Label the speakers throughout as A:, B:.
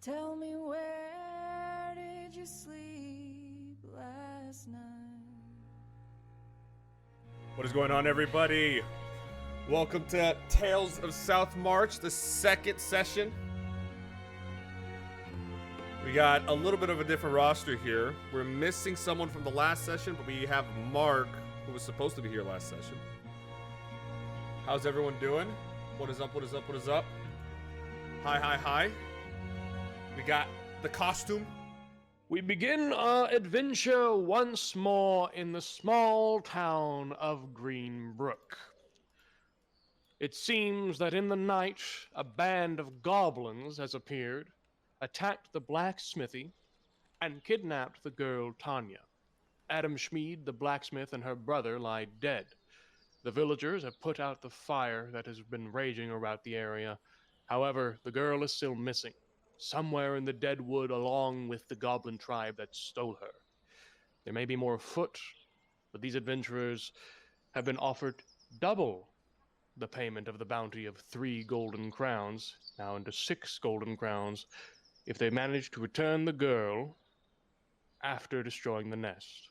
A: Tell me, where did you sleep last night?
B: What is going on, everybody? Welcome to Tales of Southmarch, the second session. We got a little bit of a different roster here. We're missing someone from the last session, but we have Mark, who was supposed to be here last session. How's everyone doing? What is up, what is up, what is up? Hi, hi, hi. We got the costume.
C: We begin our adventure once more in the small town of Greenbrook. It seems that in the night, a band of goblins has appeared, attacked the blacksmithy, and kidnapped the girl Tanya. Adam Schmid, the blacksmith, and her brother lie dead. The villagers have put out the fire that has been raging around the area. However, the girl is still missing, somewhere in the dead wood along with the goblin tribe that stole her. There may be more afoot, but these adventurers have been offered double the payment of the bounty of 3 golden crowns, now into 6 golden crowns, if they manage to return the girl after destroying the nest.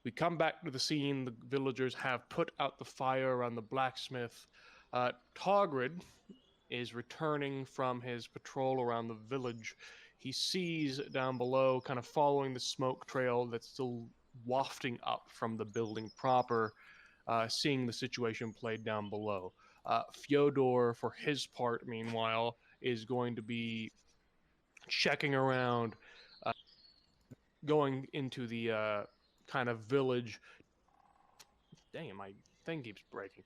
C: We come back to the scene. The villagers have put out the fire around the blacksmith. Targrid is returning from his patrol around the village. He sees down below, kind of following the smoke trail that's still wafting up from the building proper, seeing the situation played down below. Fyodor, for his part, meanwhile, is going to be checking around, going into the kind of village. Damn, my thing keeps breaking.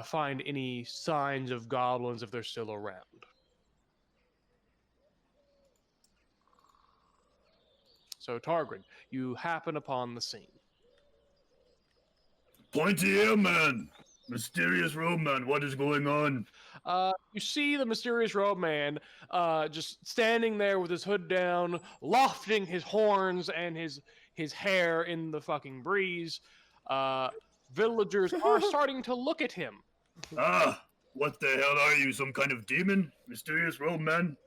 C: Find any signs of goblins if they're still around. So, Targrid, you happen upon the scene.
D: Pointy ear man! Mysterious robe man, what is going on?
C: You see the mysterious robe man just standing there with his hood down, lofting his horns and his hair in the fucking breeze. Villagers are starting to look at him.
D: Ah, what the hell are you, some kind of demon? Mysterious robe man?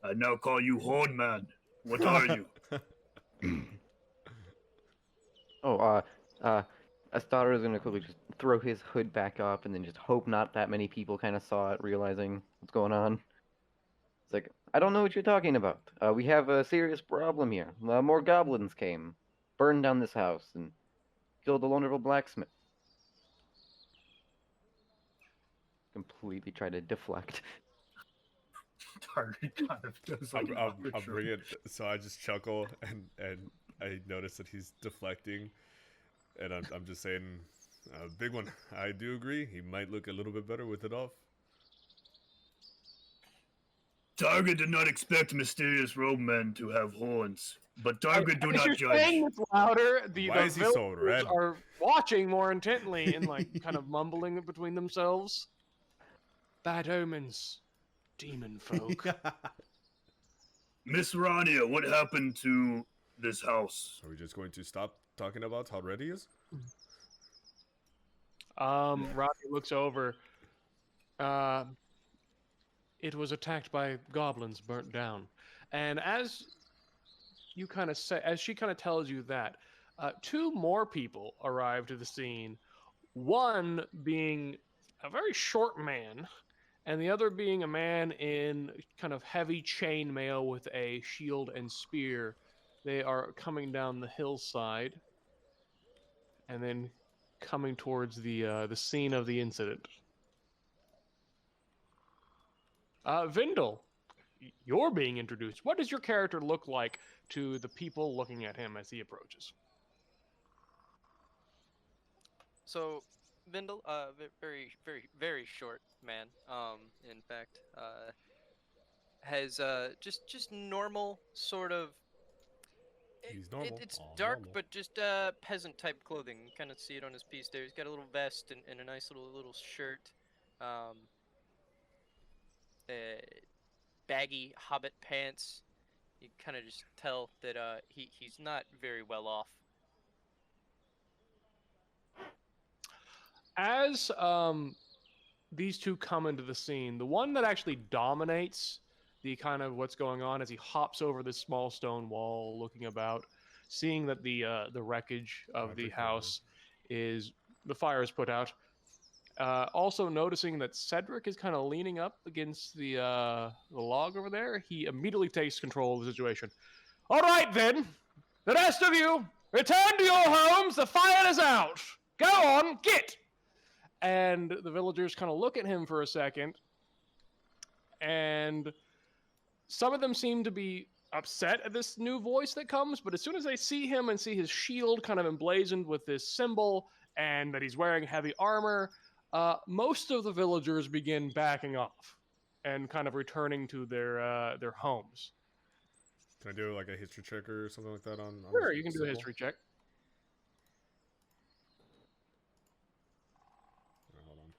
D: I now call you Horn Man. What are you?
E: Astar is gonna quickly just throw his hood back up and then just hope not that many people kind of saw it, realizing what's going on. It's like, I don't know what you're talking about. We have a serious problem here. More goblins came, burned down this house, and killed the wonderful blacksmith. Completely try to deflect.
D: Target kind of does like
B: I'll bring it. So I just chuckle and I notice that he's deflecting, and I'm just saying, big one. I do agree. He might look a little bit better with it off.
D: Target did not expect mysterious robe men to have horns, but Target do not
C: You're
D: judge.
C: saying this louder.
B: Why is he so
C: villagers
B: red?
C: are watching more intently and like kind of mumbling between themselves. Bad omens, demon folk.
D: Miss Rania, what happened to this house?
B: Are we just going to stop talking about how red he is?
C: Rocky looks over. It was attacked by goblins, burnt down. And as you kind of say, as she kind of tells you that, 2 more people arrive to the scene. One being a very short man, and the other being a man in kind of heavy chainmail with a shield and spear. They are coming down the hillside, and then coming towards the scene of the incident. Vindel, you're being introduced. What does your character look like to the people looking at him as he approaches?
F: So, Vindel, very, very, very short man. In fact, has just normal sort of.
B: He's normal.
F: It's
B: Aw,
F: dark,
B: normal.
F: but just peasant type clothing. You kind of see it on his piece there. He's got a little vest and a nice little shirt. Baggy hobbit pants. You kind of just tell that he's not very well off.
C: As these 2 come into the scene, the one that actually dominates the kind of what's going on as he hops over this small stone wall, looking about, seeing that the wreckage of the house is the fire is put out. Also noticing that Cedric is kind of leaning up against the log over there, he immediately takes control of the situation. All right then, the rest of you, return to your homes. The fire is out. Go on, get. And the villagers kind of look at him for a second, and some of them seem to be upset at this new voice that comes, but as soon as they see him and see his shield kind of emblazoned with this symbol and that he's wearing heavy armor, most of the villagers begin backing off and kind of returning to their homes.
B: Can I do like a history check or something like that on
C: Sure,
B: this
C: you can do a
B: symbol?
C: history check.
B: Hold on.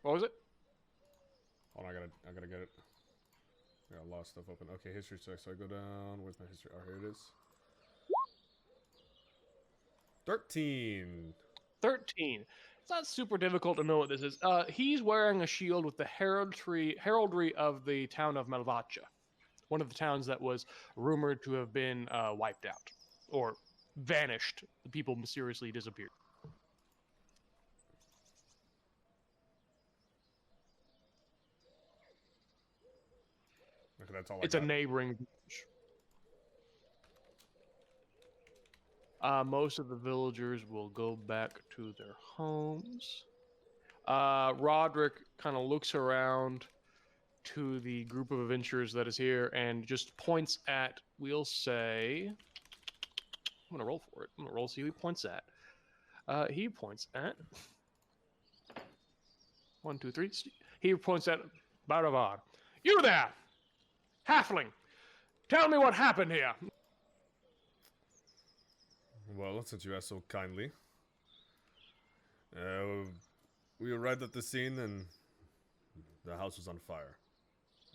C: What was it?
B: Hold on, I gotta get it. I got a lot of stuff open. Okay, history check. So I go down. Where's my history? Oh, here it is. 13.
C: 13. It's not super difficult to know what this is. He's wearing a shield with the heraldry of the town of Malvacha, one of the towns that was rumored to have been wiped out or vanished. The people mysteriously disappeared.
B: Okay, that's all
C: It's
B: I
C: a
B: got.
C: neighboring village. Most of the villagers will go back to their homes. Roderick kind of looks around to the group of adventurers that is here and just points at, we'll say, I'm going to roll for it. I'm going to roll see who he points at. He points at 1, 2, 3. He points at Baravar. You there! Halfling! Tell me what happened here!
B: Well, since you asked so kindly, we arrived at the scene and the house was on fire.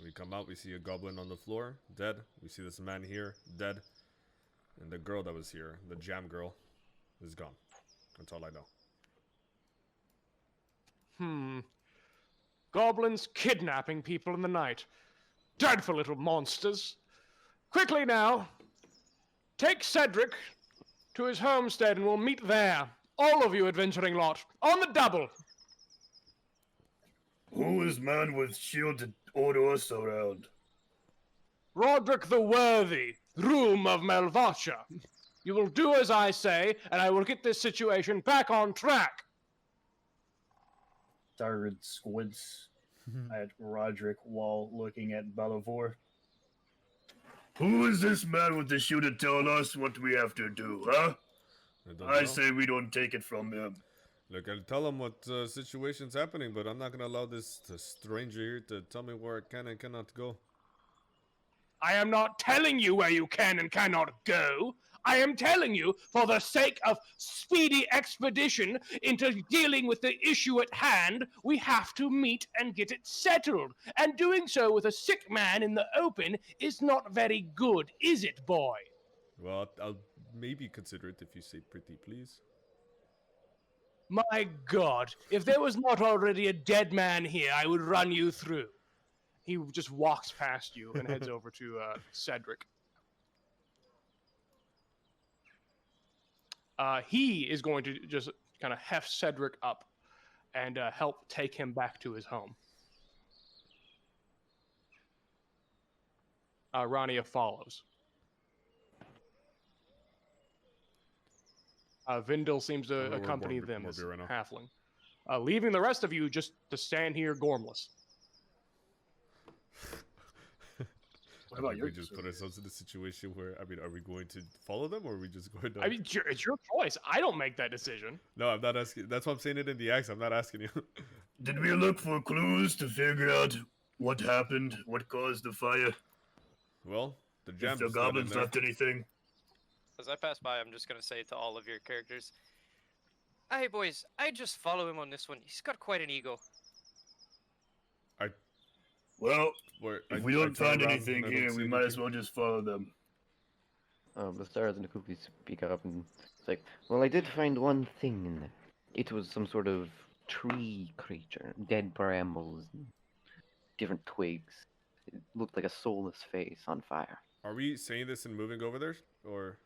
B: We come out, we see a goblin on the floor, dead. We see this man here, dead. And the girl that was here, the jam girl, is gone. That's all I know.
C: Goblins kidnapping people in the night. Dreadful little monsters. Quickly now, take Cedric to his homestead and we'll meet there. All of you adventuring lot, on the double.
D: Who is man with shield to order us around?
C: Roderick the Worthy, Groom of Malvacha. You will do as I say, and I will get this situation back on track.
D: Tyrant squints at Roderick while looking at Bellavor. Who is this man with the shield to tell us what we have to do, huh? I say we don't take it from him.
B: Look, I'll tell him what situation's happening, but I'm not gonna allow this stranger here to tell me where I can and cannot go.
C: I am not telling you where you can and cannot go. I am telling you, for the sake of speedy expedition into dealing with the issue at hand, we have to meet and get it settled. And doing so with a sick man in the open is not very good, is it, boy?
B: Well, I'll maybe consider it if you say pretty please.
C: My God, if there was not already a dead man here, I would run you through. He just walks past you and heads over to Cedric. He is going to just kind of heft Cedric up and help take him back to his home. Rania follows. Vindel seems to accompany them as halfling. Leaving the rest of you just to stand here gormless.
D: What about
B: we just put ourselves in a situation where, I mean, are we going to follow them or are we just going to...
C: I mean, it's your choice. I don't make that decision.
B: No, I'm not asking. That's why I'm saying it in the accent. I'm not asking you.
D: Did we look for clues to figure out what happened, what caused the fire?
B: Well, the jam.
D: If the goblins left anything?
F: As I pass by, I'm just gonna say to all of your characters, "Hey boys, I just follow him on this one. He's got quite an ego."
D: Well, if we don't find anything here, we might as well just follow them.
E: The stars and the cookies speak up and it's like, well, I did find one thing in there. It was some sort of tree creature, dead brambles, different twigs. It looked like a soulless face on fire.
B: Are we saying this and moving over there, or?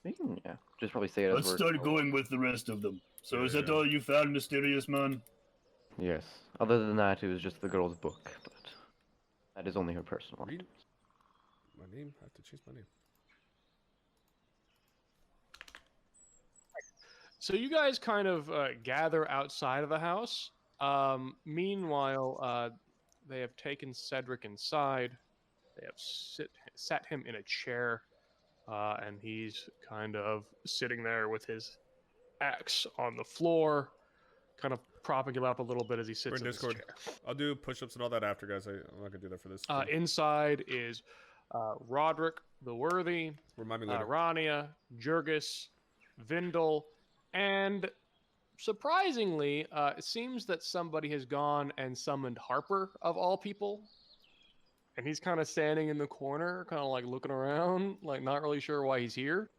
E: Yeah, just probably say it as
D: Let's
E: we're
D: start going with the rest of them. So is that
B: Yeah.
D: all you found, mysterious man?
E: Yes. Other than that, it was just the girl's book, but that is only her personal
B: Read
E: items.
B: my name? I have to change my name.
C: So you guys kind of gather outside of the house. Meanwhile, they have taken Cedric inside. They have sat him in a chair, and he's kind of sitting there with his axe on the floor, kind of propping him up a little bit as he
B: We're
C: sits
B: in
C: in his
B: Discord.
C: chair.
B: I'll do push-ups and all that after, guys. I'm not gonna do that for this.
C: Inside is Roderick the Worthy,
B: Remind me later.
C: Rania, Jurgis, Vindel, and surprisingly, it seems that somebody has gone and summoned Harper, of all people. And he's kind of standing in the corner, kind of like looking around, like not really sure why he's here.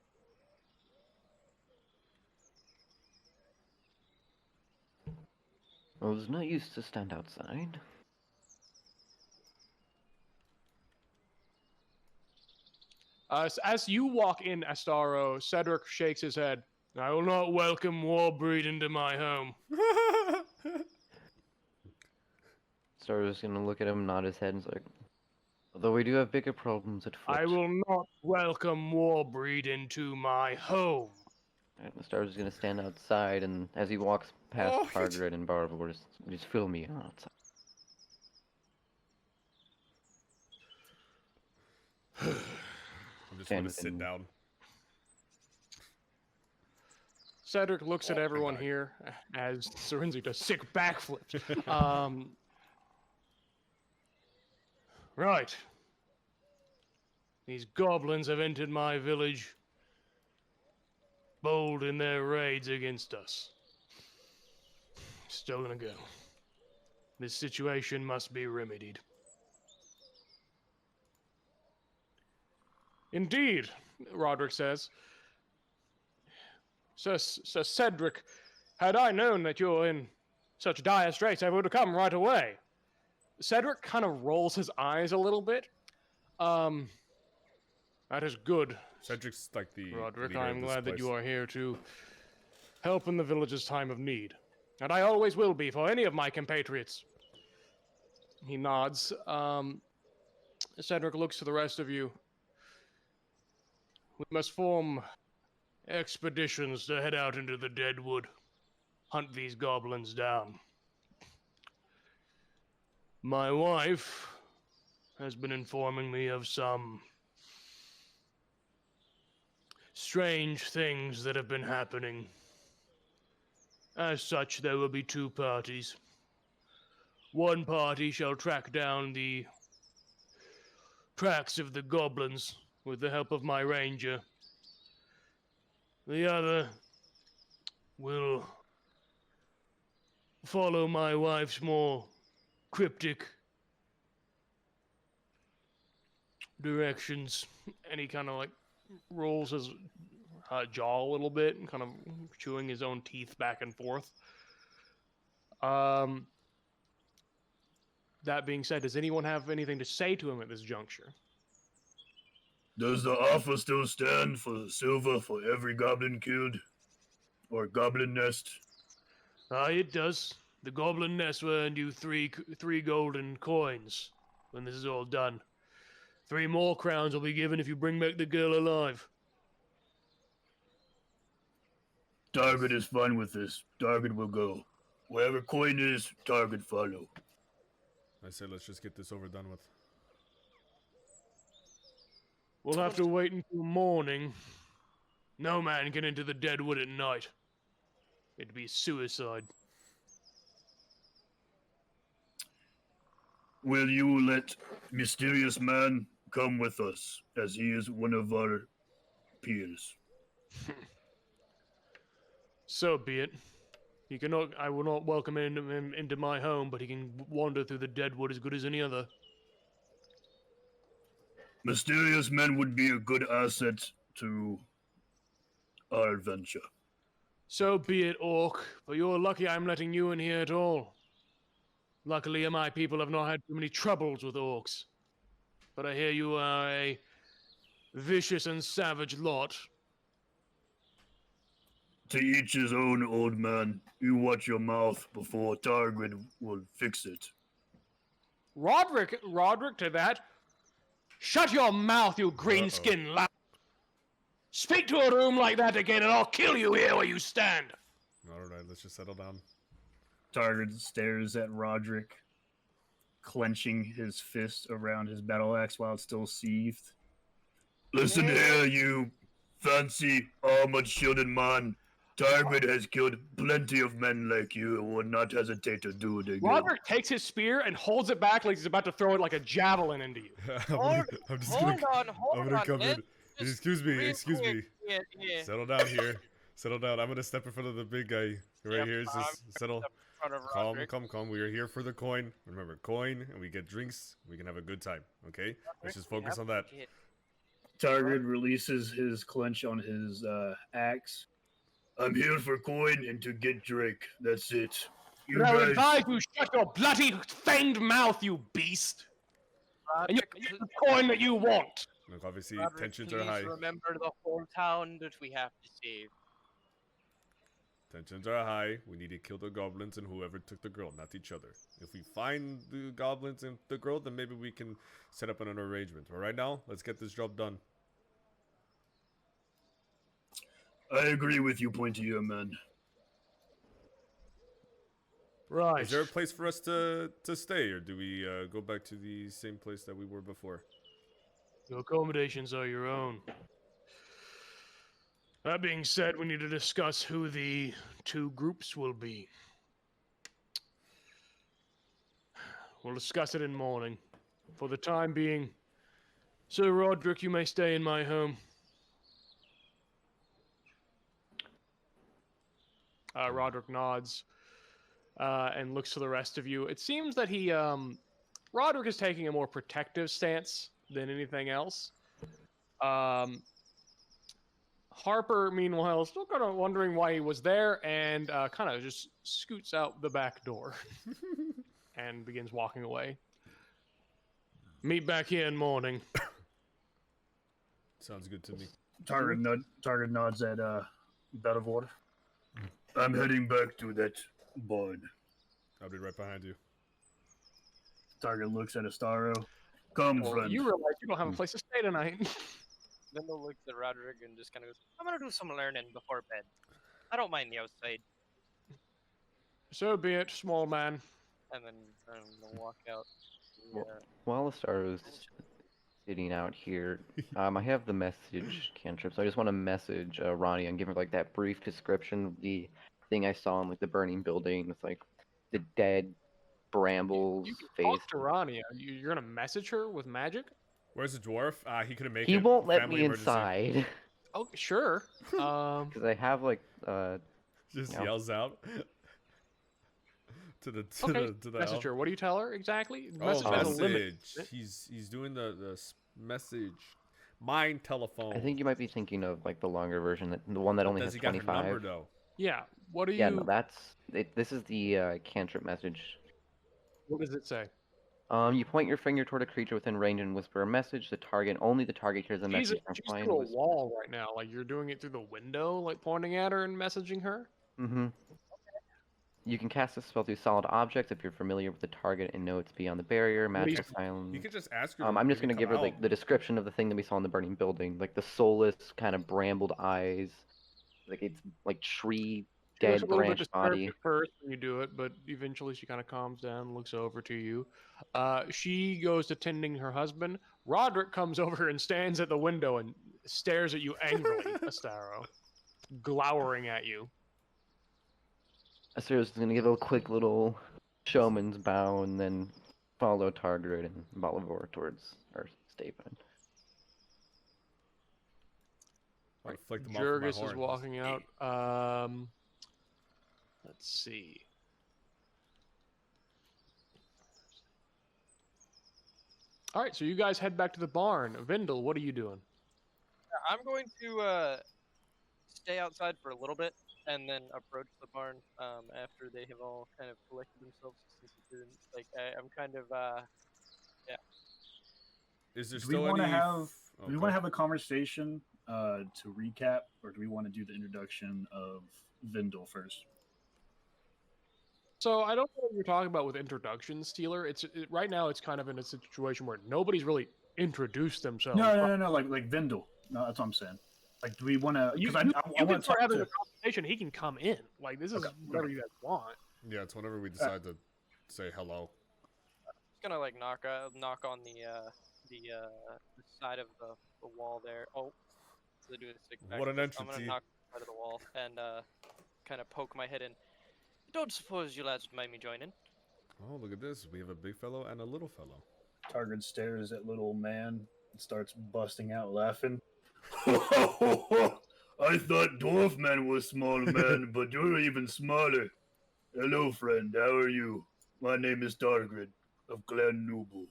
E: Well, there's no use to stand outside.
C: As you walk in, Astaro, Cedric shakes his head. I will not welcome Warbreed into my home.
E: Star's just gonna look at him, nod his head, and is like, although we do have bigger problems at foot.
C: I will not welcome Warbreed into my home.
E: And the Star's just gonna stand outside, and as he walks past
B: Oh,
E: Margaret and Barbara, just fill me in outside.
B: I'm just gonna sit down.
C: Cedric looks at
B: Oh,
C: everyone
B: God.
C: here as Serenzi does sick backflips. Right. These goblins have entered my village, bold in their raids against us. Still gonna go. This situation must be remedied. Indeed, Roderick says. Sir Cedric, had I known that you're in such dire straits, I would have come right away. Cedric kind of rolls his eyes a little bit. That is good,
B: Cedric's like the
C: Roderick.
B: leader of
C: I'm
B: this
C: glad that
B: place.
C: you are here to help in the village's time of need. And I always will be for any of my compatriots. He nods. Cedric looks to the rest of you. We must form expeditions to head out into the Deadwood, hunt these goblins down. My wife has been informing me of some strange things that have been happening. As such, there will be two parties. One party shall track down the tracks of the goblins with the help of my ranger. The other will follow my wife's more cryptic directions. And he kind of like rolls his jaw a little bit and kind of chewing his own teeth back and forth. That being said, does anyone have anything to say to him at this juncture?
D: Does the offer still stand for the silver for every goblin killed? Or goblin nest?
C: It does. The goblin nest will earn you three golden coins when this is all done. 3 more crowns will be given if you bring back the girl alive.
D: Target is fine with this. Target will go. Wherever coin is, target follow.
B: I say let's just get this over done with.
C: We'll have to wait until morning. No man can enter the Deadwood at night. It'd be suicide.
D: Will you let Mysterious Man come with us, as he is one of our peers?
C: So be it. He cannot. I will not welcome him into my home, but he can wander through the Deadwood as good as any other.
D: Mysterious Men would be a good asset to our adventure.
C: So be it, Orc. But you're lucky I'm letting you in here at all. Luckily, my people have not had too many troubles with orcs. But I hear you are a vicious and savage lot.
D: To each his own, old man. You watch your mouth before Targrid will fix it.
C: Roderick to that. Shut your mouth, you green-skinned lout. Speak to a room like that again and I'll kill you here where you stand.
B: Alright, let's just settle down.
D: Targrid stares at Roderick, clenching his fist around his battle axe while it's still sheathed. Listen here, you fancy armored-shielded man. Targrid has killed plenty of men like you and will not hesitate to do it again.
C: Roderick takes his spear and holds it back like he's about to throw it like a javelin into you.
F: Hold on.
B: I'm gonna come in.
F: Just
B: Excuse me,
F: real
B: excuse me.
F: quick. Yeah.
B: Settle down here. Settle down. I'm gonna step in front of the big guy right
F: Yep,
B: here. Just settle.
F: In front of
B: Calm,
F: Roderick.
B: calm. We are here for the coin. Remember, coin, and we get drinks. We can have a good time. Okay? Let's just focus on that.
F: Shit.
D: Targrid releases his clench on his axe. I'm here for coin and to get Drake. That's it. You
C: I
D: guys...
C: advise you shut your bloody fanged mouth, you beast. And you
F: Roderick,
C: get the coin that you want.
B: Look, obviously,
F: Roderick,
B: tensions are
F: please
B: high.
F: remember the whole town that we have to save.
B: Tensions are high. We need to kill the goblins and whoever took the girl, not each other. If we find the goblins and the girl, then maybe we can set up an arrangement. But right now, let's get this job done.
D: I agree with you, pointy ear man.
C: Right.
B: Is there a place for us to stay, or do we go back to the same place that we were before?
C: Your accommodations are your own. That being said, we need to discuss who the two groups will be. We'll discuss it in morning. For the time being, Sir Roderick, you may stay in my home. Roderick nods and looks to the rest of you. It seems that Roderick is taking a more protective stance than anything else. Harper, meanwhile, is still kind of wondering why he was there and kind of just scoots out the back door and begins walking away. Meet back here in morning.
B: Sounds good to me.
D: Targrid nods at Bellavor. I'm heading back to that barn.
B: I'll be right behind you.
D: Targrid looks at Astaro. Come, friend.
C: You realize you don't have a place to stay tonight.
F: Vindel looks at Roderick and just kind of goes, I'm gonna do some learning before bed. I don't mind the outside.
C: So be it, small man.
F: And then I'm gonna walk out.
E: While Astaro's sitting out here, I have the message cantrip, so I just want to message Ronnie and give her like that brief description of the thing I saw in like the burning building. It's like the dead brambles
C: You can
E: face.
C: talk to Rania. You're gonna message her with magic?
B: Where's the dwarf? He couldn't make it.
E: He won't let
B: Family
E: me
B: emergency.
E: inside
C: Oh, sure.
E: because I have like
B: Just
E: Yeah.
B: yells out to the
C: message
B: elf.
C: her. What do you tell her exactly?
B: Oh,
C: Message has a limit.
B: message. He's doing the message. Mine telephone.
E: I think you might be thinking of like the longer version, the one that only
B: Does
E: has
B: he got her
E: 25.
B: number though?
C: Yeah. What do you?
E: Yeah, no, that's it. This is the cantrip message.
C: What does it say?
E: You point your finger toward a creature within range and whisper a message. Only the target hears the
C: She's
E: message.
C: through a wall right now. Like you're doing it through the window, like pointing at her and messaging her.
E: Mm-hmm. You can cast a spell through solid objects if you're familiar with the target and know it's beyond the barrier. Magical silence.
B: You could just ask her.
E: I'm just
B: to
E: gonna give her
B: come
E: like
B: out.
E: the description of the thing that we saw in the burning building, like the soulless kind of brambled eyes, like it's like tree
C: She looks
E: dead
C: a little bit
E: branch
C: disturbed
E: body.
C: at first when you do it, but eventually she kind of calms down, looks over to you. She goes to tending her husband. Roderick comes over and stands at the window and stares at you angrily, Astaro, glowering at you.
E: Astaro's gonna give a quick little showman's bow and then follow Targrid and Bolivor towards our statement.
B: I'll flick them off with my
C: Jurgis is
B: horn.
C: walking out. Let's see. All right, so you guys head back to the barn. Vindel, what are you doing?
F: I'm going to stay outside for a little bit and then approach the barn after they have all kind of collected themselves since it didn't. Like, I'm kind of, yeah.
B: Is there
D: Do we
B: still
D: want to
B: any?
D: have?
B: Oh,
D: Do we
B: go
D: want to
B: ahead.
D: have a conversation to recap, or do we want to do the introduction of Vindel first?
C: So I don't know what you're talking about with introductions, Steeler. Right now it's kind of in a situation where nobody's really introduced themselves.
D: No. Like Vindel. No, that's what I'm saying. Like, do we want to?
C: You,
D: Because
C: you,
D: I
C: you
D: want
C: can
D: to
C: start
D: talk
C: having
D: to.
C: a conversation. He can come in. Like, this is
D: Okay,
C: whatever
D: okay.
C: you guys want.
B: Yeah, it's whenever we decide to say hello.
F: Just gonna like knock on the side of the wall there. Oh, so they do this like
B: What an
F: back- I'm gonna
B: entity.
F: knock on the side of the wall and kind of poke my head in. Don't suppose you lads would mind me joining?
B: Oh, look at this. We have a big fellow and a little fellow.
D: Target stares at little man and starts busting out laughing. I thought dwarf man was small man, but you're even smaller. Hello, friend. How are you? My name is Targrid of Clan Noble.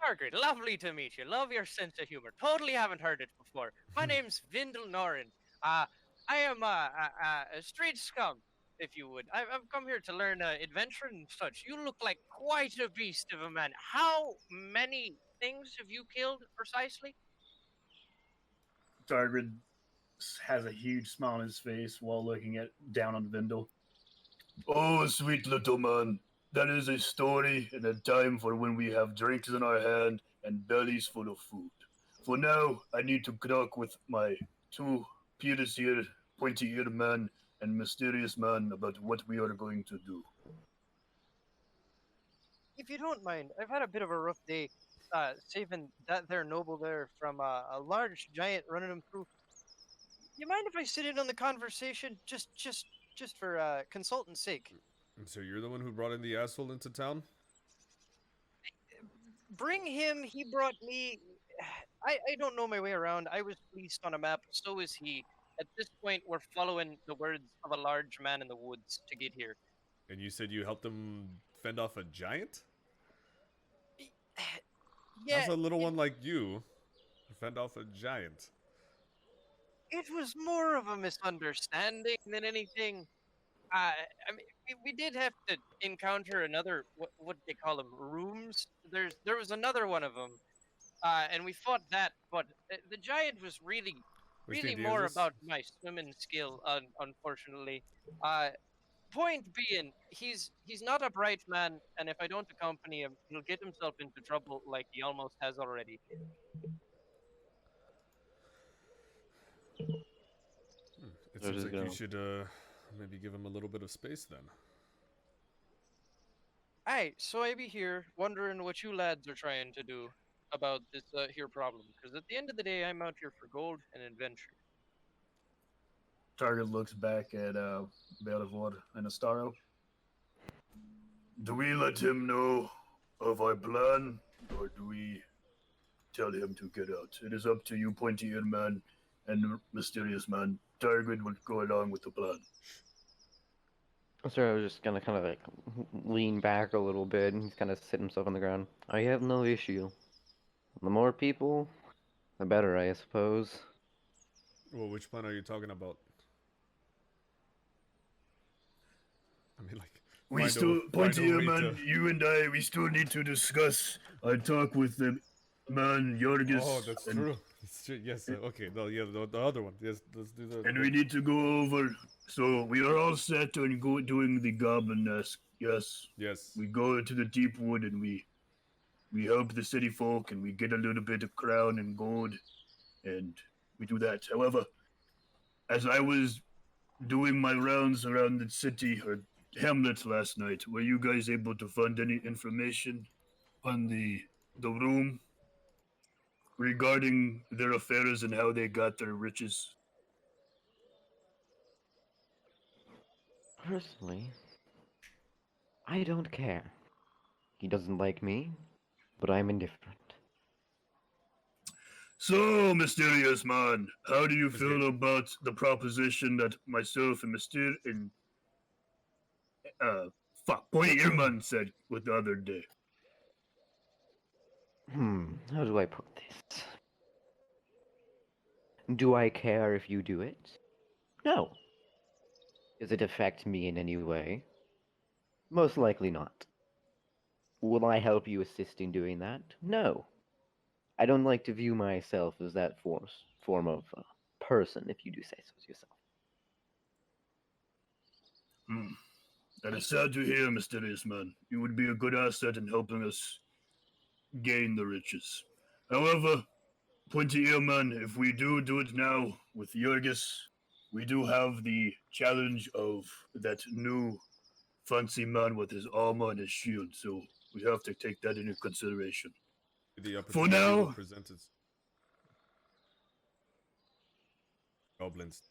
F: Margaret, lovely to meet you. Love your sense of humor. Totally haven't heard it before. My name's Vindel Norin. I am a street scum, if you would. I've come here to learn adventure and such. You look like quite a beast of a man. How many things have you killed precisely?
D: Targrid has a huge smile on his face while looking down on Vindel. Oh, sweet little man. That is a story and a time for when we have drinks in our hand and bellies full of food. For now, I need to talk with my two peers here, pointy-eared man and mysterious man, about what we are going to do.
F: If you don't mind, I've had a bit of a rough day saving that there noble there from a large giant running him through. You mind if I sit in on the conversation just for consultant's sake?
B: And so you're the one who brought in the asshole into town?
F: Bring him. He brought me. I don't know my way around. I was fleeced on a map. So is he. At this point, we're following the words of a large man in the woods to get here.
B: And you said you helped him fend off a giant?
F: Yeah,
B: How's a little one like you fend off a giant?
F: it was more of a misunderstanding than anything. I mean, we did have to encounter another what they call them rooms. There was another one of them, and we fought that. But the giant was really
B: Which
F: really
B: D&D
F: more
B: is this?
F: about my swimming skill. Unfortunately, point being, he's not a bright man, and if I don't accompany him, he'll get himself into trouble like he almost has already.
B: It
E: Where
B: seems
E: does it
B: like you
E: go?
B: should maybe give him a little bit of space then.
F: Aye, so I be here wondering what you lads are trying to do about this here problem. Because at the end of the day, I'm out here for gold and adventure.
D: Target looks back at Belivor and Astaro. Do we let him know of our plan, or do we tell him to get out? It is up to you, pointy-eared man and mysterious man. Target will go along with the plan.
E: So I was just gonna kind of like lean back a little bit and he's kind of sit himself on the ground. I have no issue. The more people, the better, I suppose.
B: Well, which plan are you talking about? I mean, like,
D: We still, pointy-eared man, you and I, we still need to discuss our talk with the man Jorgis.
B: Oh, that's true. It's true. Yes. Okay. No. Yeah. The other one. Yes. Let's do that.
D: And we need to go over. So we are all set on doing the goblin nest. Yes.
B: Yes.
D: We go into the deep wood and we help the city folk and we get a little bit of crown and gold, and we do that. However, as I was doing my rounds around the city or hamlets last night, were you guys able to find any information on the room regarding their affairs and how they got their riches?
E: Personally, I don't care. He doesn't like me, but I'm indifferent.
D: So, mysterious man, how do you feel about the proposition that myself and Pointy Earman said with the other day?
E: How do I put this? Do I care if you do it? No. Does it affect me in any way? Most likely not. Will I help you assist in doing that? No. I don't like to view myself as that form of person, if you do say so yourself.
D: Hmm. That is sad to hear, mysterious man. You would be a good asset in helping us gain the riches. However, pointy ear man, if we do it now with Jurgis, we do have the challenge of that new fancy man with his armor and his shield, so we have to take that into consideration.
B: The
D: For
B: opportunity will
D: now,
B: present its goblins.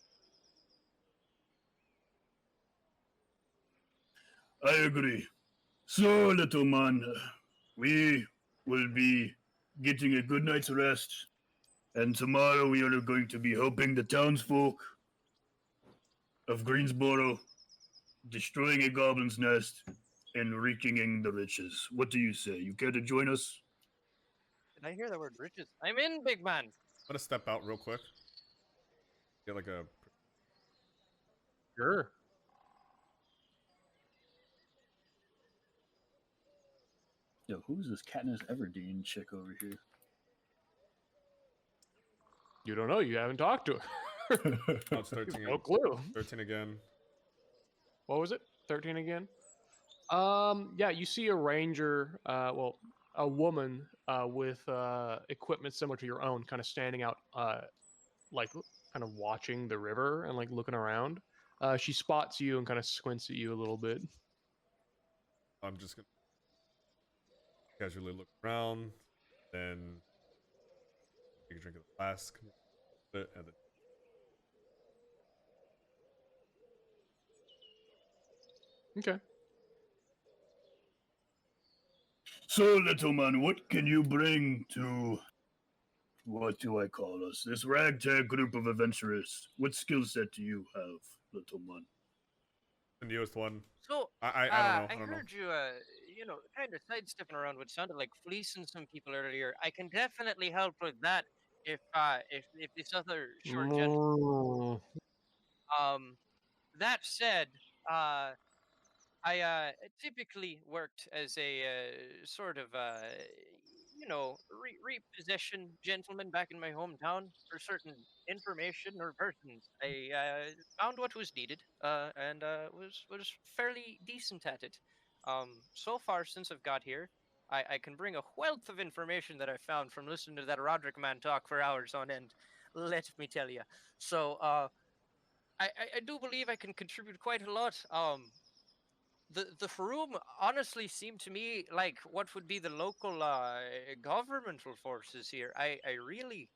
D: I agree. So, little man, we will be getting a good night's rest, and tomorrow we are going to be helping the townsfolk of Greensboro, destroying a goblin's nest, and wreaking in the riches. What do you say? You care to join us?
F: Did I hear the word riches? I'm in, big man.
B: I'm gonna step out real quick. Get like a.
C: Sure.
D: Yo, who's this Katniss Everdeen chick over here?
C: You don't know. You haven't talked to her.
B: Oh, it's 13.
C: No clue.
B: 13 again.
C: What was it? 13 again? Yeah, you see a ranger, well, a woman with equipment similar to your own, kind of standing out, like kind of watching the river and like looking around. She spots you and kind of squints at you a little bit.
B: I'm just gonna casually look around, then take a drink of the flask, and then
C: Okay.
D: So, little man, what can you bring to, what do I call us, this ragtag group of adventurers? What skill set do you have, little man?
B: the newest one.
F: So,
B: I don't know.
F: I
B: I don't know.
F: heard you, kind of sidestepping around what sounded like fleecing some people earlier. I can definitely help with that if this other short gentleman. That said, I typically worked as a sort of repossession gentleman back in my hometown for certain information or persons. I found what was needed and was fairly decent at it. So far since I've got here, I can bring a wealth of information that I found from listening to that Roderick man talk for hours on end. Let me tell you. So I do believe I can contribute quite a lot. The Faroum honestly seemed to me like what would be the local governmental forces here. I really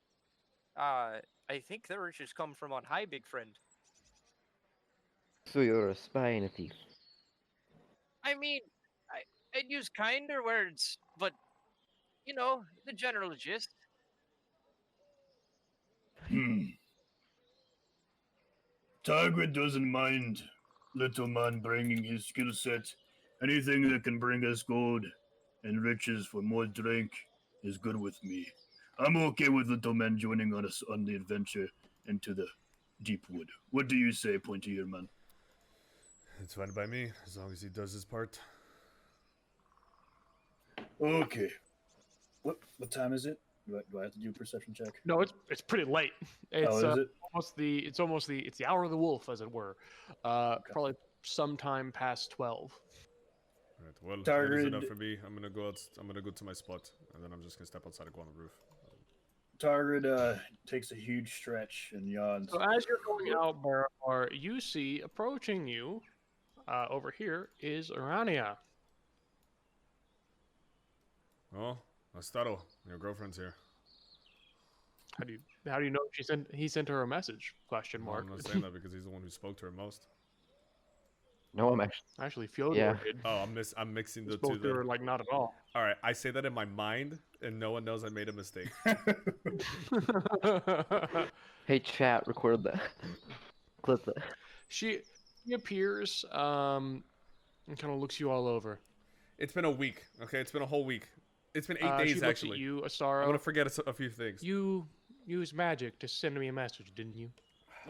F: I think the riches come from on high, big friend.
E: So you're a spy and a thief.
F: I mean, I'd use kinder words, but you know the general gist.
D: Target doesn't mind little man bringing his skill set. Anything that can bring us gold and riches for more drink is good with me. I'm okay with little man joining us on the adventure into the deep wood. What do you say, pointy ear man?
B: It's fine by me, as long as he does his part.
D: Okay. What time is it? Do I have to do a perception check?
C: No, it's pretty late. It's
D: is it?
C: almost the hour of the wolf, as it were. Probably sometime past 12.
B: Alright, well, that is
D: Target-
B: enough for me. I'm gonna go to my spot, and then I'm just gonna step outside and go on the roof.
D: Target takes a huge stretch and yawns.
C: So as you're going out, Baramar, you see approaching you over here is Urania.
B: Oh, Astaro, your girlfriend's here.
C: How do you know he sent her a message? Question
B: No,
C: mark.
B: I'm not saying that because he's the one who spoke to her most.
E: No, I'm actually.
C: Actually, Fyodor
E: Yeah.
C: did.
B: Oh, I'm mixing the two.
C: Spoke to her like not at all.
B: All right, I say that in my mind, and no one knows I made a mistake.
E: Hey, chat, record that. Clip that.
C: She appears and kind of looks you all over.
B: It's been a week. Okay, it's been a whole week. It's been 8
C: She
B: days
C: looks
B: actually.
C: at you,
B: I'm
C: Astaro.
B: gonna forget a few things.
C: You used magic to send me a message, didn't you?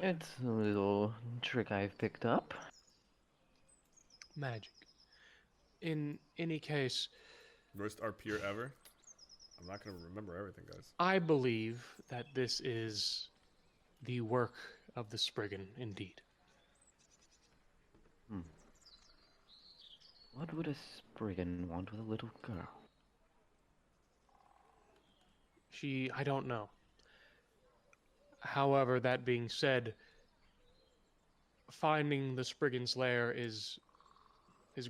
E: It's a little trick I've picked up.
C: magic. In any case,
B: Worst RP ever. I'm not gonna remember everything, guys.
C: I believe that this is the work of the Spriggan, indeed.
E: What would a Spriggan want with a little girl?
C: I don't know. However, that being said, finding the Spriggan's lair his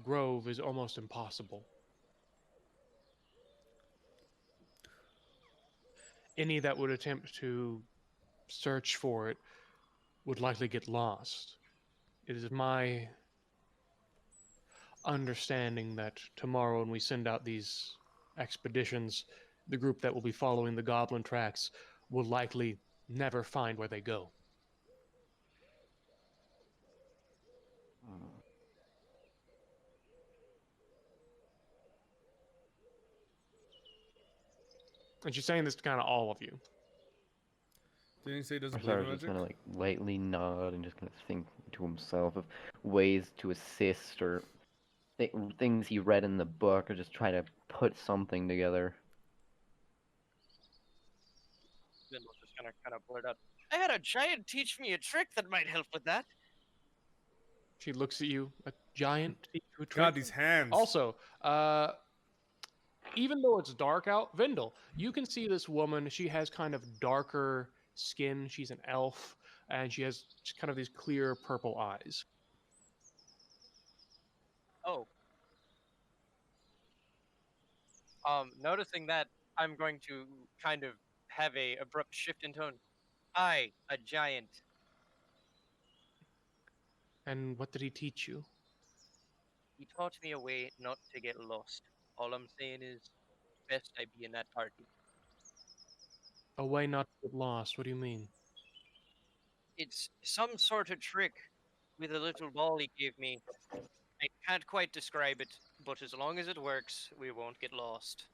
C: grove is almost impossible. Any that would attempt to search for it would likely get lost. It is my understanding that tomorrow when we send out these expeditions, the group that will be following the goblin tracks will likely never find where they go. And she's saying this to kind of all of you.
B: Didn't he say he doesn't believe
E: Sarah's
B: in
E: just
B: magic?
E: kind of like lightly nod and just kind of think to himself of ways to assist or things he read in the book, or just try to put something together.
F: Vindal's just gonna kind of blurt out, I had a giant teach me a trick that might help with that.
C: She looks at you, a giant.
B: God, these hands.
C: Also, even though it's dark out, Vindal, you can see this woman. She has kind of darker skin. She's an elf, and she has kind of these clear purple eyes.
F: Oh. Noticing that, I'm going to kind of have a abrupt shift in tone. I, a giant.
C: And what did he teach you?
F: He taught me a way not to get lost. All I'm saying is, best I be in that party.
C: A way not to get lost. What do you mean?
F: It's some sort of trick with a little ball he gave me. I can't quite describe it, but as long as it works, we won't get lost.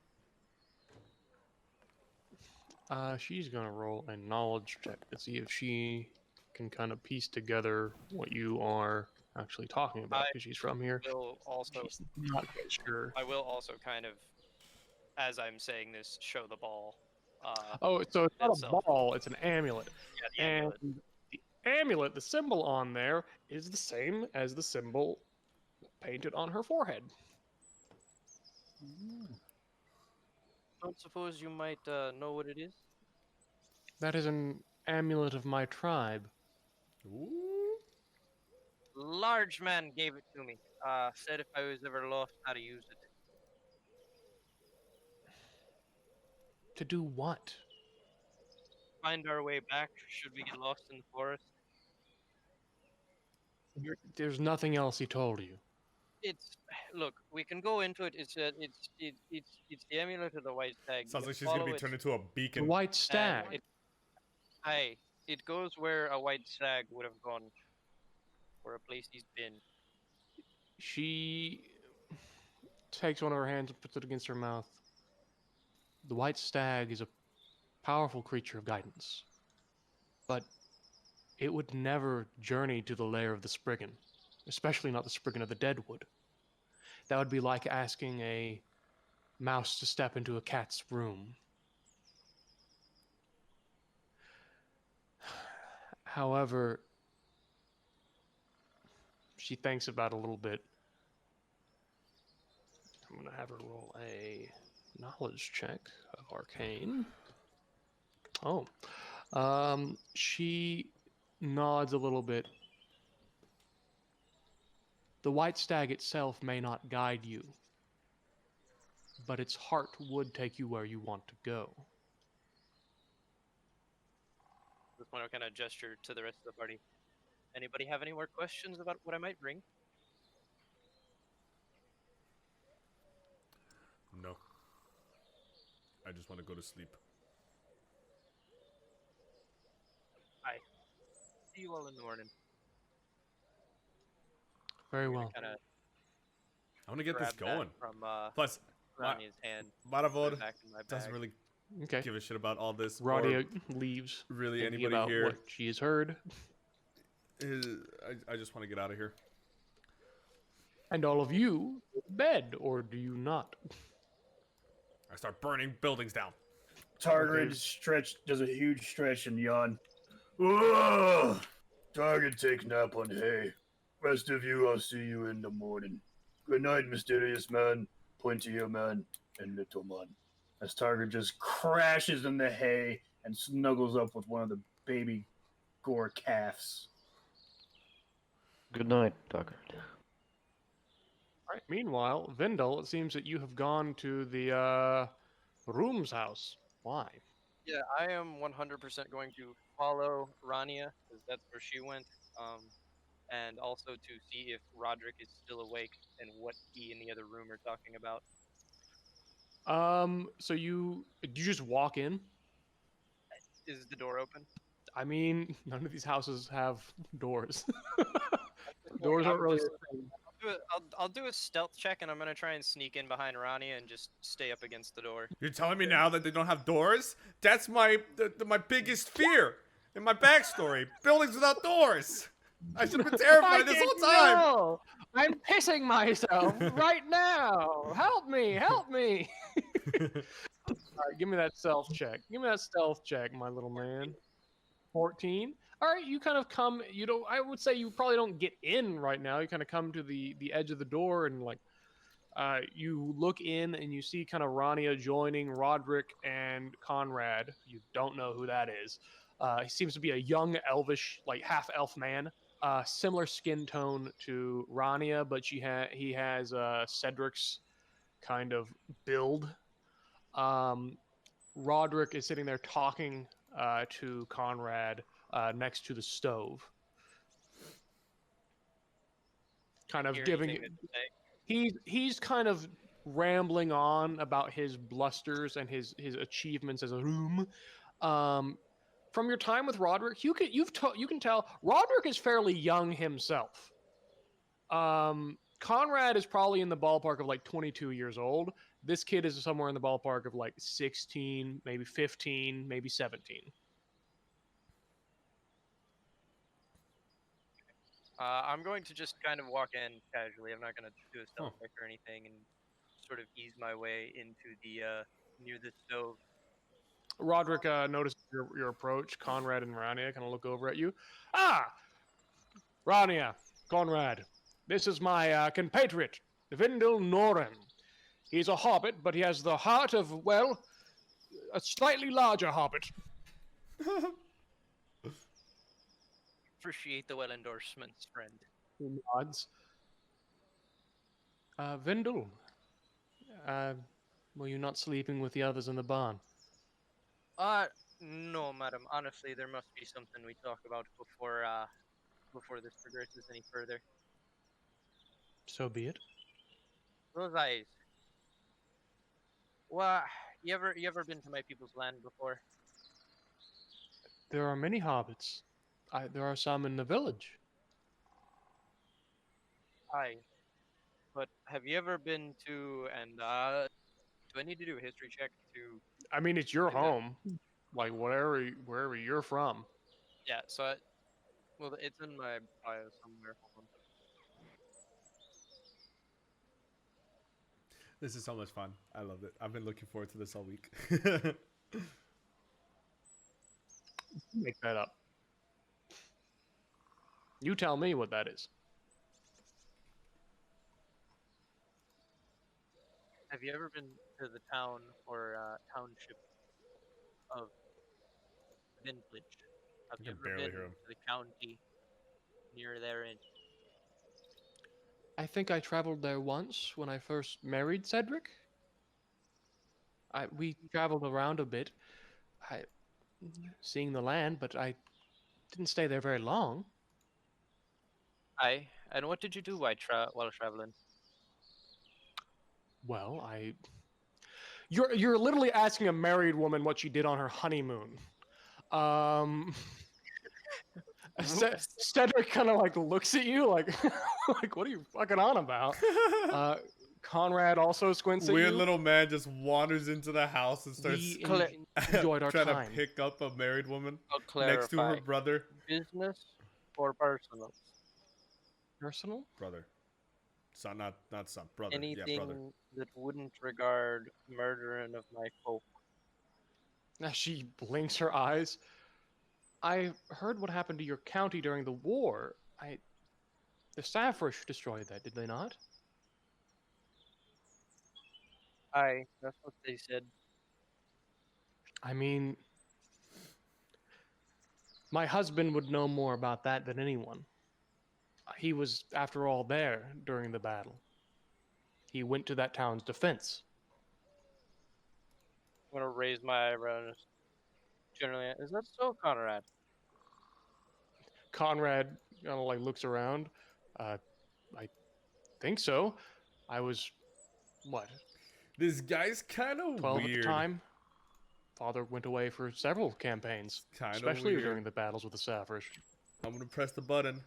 C: She's gonna roll a knowledge check to see if she can kind of piece together what you are actually talking about, because she's from here.
F: Will also,
C: She's not quite sure.
F: I will also kind of, as I'm saying this, show the ball.
C: Oh, so it's not
F: itself.
C: a ball, it's an amulet.
F: Yeah, the
C: And
F: amulet.
C: the amulet, the symbol on there, is the same as the symbol painted on her forehead.
F: Don't suppose you might know what it is?
C: That is an amulet of my tribe.
B: Ooh.
F: Large man gave it to me. Said if I was ever lost, how to use it.
C: To do what?
F: Find our way back should we get lost in the forest.
C: There's nothing else he told you.
F: It's look, we can go into it. It's the amulet of the White Stag.
B: Sounds
F: You
B: like she's gonna
F: follow
B: be
F: it,
B: turned into a
C: The
B: beacon.
C: White
F: and
C: Stag.
F: it goes where a White Stag would have gone, or a place he's been.
C: She takes one of her hands and puts it against her mouth. The White Stag is a powerful creature of guidance, but it would never journey to the lair of the Spriggan, especially not the Spriggan of the Deadwood. That would be like asking a mouse to step into a cat's room. However, she thinks about it a little bit. I'm going to have her roll a knowledge check of arcane. Oh. She nods a little bit. The White Stag itself may not guide you, but its heart would take you where you want to go.
F: Just want to kind of gesture to the rest of the party. Anybody have any more questions about what I might bring?
B: No. I just want to go to sleep.
F: See you all in the morning.
C: Very well.
F: Kind of
B: I want to get this going.
F: from
B: Plus,
F: Rani's hand.
B: Maravod
F: Back in my
B: doesn't
F: bag.
B: really
C: Okay.
B: give a shit about all this.
C: Radia
B: or
C: leaves.
B: really
C: thinking
B: anybody
C: about
B: here.
C: what she has heard.
B: I just want to get out of here.
C: And all of you go to bed, or do you not?
B: I start burning buildings down.
D: Target does a huge stretch and yawn. Whoa! Target take nap on hay. Rest of you, I'll see you in the morning. Good night, mysterious man, pointier man, and little man. As Target just crashes in the hay and snuggles up with one of the baby gore calves.
E: Good night, Tucker.
C: All right. Meanwhile, Vindel, it seems that you have gone to the room's house. Why?
F: Yeah, I am 100% going to follow Rania, because that's where she went, and also to see if Roderick is still awake and what he and the other room are talking about.
C: So you just walk in?
F: Is the door open?
C: I mean, none of these houses have doors. Doors aren't really.
F: I'll do a stealth check, and I'm gonna try and sneak in behind Rania and just stay up against the door.
B: You're telling me now that they don't have doors? That's my my biggest fear in my backstory. Buildings without doors. I should have been terrified this whole time.
C: No! I'm pissing myself right now. Help me! Help me! All right, give me that stealth check. Give me that stealth check, my little man. 14. All right, you kind of come. You don't. I would say you probably don't get in right now. You kind of come to the edge of the door and like, you look in and you see kind of Rania joining Roderick and Conrad. You don't know who that is. He seems to be a young elvish, like half elf man. Similar skin tone to Rania, but he has Cedric's kind of build. Roderick is sitting there talking to Conrad next to the stove, kind of giving. He's kind of rambling on about his blusters and his achievements as a room. From your time with Roderick, you can tell Roderick is fairly young himself. Conrad is probably in the ballpark of like 22 years old. This kid is somewhere in the ballpark of like 16, maybe 15, maybe 17.
F: I'm going to just kind of walk in casually. I'm not going to do a stealth check or anything, and sort of ease my way into the near the stove.
C: Roderick notices your approach. Conrad and Rania kind of look over at you. Ah, Rania, Conrad, this is my compatriot, Vindel Noren. He's a hobbit, but he has the heart of, well, a slightly larger hobbit.
F: Appreciate the well endorsements, friend.
C: He nods. Vindel, were you not sleeping with the others in the barn?
F: No, madam. Honestly, there must be something we talk about before this progresses any further.
C: So be it.
F: Those eyes. Well, you ever been to my people's land before?
C: There are many hobbits. There are some in the village.
F: Aye. But have you ever been to, and do I need to do a history check to...
C: I mean, it's your home. Like, wherever you're from.
F: Yeah, so well, it's in my bio somewhere. Hold on.
B: This is so much fun. I love it. I've been looking forward to this all week.
C: Make that up. You tell me what that is.
F: Have you ever been to the town or township of Vintage? Have you
B: can
F: ever
B: barely
F: been
B: hear him.
F: to the county near therein?
C: I think I traveled there once when I first married Cedric. We traveled around a bit, seeing the land, but I didn't stay there very long.
F: Aye. And what did you do while traveling?
C: Well, You're literally asking a married woman what she did on her honeymoon. Cedric kind of like looks at you like, like, what are you fucking on about? Conrad also squints at
B: Weird
C: you.
B: little man just wanders into the house and starts
C: Enjoyed our
B: trying
C: time.
B: to pick up a married woman
F: I'll
B: next to her
F: clarify.
B: brother.
F: Business or personal?
C: Personal?
B: Brother. Son, not son, brother. Yeah,
F: Anything
B: brother.
F: that wouldn't regard murdering of my folk.
C: Now she blinks her eyes. I heard what happened to your county during the war. The Savrish destroyed that, did they not?
F: Aye, that's what they said.
C: I mean, my husband would know more about that than anyone. He was, after all, there during the battle. He went to that town's defense.
F: I'm gonna raise my eyebrows. Generally, is that so, Conrad?
C: Conrad kind of like looks around. I think so. I was, what,
B: This guy's kind of
C: 12
B: weird.
C: at the time? Father went away for several campaigns,
B: Kind of
C: especially
B: weird.
C: during the battles with the Savrish.
B: I'm gonna press the button.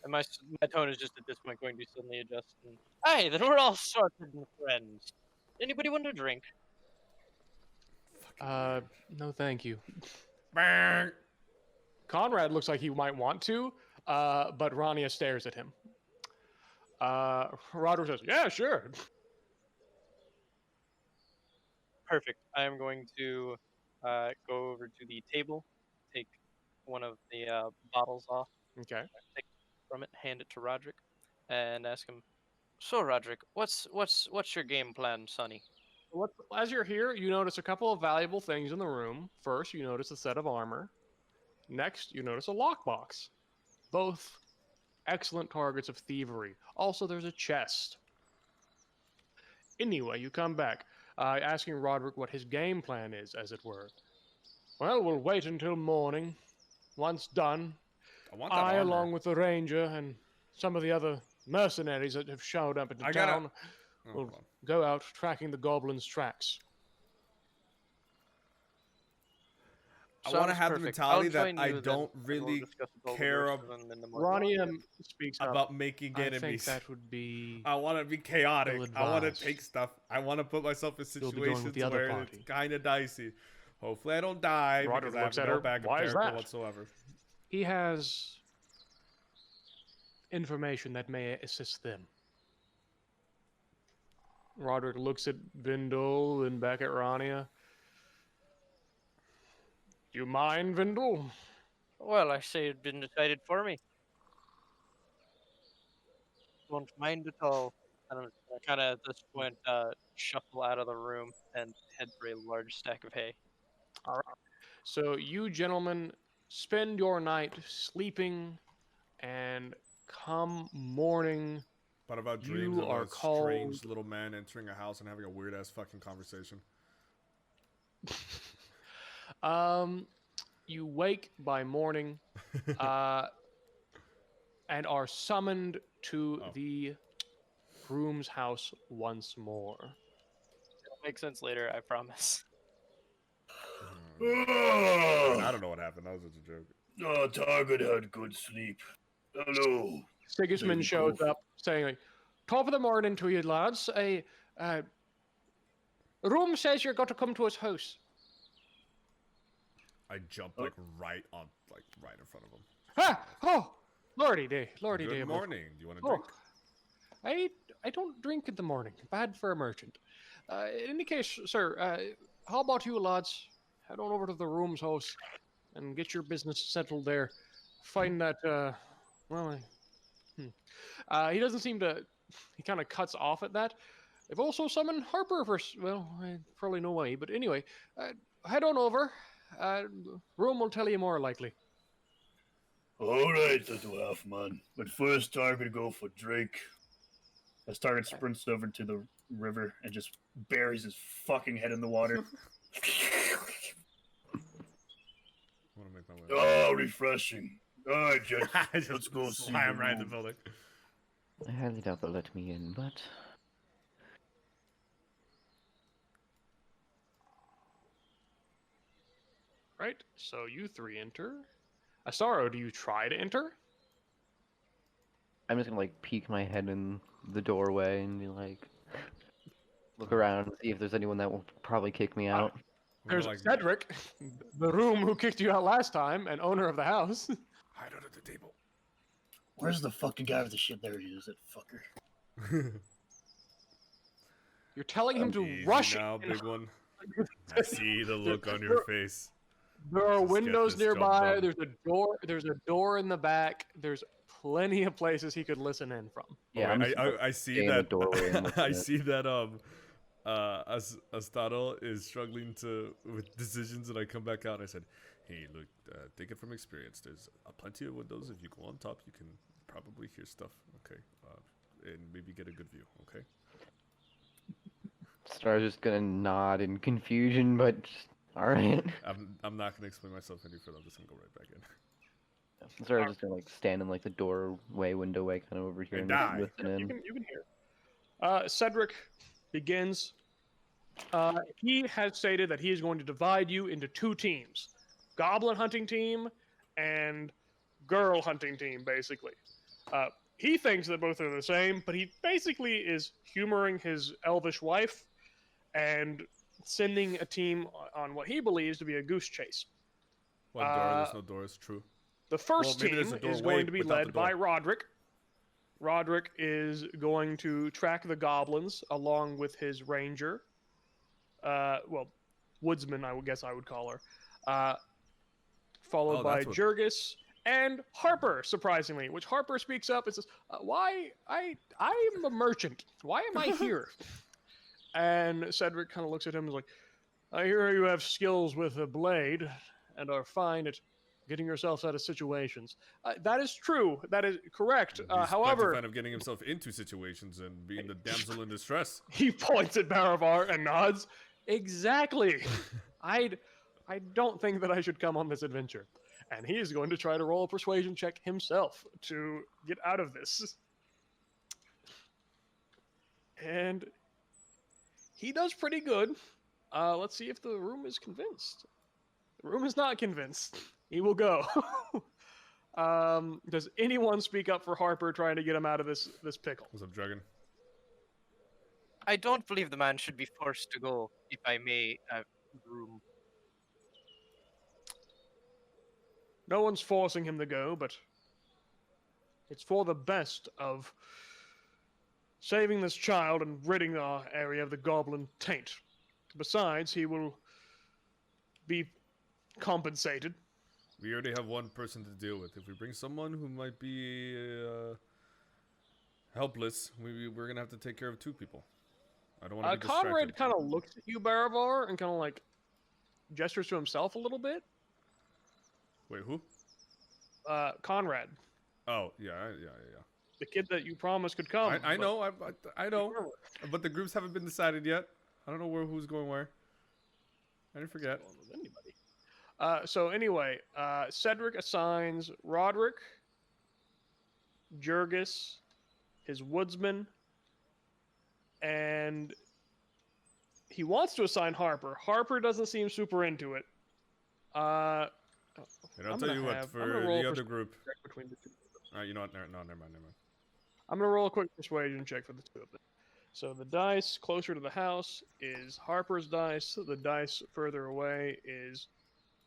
F: And my tone is just at this point going to suddenly adjust. And, aye, then we're all sorted and friends. Anybody want a drink?
C: No thank you.
B: Bang.
C: Conrad looks like he might want to, but Rania stares at him. Roderick says, yeah, sure.
F: Perfect. I am going to go over to the table, take one of the bottles off,
C: Okay.
F: take from it, hand it to Roderick, and ask him, so Roderick, what's your game plan, Sonny?
C: As you're here, you notice a couple of valuable things in the room. First, you notice a set of armor. Next, you notice a lockbox. Both excellent targets of thievery. Also, there's a chest. Anyway, you come back, asking Roderick what his game plan is, as it were. Well, we'll wait until morning. Once done,
B: I want that
C: I,
B: armor.
C: along with the ranger and some of the other mercenaries that have showed up at the town,
B: Oh,
C: will
B: hold on.
C: go out tracking the goblins' tracks.
B: I want to
F: Sounds
B: have the
F: perfect.
B: mentality
F: I'll
B: that
F: join
B: I
F: you then,
B: don't
F: and we'll
B: really
F: discuss it all the
B: care
F: rest of them in the morning.
C: Ronnie speaks up.
B: about making
C: I think
B: enemies.
C: that would be...
B: I want to be chaotic. I want to
C: Ill-advised.
B: take stuff. I want to put myself in
C: You'll be going with
B: situations
C: the other
B: where
C: party.
B: it's kind of dicey. Hopefully, I don't die
C: Roderick
B: because I
C: looks
B: have
C: at
B: no
C: her.
B: backup
C: Why is
B: character
C: that?
B: whatsoever.
C: He has information that may assist them. Roderick looks at Vindel and back at Rania. Do you mind, Vindel?
F: Well, I say it'd been decided for me. Don't mind at all. And I kind of at this point shuffle out of the room and head for a large stack of hay.
C: All right. So you gentlemen spend your night sleeping, and come morning,
B: But about
C: You
B: dreams of
C: are
B: a strange
C: called-
B: little man entering a house and having a weird ass fucking conversation.
C: you wake by morning, and are summoned to the groom's house once more.
F: It'll make sense later, I promise.
B: I don't know what happened. That was just a joke.
D: Oh, Target had good sleep. Hello.
C: Sigismund
D: Lady
C: shows
D: Wolf.
C: up, saying, like, top of the morning to you, lads. Room says you're going to come to his house.
B: I jumped like right in front of him.
C: Ah! Oh! Lordy day, lordy day.
B: Good
C: above.
B: morning. Do you want a
C: Oh,
B: drink?
C: I don't drink in the morning. Bad for a merchant. In any case, sir, how about you lads? Head on over to the room's house and get your business settled there. Find that, he doesn't seem to... He kind of cuts off at that. They've also summoned Harper for... Well, probably no way, but anyway. Head on over. Room will tell you more, likely.
D: All right, little half man. But first, Target go for Drake. As Target sprints over to the river and just buries his fucking head in the water.
B: I want to make my way.
D: Oh, refreshing. All right, Jet.
B: I just
D: Let's go see
B: slam
D: the
B: right in the
D: room.
B: building.
E: I highly doubt they'll let me in, but
C: Right, so you three enter. Asaro, do you try to enter?
E: I'm just gonna like peek my head in the doorway and be like, look around and see if there's anyone that will probably kick me out.
C: There's
B: like,
C: Cedric, the room who kicked you out last time, and owner of the house.
B: hide under the table.
D: Where's the fucking guy with the shit? There he is, that fucker.
C: You're telling him to
B: Easy
C: rush
B: now,
C: in.
B: big one. I see the look on your face.
C: There are
B: Just get
C: windows
B: this job
C: nearby.
B: done.
C: There's a door. There's a door in the back. There's plenty of places he could listen in from.
E: Yeah,
B: Alright,
E: I'm
B: I see
E: stay in the
B: that.
E: doorway and listen
B: I
E: to it.
B: see that. Astado is struggling with decisions, and I come back out. And I said, "Hey, look, take it from experience. There's plenty of windows. If you go on top, you can probably hear stuff. Okay, and maybe get a good view. Okay."
E: Star's just gonna nod in confusion, but all right.
B: I'm not gonna explain myself any further. I'm just gonna go right back in.
E: Star's just gonna like stand in like the doorway, window way, kind of over here
B: And
E: and
B: die.
E: listen in.
C: You can hear. Cedric begins. He has stated that he is going to divide you into 2 teams: goblin hunting team and girl hunting team. Basically, he thinks that both are the same, but he basically is humoring his elvish wife and sending a team on what he believes to be a goose chase.
B: What door? There's no doors. True.
C: The first
B: maybe there's
C: team
B: a doorway
C: is going to be
B: without the
C: led by
B: door.
C: Roderick. Roderick is going to track the goblins along with his ranger. Woodsman, I would guess I would call her. Followed
B: Oh,
C: by
B: that's what-
C: Jurgis and Harper, surprisingly, which Harper speaks up and says, "Why? I'm a merchant. Why am I here?" And Cedric kind of looks at him and is like, "I hear you have skills with a blade and are fine at getting yourselves out of situations." That is true. That is correct.
B: He's plenty
C: However,
B: fan of getting himself into situations and being the damsel in distress.
C: he points at Baravar and nods. Exactly. I don't think that I should come on this adventure. And he is going to try to roll a persuasion check himself to get out of this. And he does pretty good. Let's see if the room is convinced. The room is not convinced. He will go. Does anyone speak up for Harper trying to get him out of this pickle?
B: What's up, Dragon?
F: I don't believe the man should be forced to go, if I may, room.
C: No one's forcing him to go, but it's for the best of saving this child and ridding our area of the goblin taint. Besides, he will be compensated.
B: We already have one person to deal with. If we bring someone who might be helpless, we're gonna have to take care of 2 people. I don't want to be distracted.
C: Conrad kind of looks at you, Baravar, and kind of like gestures to himself a little bit.
B: Wait, who?
C: Conrad,
B: Oh, yeah.
C: the kid that you promised could come.
B: I
C: but-
B: know, I know. But the groups haven't been decided yet. I don't know who's going where. I didn't forget.
C: Going with anybody. So anyway, Cedric assigns Roderick, Jurgis, his woodsman, and he wants to assign Harper. Harper doesn't seem super into it.
B: And I'll
C: I'm
B: tell
C: gonna
B: you what,
C: have-
B: for
C: I'm gonna roll
B: the
C: a
B: other group.
C: check between the two.
B: Alright, you know what? No, never mind.
C: I'm gonna roll a quick persuasion check for the 2 of them. So the dice closer to the house is Harper's dice. The dice further away is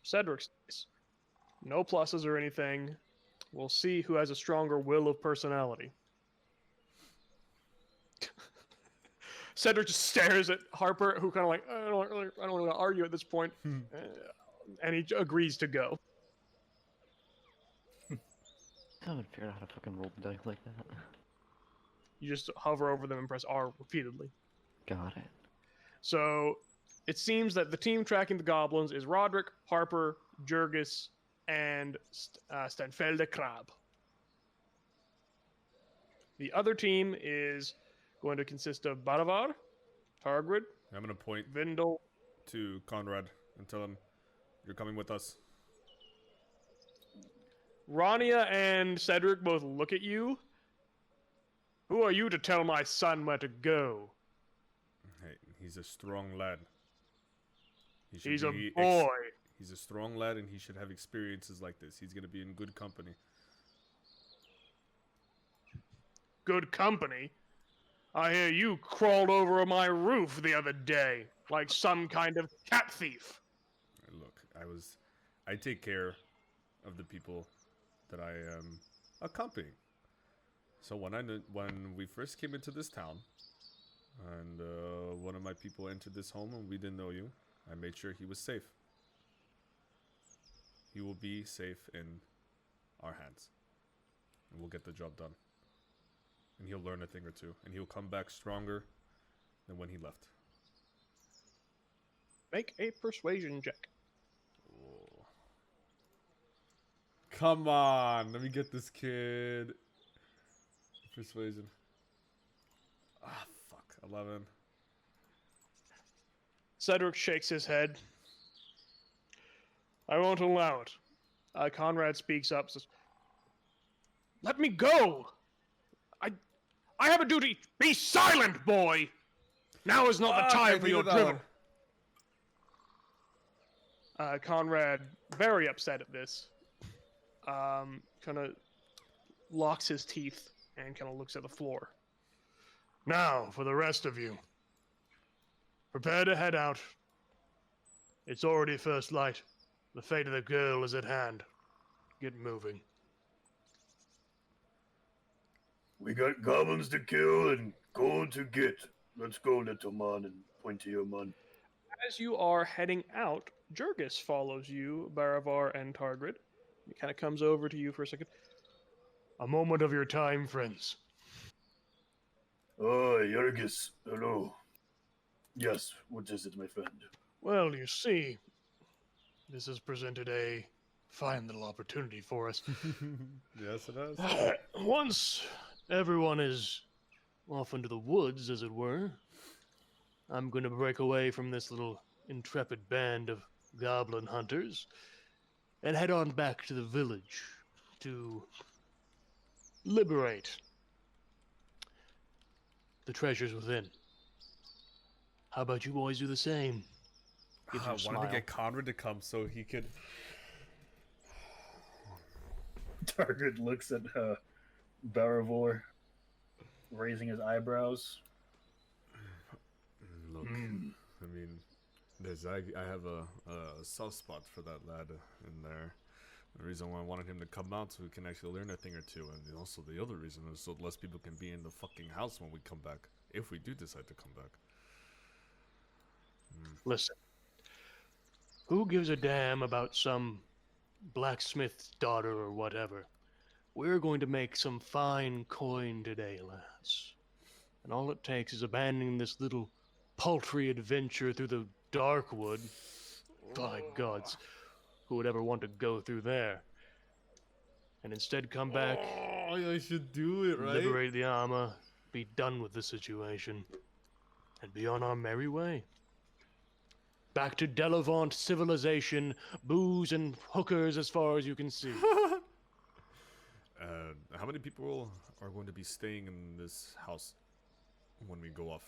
C: Cedric's dice. No pluses or anything. We'll see who has a stronger will of personality. Cedric just stares at Harper, who kind of like, I don't want to argue at this point, and he agrees to go.
E: I haven't figured out how to fucking roll the dice like that.
C: You just hover over them and press R repeatedly.
E: Got it.
C: So it seems that the team tracking the goblins is Roderick, Harper, Jurgis, and Stanfelde Krab. The other team is going to consist of Baravar, Targrid,
B: I'm gonna point
C: Vindel,
B: to Conrad and tell him you're coming with us.
C: Rania, and Cedric both look at you. Who are you to tell my son where to go?
B: Hey, he's a strong lad. He should
C: He's a
B: be
C: boy.
B: He's a strong lad, and he should have experiences like this. He's gonna be in good company.
C: Good company. I hear you crawled over my roof the other day, like some kind of cat thief.
B: Look, I take care of the people that I am accompanying. So when we first came into this town, and one of my people entered this home and we didn't know you, I made sure he was safe. He will be safe in our hands. And we'll get the job done. And he'll learn a thing or two. And he'll come back stronger than when he left.
C: Make a persuasion check.
B: Oh. Come on, let me get this kid. Persuasion. Ah, fuck. 11.
C: Cedric shakes his head. I won't allow it. Conrad speaks up, says, "Let me go! I have a duty. Be silent, boy! Now is not the time for your drivel." Conrad, very upset at this, kind of locks his teeth and kind of looks at the floor. Now, for the rest of you. Prepare to head out. It's already first light. The fate of the girl is at hand. Get moving.
D: We got goblins to kill and gold to get. Let's go, little man, and point to your man.
C: As you are heading out, Jurgis follows you, Baravar and Targrid. He kind of comes over to you for a second. A moment of your time, friends.
D: Oh, Jurgis, hello. Yes, what is it, my friend?
C: Well, you see, this has presented a fine little opportunity for us.
B: Yes, it has.
C: Once everyone is off into the woods, as it were, I'm going to break away from this little intrepid band of goblin hunters and head on back to the village to liberate the treasures within. How about you boys do the same? Gives you a
B: I wanted
C: smile.
B: to get Conrad to come so he could...
D: Target looks at Baravor, raising his eyebrows.
B: Look, I mean, I have a soft spot for that lad in there. The reason why I wanted him to come out so we can actually learn a thing or two, and also the other reason is so less people can be in the fucking house when we come back, if we do decide to come back.
C: Listen, who gives a damn about some blacksmith's daughter or whatever? We're going to make some fine coin today, lads. And all it takes is abandoning this little paltry adventure through the dark wood. By gods, who would ever want to go through there? And instead come back,
B: Oh, I should do it, right?
C: liberate the armor, be done with the situation, and be on our merry way. Back to Delavant civilization, booze and hookers as far as you can see.
B: How many people are going to be staying in this house when we go off?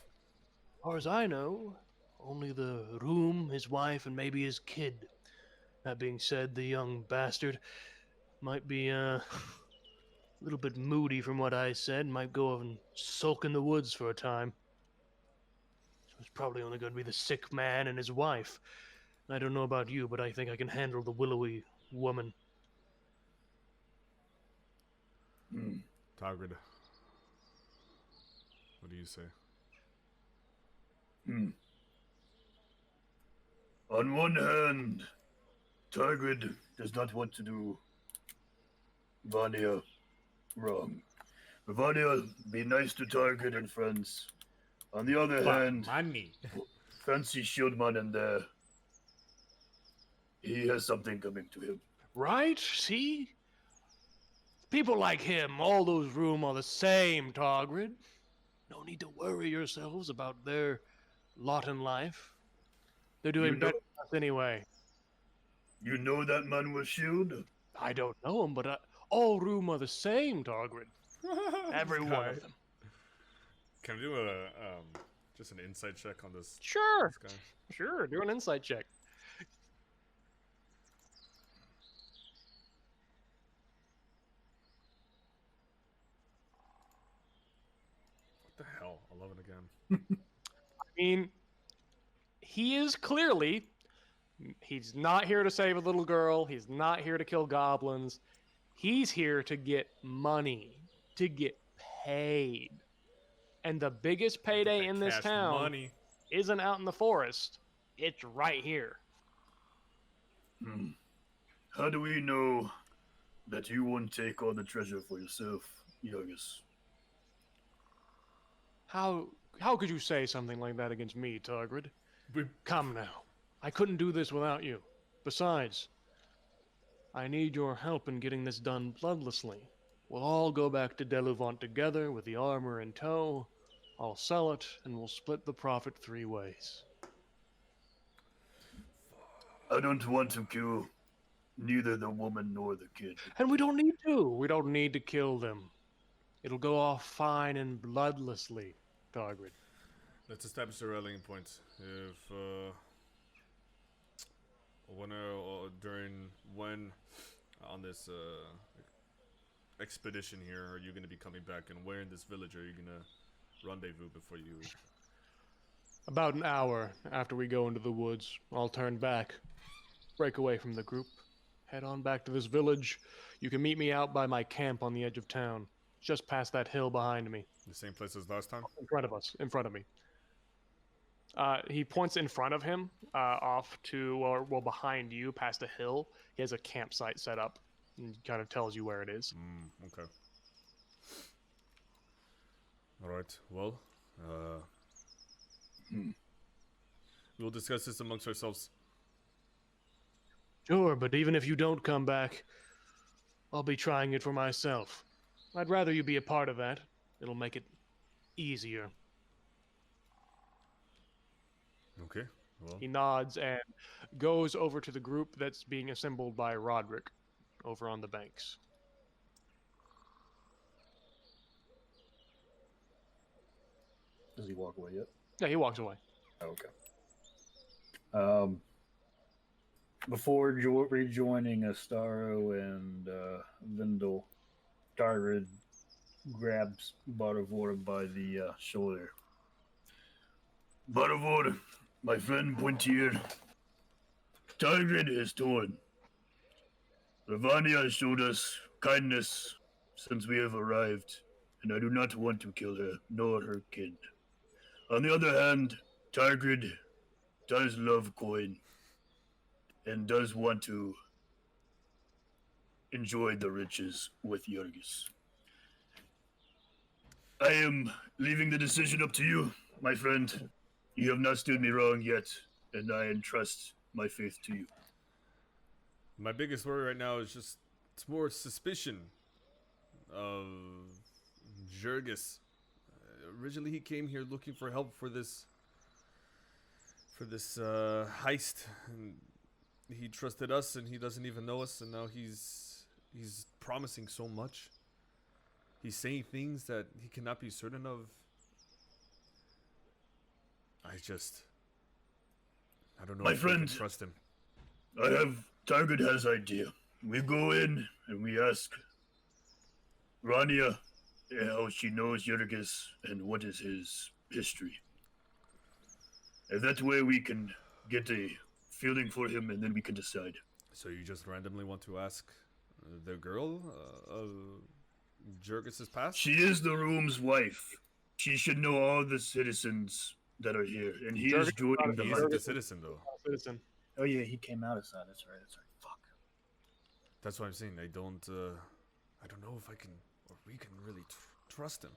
C: As far as I know, only the room, his wife, and maybe his kid. That being said, the young bastard might be a little bit moody from what I said, might go off and sulk in the woods for a time. So it's probably only going to be the sick man and his wife. I don't know about you, but I think I can handle the willowy woman.
B: Targrid, what do you say?
D: On one hand, Targrid does not want to do Vanya wrong. Vanya, be nice to Targrid and friends. On the other hand,
B: Money.
D: fancy Shieldman in there. He has something coming to him.
C: Right? See? People like him, all those room are the same, Targrid. No need to worry yourselves about their lot in life. They're doing
D: You know-
C: better than us anyway.
D: You know that man with shield?
C: I don't know him, but all room are the same, Targrid. Every
B: This
C: one
B: guy.
C: of them.
B: Can I do a just an insight check on this,
C: Sure,
B: this guy?
C: sure. Do an insight check.
B: What the hell? 11 again.
C: I mean, he is clearly. He's not here to save a little girl. He's not here to kill goblins. He's here to get money, to get paid. And the biggest payday
B: That
C: in this
B: cash
C: town
B: money.
C: isn't out in the forest. It's right here.
D: How do we know that you won't take all the treasure for yourself, Yorgis?
C: How could you say something like that against me, Targrid?
B: We-
C: Come now. I couldn't do this without you. Besides, I need your help in getting this done bloodlessly. We'll all go back to Deluvant together with the armor in tow. I'll sell it, and we'll split the profit 3 ways.
D: I don't want to kill neither the woman nor the kid.
C: And we don't need to. We don't need to kill them. It'll go off fine and bloodlessly, Targrid.
B: Let's establish a rallying point. If when on this expedition here are you going to be coming back, and where in this village are you going to rendezvous before you?
C: About an hour after we go into the woods, I'll turn back, break away from the group, head on back to this village. You can meet me out by my camp on the edge of town, just past that hill behind me.
B: The same place as last time?
C: In front of us, in front of me. He points in front of him, off to, well, behind you, past a hill. He has a campsite set up, and kind of tells you where it is.
B: Okay. Alright, well, we'll discuss this amongst ourselves.
C: Sure, but even if you don't come back, I'll be trying it for myself. I'd rather you be a part of that. It'll make it easier.
B: Okay, well.
C: He nods and goes over to the group that's being assembled by Roderick over on the banks.
D: Does he walk away yet?
C: Yeah, he walks away.
D: Okay. Before rejoining Astaro and Vindel, Targrid grabs Bartavor by the shoulder. Bartavor, my friend Pointier, Targrid is torn. Ravania has showed us kindness since we have arrived, and I do not want to kill her, nor her kid. On the other hand, Targrid does love coin, and does want to enjoy the riches with Yorgis. I am leaving the decision up to you, my friend. You have not stood me wrong yet, and I entrust my faith to you.
B: My biggest worry right now is just, it's more suspicion of Jurgis. Originally he came here looking for help for this heist, and he trusted us, and he doesn't even know us, and now he's promising so much. He's saying things that he cannot be certain of. I don't know
D: My
B: if I
D: friend,
B: can trust him.
D: Target has idea. We go in and we ask Rania how she knows Jurgis and what is his history. And that way we can get a feeling for him, and then we can decide.
B: So you just randomly want to ask the girl of Jurgis's past?
D: She is the room's wife. She should know all the citizens that are here, and he is joining
B: He
D: the
B: isn't a citizen, though.
C: Citizen.
G: Oh yeah, he came out as that. That's right. Fuck.
B: That's what I'm saying. I don't know if I can, or we can really trust him.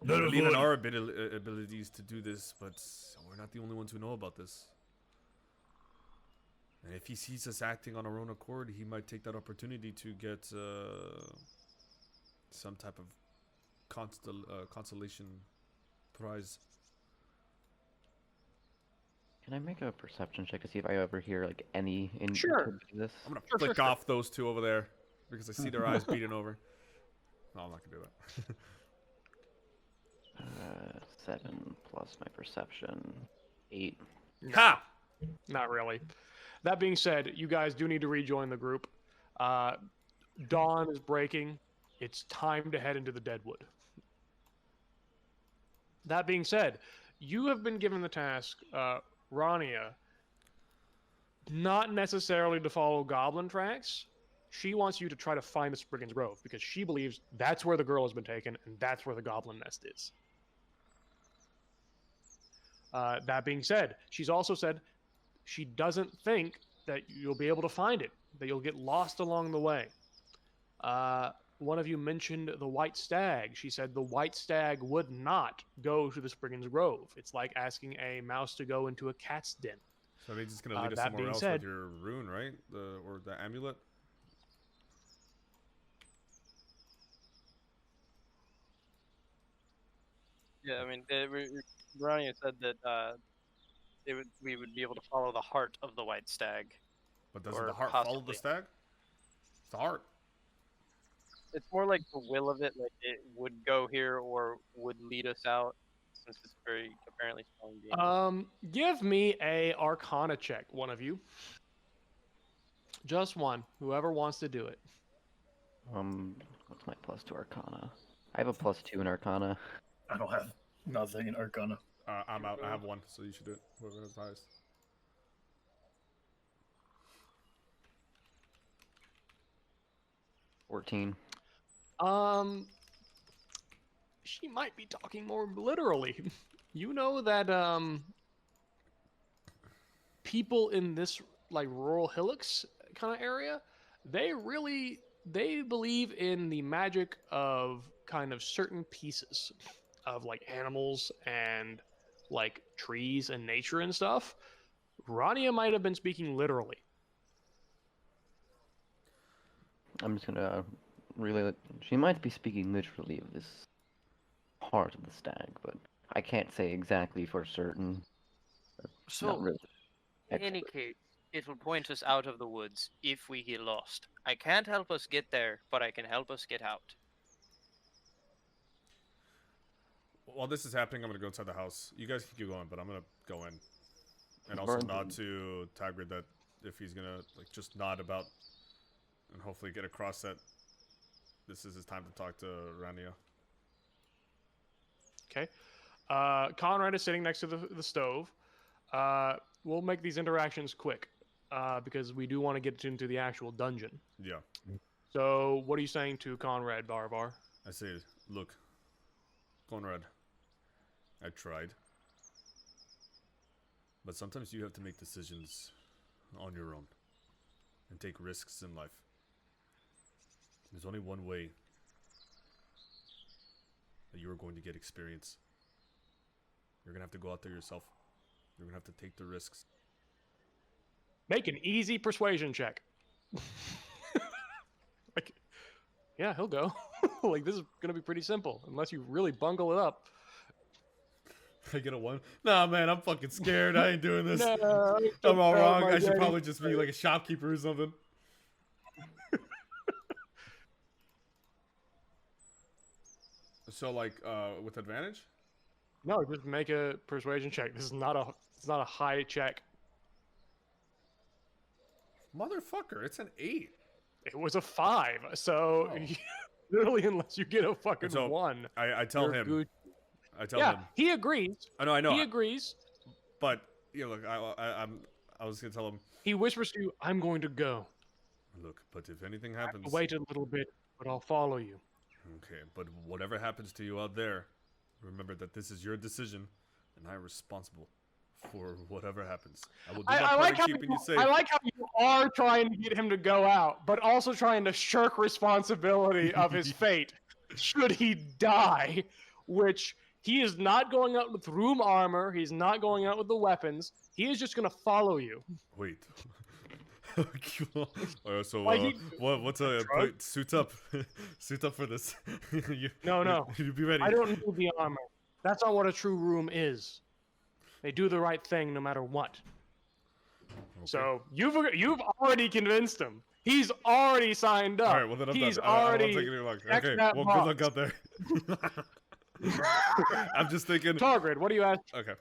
B: We believe in our abilities to do this, but we're not the only ones who know about this. And if he sees us acting on our own accord, he might take that opportunity to get some type of consolation prize.
E: Can I make a perception check to see if I ever hear like any in
C: Sure.
E: this?
B: I'm gonna flick off those two over there because I see their eyes beating over. No, I'm not gonna do that.
E: 7 plus my perception, 8.
B: Ha!
C: Not really. That being said, you guys do need to rejoin the group. Dawn is breaking. It's time to head into the Deadwood. That being said, you have been given the task, Rania, not necessarily to follow goblin tracks, She wants you to try to find the Spriggan's Grove because she believes that's where the girl has been taken and that's where the goblin nest is. That being said, she's also said she doesn't think that you'll be able to find it, that you'll get lost along the way. One of you mentioned the White Stag. She said the White Stag would not go to the Spriggan's Grove. It's like asking a mouse to go into a cat's den.
B: So they're just gonna lead us
C: that
B: somewhere
C: being
B: else
C: said-
B: with your rune, right? Or the amulet.
F: Yeah, I mean, Rania said that we would be able to follow the heart of the White Stag.
B: But doesn't
F: Or
B: the heart follow the
F: possibly.
B: stag? It's the heart.
F: It's more like the will of it, like it would go here or would lead us out, since it's very apparently strong being.
C: Give me a Arcana check, one of you. Just one. Whoever wants to do it.
E: What's my +2 Arcana? I have a +2 in Arcana.
G: I don't have nothing in Arcana.
B: I'm out. I have one, so you should do it. Whoever has the highest.
E: 14.
C: She might be talking more literally. You know that people in this like rural hillocks kind of area, they believe in the magic of kind of certain pieces of like animals and like trees and nature and stuff. Rania might have been speaking literally.
E: I'm just gonna relay that she might be speaking literally of this heart of the stag, but I can't say exactly for certain.
F: So,
E: Not really
F: in any
E: expert.
F: case, it will point us out of the woods if we get lost. I can't help us get there, but I can help us get out.
B: While this is happening, I'm gonna go inside the house. You guys can keep going, but I'm gonna go in, and also
E: Burn
B: nod
E: them.
B: to Tagrid that if he's gonna like just nod about, and hopefully get across that this is his time to talk to Rania.
C: Okay. Conrad is sitting next to the stove. We'll make these interactions quick because we do want to get into the actual dungeon.
B: Yeah,
C: So, what are you saying to Conrad Barbar?
B: I say, look, Conrad, I tried, but sometimes you have to make decisions on your own and take risks in life. There's only one way that you are going to get experience. You're gonna have to go out there yourself. You're gonna have to take the risks.
C: Make an easy persuasion check. Like, yeah, he'll go. Like, this is gonna be pretty simple, unless you really bungle it up.
B: I get a 1? Nah, man, I'm fucking scared. I ain't doing this.
C: No,
B: I'm all
C: oh
B: wrong.
C: my
B: I should
C: God.
B: probably just be like a shopkeeper or something. So, like, with advantage?
C: No, just make a persuasion check. This is not a. It's not a high check.
B: Motherfucker, it's an 8.
C: It was a 5. So,
B: Oh.
C: literally, unless you get a fucking
B: So,
C: 1,
B: I tell
C: you're
B: him.
C: good.
B: I tell
C: Yeah,
B: him.
C: he agrees.
B: I know.
C: He agrees.
B: But you know, look, I was gonna tell him.
C: He whispers to you, "I'm going to go.
B: Look, but if anything happens,
C: Wait a little bit, but I'll follow you."
B: okay. But whatever happens to you out there, remember that this is your decision, and I'm responsible for whatever happens. I will do my
C: I
B: part
C: like
B: in
C: how
B: keeping you safe.
C: I like how you are trying to get him to go out, but also trying to shirk responsibility of his fate should he die, which he is not going out with room armor. He's not going out with the weapons. He is just going to follow you.
B: Wait. So
C: Like he-
B: what's a
C: Drug?
B: suit up? Suit up for this.
C: No.
B: You be ready.
C: I don't need the armor. That's not what a true room is. They do the right thing no matter what.
B: Okay.
C: So you've already convinced him. He's already signed up.
B: All right. Well, then I'm
C: He's
B: done. I don't
C: already
B: want to take any longer.
C: checked
B: Okay.
C: that
B: Well,
C: box.
B: good luck out there. I'm just thinking.
C: Targrid, what do you ask?
B: Okay.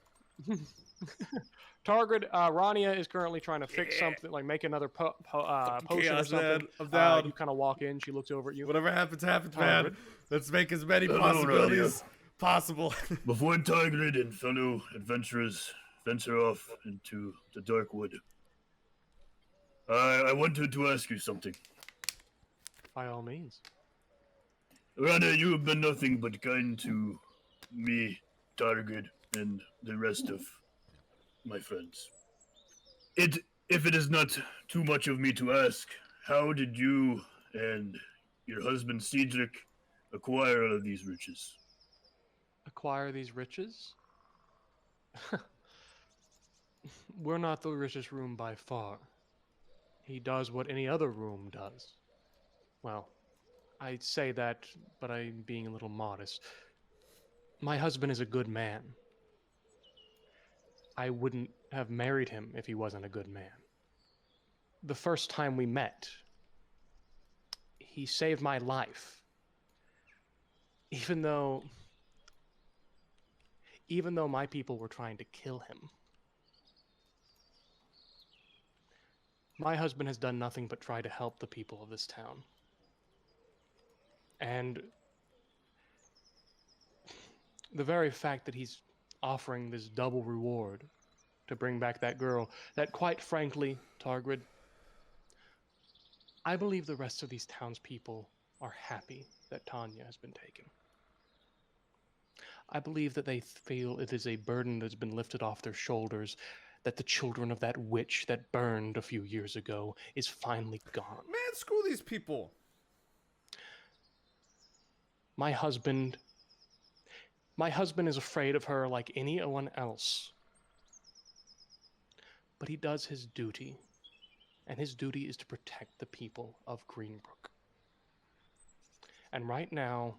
C: Targrid, Rania is currently trying to fix something, like make another potion or
B: chaos,
C: something.
B: man. I'm down.
C: You kind of walk in. She looks over at you.
B: Whatever happens, happens,
C: Target.
B: man. Let's make as many
D: Hello,
B: possibilities possible.
D: Before Tagrid and fellow adventurers venture off into the dark wood, I wanted to ask you something.
C: By all means.
D: Rana, you have been nothing but kind to me, Target, and the rest of my friends. If it is not too much of me to ask, how did you and your husband Cedric acquire all of these riches?
C: Acquire these riches? We're not the richest room by far. He does what any other room does. Well, I say that, but I'm being a little modest. My husband is a good man. I wouldn't have married him if he wasn't a good man. The first time we met, he saved my life. Even though my people were trying to kill him. My husband has done nothing but try to help the people of this town. And the very fact that he's offering this double reward to bring back that girl, that quite frankly, Targrid, I believe the rest of these townspeople are happy that Tanya has been taken. I believe that they feel it is a burden that's been lifted off their shoulders, that the children of that witch that burned a few years ago is finally gone.
B: Man, screw these people.
C: My husband is afraid of her like anyone else. But he does his duty, and his duty is to protect the people of Greenbrook. And right now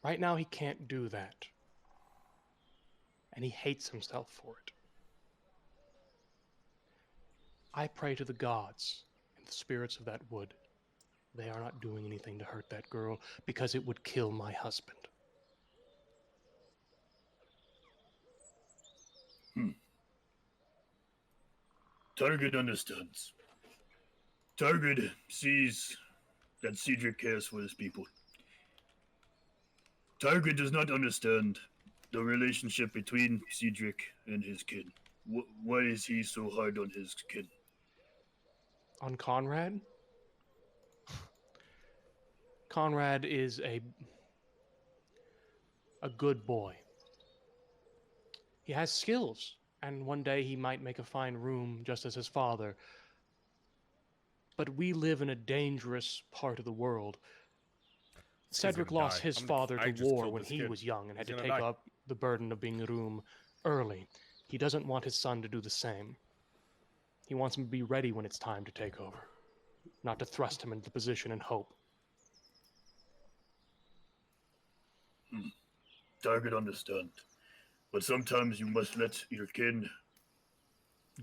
C: he can't do that. And he hates himself for it. I pray to the gods and the spirits of that wood. They are not doing anything to hurt that girl because it would kill my husband.
D: Target understands. Target sees that Cedric cares for his people. Target does not understand the relationship between Cedric and his kin. Why is he so hard on his kin?
C: On Conrad? Conrad is a good boy. He has skills, and one day he might make a fine room just as his father. But we live in a dangerous part of the world. Cedric lost his father to war when he was young and had to take up the burden of being a room early. He doesn't want his son to do the same. He wants him to be ready when it's time to take over, not to thrust him into the position and hope.
D: Target understand. But sometimes you must let your kin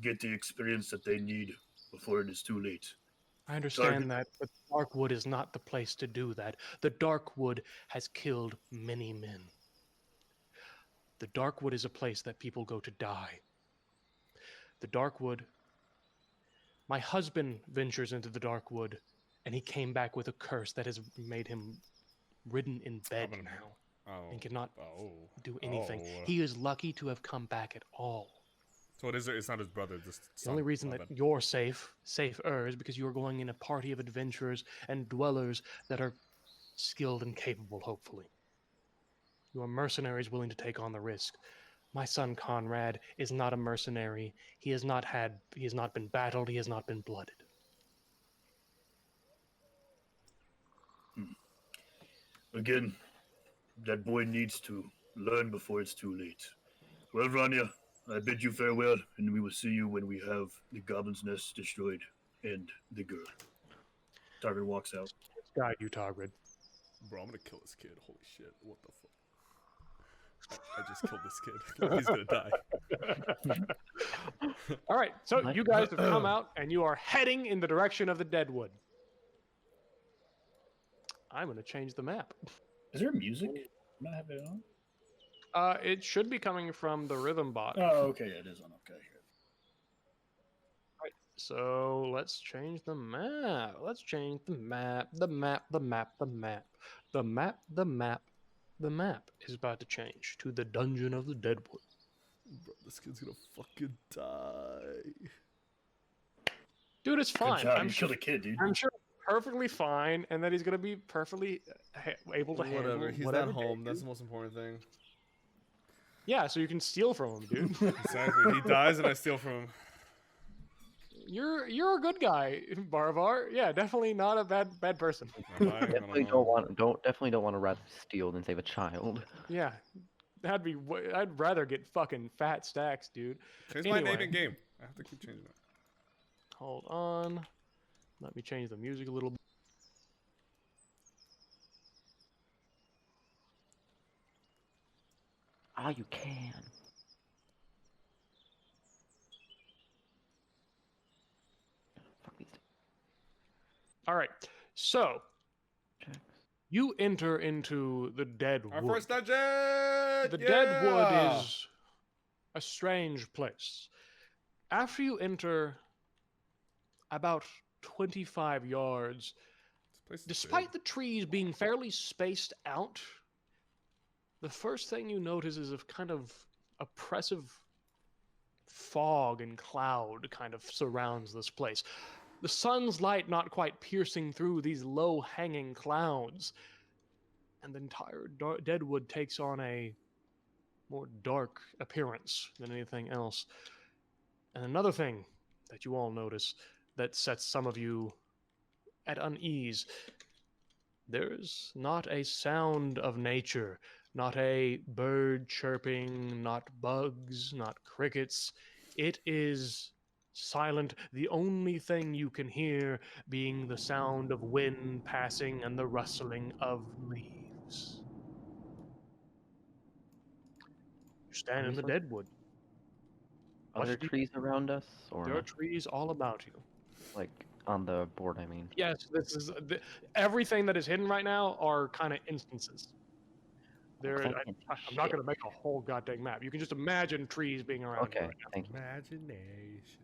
D: get the experience that they need before it is too late.
C: I understand that, but Darkwood is not the place to do that. The Darkwood has killed many men. The Darkwood is a place that people go to die. The Darkwood... My husband ventures into the Darkwood, and he came back with a curse that has made him ridden in bed now. And cannot do anything. He is lucky to have come back at all.
B: So it's not his brother.
C: The only reason that you're safer, is because you are going in a party of adventurers and dwellers that are skilled and capable, hopefully. You are mercenaries willing to take on the risk. My son Conrad is not a mercenary. He has not been battled. He has not been blooded.
D: Again, that boy needs to learn before it's too late. Well, Rania, I bid you farewell, and we will see you when we have the goblin's nest destroyed and the girl. Target walks out.
C: Guide you, Targrid.
B: Bro, I'm gonna kill this kid. Holy shit. What the fuck? I just killed this kid. He's gonna die.
C: All right, so you guys have come out, and you are heading in the direction of the Deadwood. I'm gonna change the map.
G: Is there music? Am I have it on?
C: It should be coming from the rhythm bot.
G: Oh, okay, it is on. Okay, here.
C: Right, so let's change the map. Let's change the map. The map is about to change to the Dungeon of the Deadwood.
B: Bro, this kid's gonna fucking die.
C: Dude, it's
D: Good
C: fine.
D: job.
C: I'm
D: You
C: sure,
D: killed a kid, dude.
C: I'm sure perfectly fine, and that he's gonna be perfectly able to handle
B: Whatever. He's
C: whatever
B: not home.
C: day,
B: That's
C: dude.
B: the most important thing.
C: Yeah, so you can steal from him, dude.
B: Exactly. He dies and I steal from him.
C: You're a good guy, Barvar. Yeah, definitely not a bad person.
B: Am I? I
E: Definitely
B: don't know.
E: definitely don't want to rather steal than save a child.
C: Yeah, I'd rather get fucking fat stacks, dude.
B: Change my name
C: Anyway.
B: in game. I have to keep changing it.
C: Hold on. Let me change the music a little bit.
E: Ah, you can. Fuck these
C: All right. So
E: checks.
C: you enter into the Dead
B: Our
C: Wood.
B: first dungeon!
C: The Dead Wood is a strange place. After you enter about 25 yards,
B: This place is
C: despite
B: big.
C: the trees being fairly spaced out, the first thing you notice is a kind of oppressive fog and cloud kind of surrounds this place. The sun's light not quite piercing through these low-hanging clouds, and the entire Deadwood takes on a more dark appearance than anything else. And another thing that you all notice that sets some of you at unease, there's not a sound of nature, not a bird chirping, not bugs, not crickets. It is silent, the only thing you can hear being the sound of wind passing and the rustling of leaves. You stand in the Deadwood.
E: Are
C: What
E: there
C: do you-
E: trees around us, or
C: There are trees all about you.
E: like on the board? I mean,
C: Yes, this is everything that is hidden right now are kind of instances. There,
E: I can't see
C: I'm not
E: shit.
C: going to make a whole goddamn map. You can just imagine trees being around you
E: Okay,
C: right now.
E: thank you.
B: Imagination.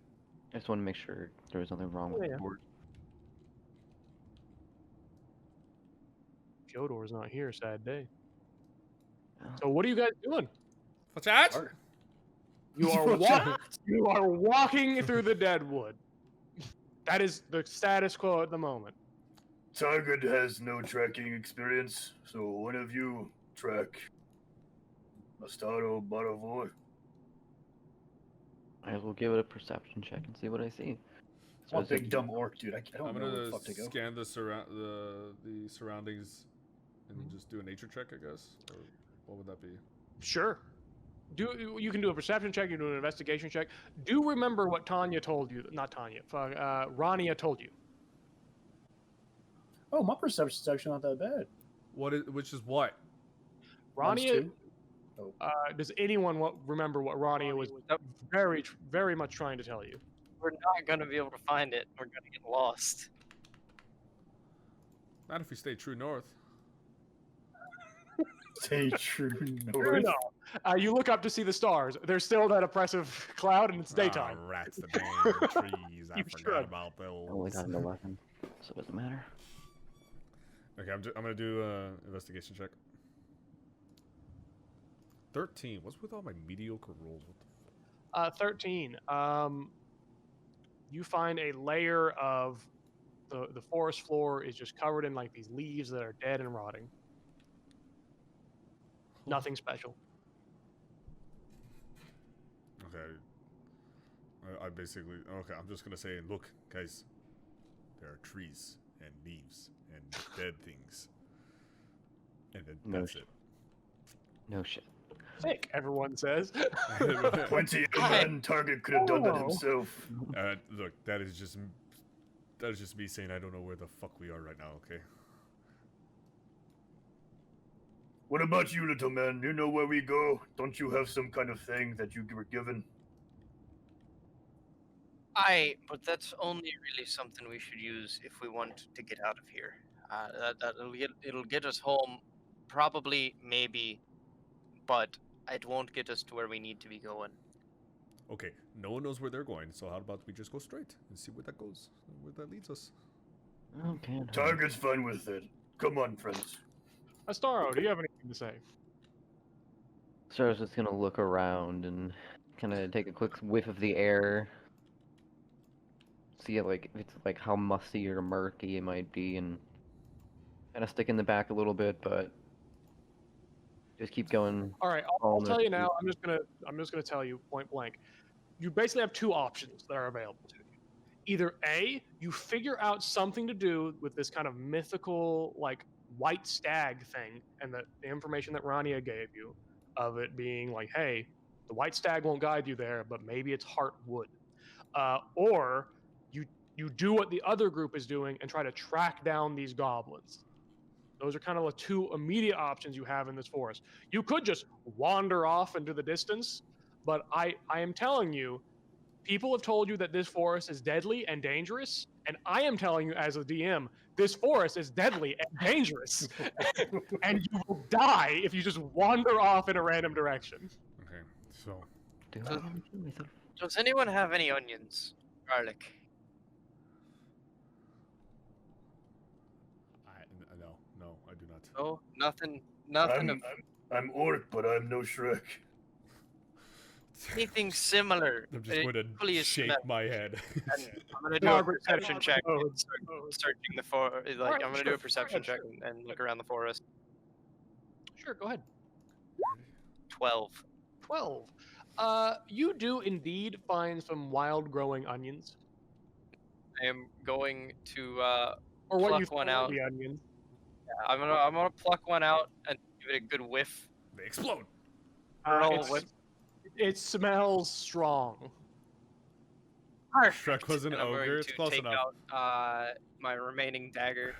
E: I just want to make sure there was nothing wrong with
C: Yeah.
E: the board.
C: Fyodor's not here, sad day.
E: Oh.
C: So what are you guys doing?
B: What's that?
D: Art.
C: You are walking through the Deadwood. That is the status quo at the moment.
D: Target has no tracking experience, so one of you track Mastaro Baravor.
E: I will give it a perception check and see what I see. So
D: I'm a
E: is it-
D: big dumb orc, dude. I don't
B: I'm
D: know where the
B: gonna
D: fuck to go.
B: scan the surroundings and just do a nature check, I guess. Or what would that be?
C: Sure. You can do a perception check, you can do an investigation check. Do remember what Tanya told you. Not Tanya. Rania told you.
G: Oh, my perception's actually not that bad.
B: Which is what?
G: Mine's
C: Rania.
G: two.
C: Does anyone remember what Rania was very much trying to tell you?
F: We're not gonna be able to find it. We're gonna get lost.
B: Not if we stay true north.
D: Stay true
C: No,
D: north.
C: no. You look up to see the stars. There's still that oppressive cloud, and it's daytime.
B: Ah, rats, the dang trees. I
C: You
B: forgot
C: should.
B: about those.
E: I only got an 11, so it doesn't matter.
B: Okay, I'm gonna do investigation check. 13. What's with all my mediocre rolls? What the
C: 13. You find a layer of the forest floor is just covered in like these leaves that are dead and rotting. Nothing special.
B: Okay. I basically okay. I'm just gonna say, look, guys. There are trees and leaves and dead things, and then
E: No
B: that's
E: shit.
B: it.
E: No shit.
C: Sick, everyone says.
D: 20 men. Target could have done that
C: Oh.
D: himself.
B: Look, that is just me saying I don't know where the fuck we are right now. Okay.
D: What about you, little man? You know where we go? Don't you have some kind of thing that you were given?
F: But that's only really something we should use if we want to get out of here. It'll get us home, probably, maybe, but it won't get us to where we need to be going.
B: Okay. No one knows where they're going, so how about we just go straight and see where that goes, where that leads us?
E: Okay.
D: Target's fine with it. Come on, friends.
C: Astaro, do you have anything to say?
E: So I was just gonna look around and kind of take a quick whiff of the air. see it like if it's like how musty or murky it might be, and kind of stick in the back a little bit, but just keep going.
C: All right, I'll tell you now. I'm just gonna tell you point blank. You basically have two options that are available to you. Either A, you figure out something to do with this kind of mythical like White Stag thing, and the information that Rania gave you of it being like, hey, the White Stag won't guide you there, but maybe it's Heartwood. Or you do what the other group is doing and try to track down these goblins. Those are kind of the two immediate options you have in this forest. You could just wander off into the distance, but I am telling you, people have told you that this forest is deadly and dangerous, and I am telling you as a DM, this forest is deadly and dangerous, and you will die if you just wander off in a random direction.
B: Okay, so
F: Does anyone have any onions? Garlic?
B: No, I do not.
F: No, nothing.
D: I'm orc, but I'm no Shrek.
F: Anything similar.
B: I'm just going
F: equally
B: to
F: as
B: shake
F: smell-
B: my head.
F: And I'm gonna do a perception check. And start searching the forest. Like
C: Alright,
F: I'm gonna
C: sure,
F: do a perception
C: sure.
F: check and look around the forest.
C: Sure, go ahead.
F: 12.
C: 12. You do indeed find some wild growing onions.
F: I am going to
C: Or what
F: Pluck
C: you
F: one
C: thought
F: out.
C: were the onions.
F: I'm gonna pluck one out and give it a good whiff.
B: They explode.
F: Roll whiff.
C: It smells strong.
B: Shrek was an
F: And I'm
B: ogre.
F: going
B: It's
F: to
B: close
F: take
B: enough.
F: out my remaining dagger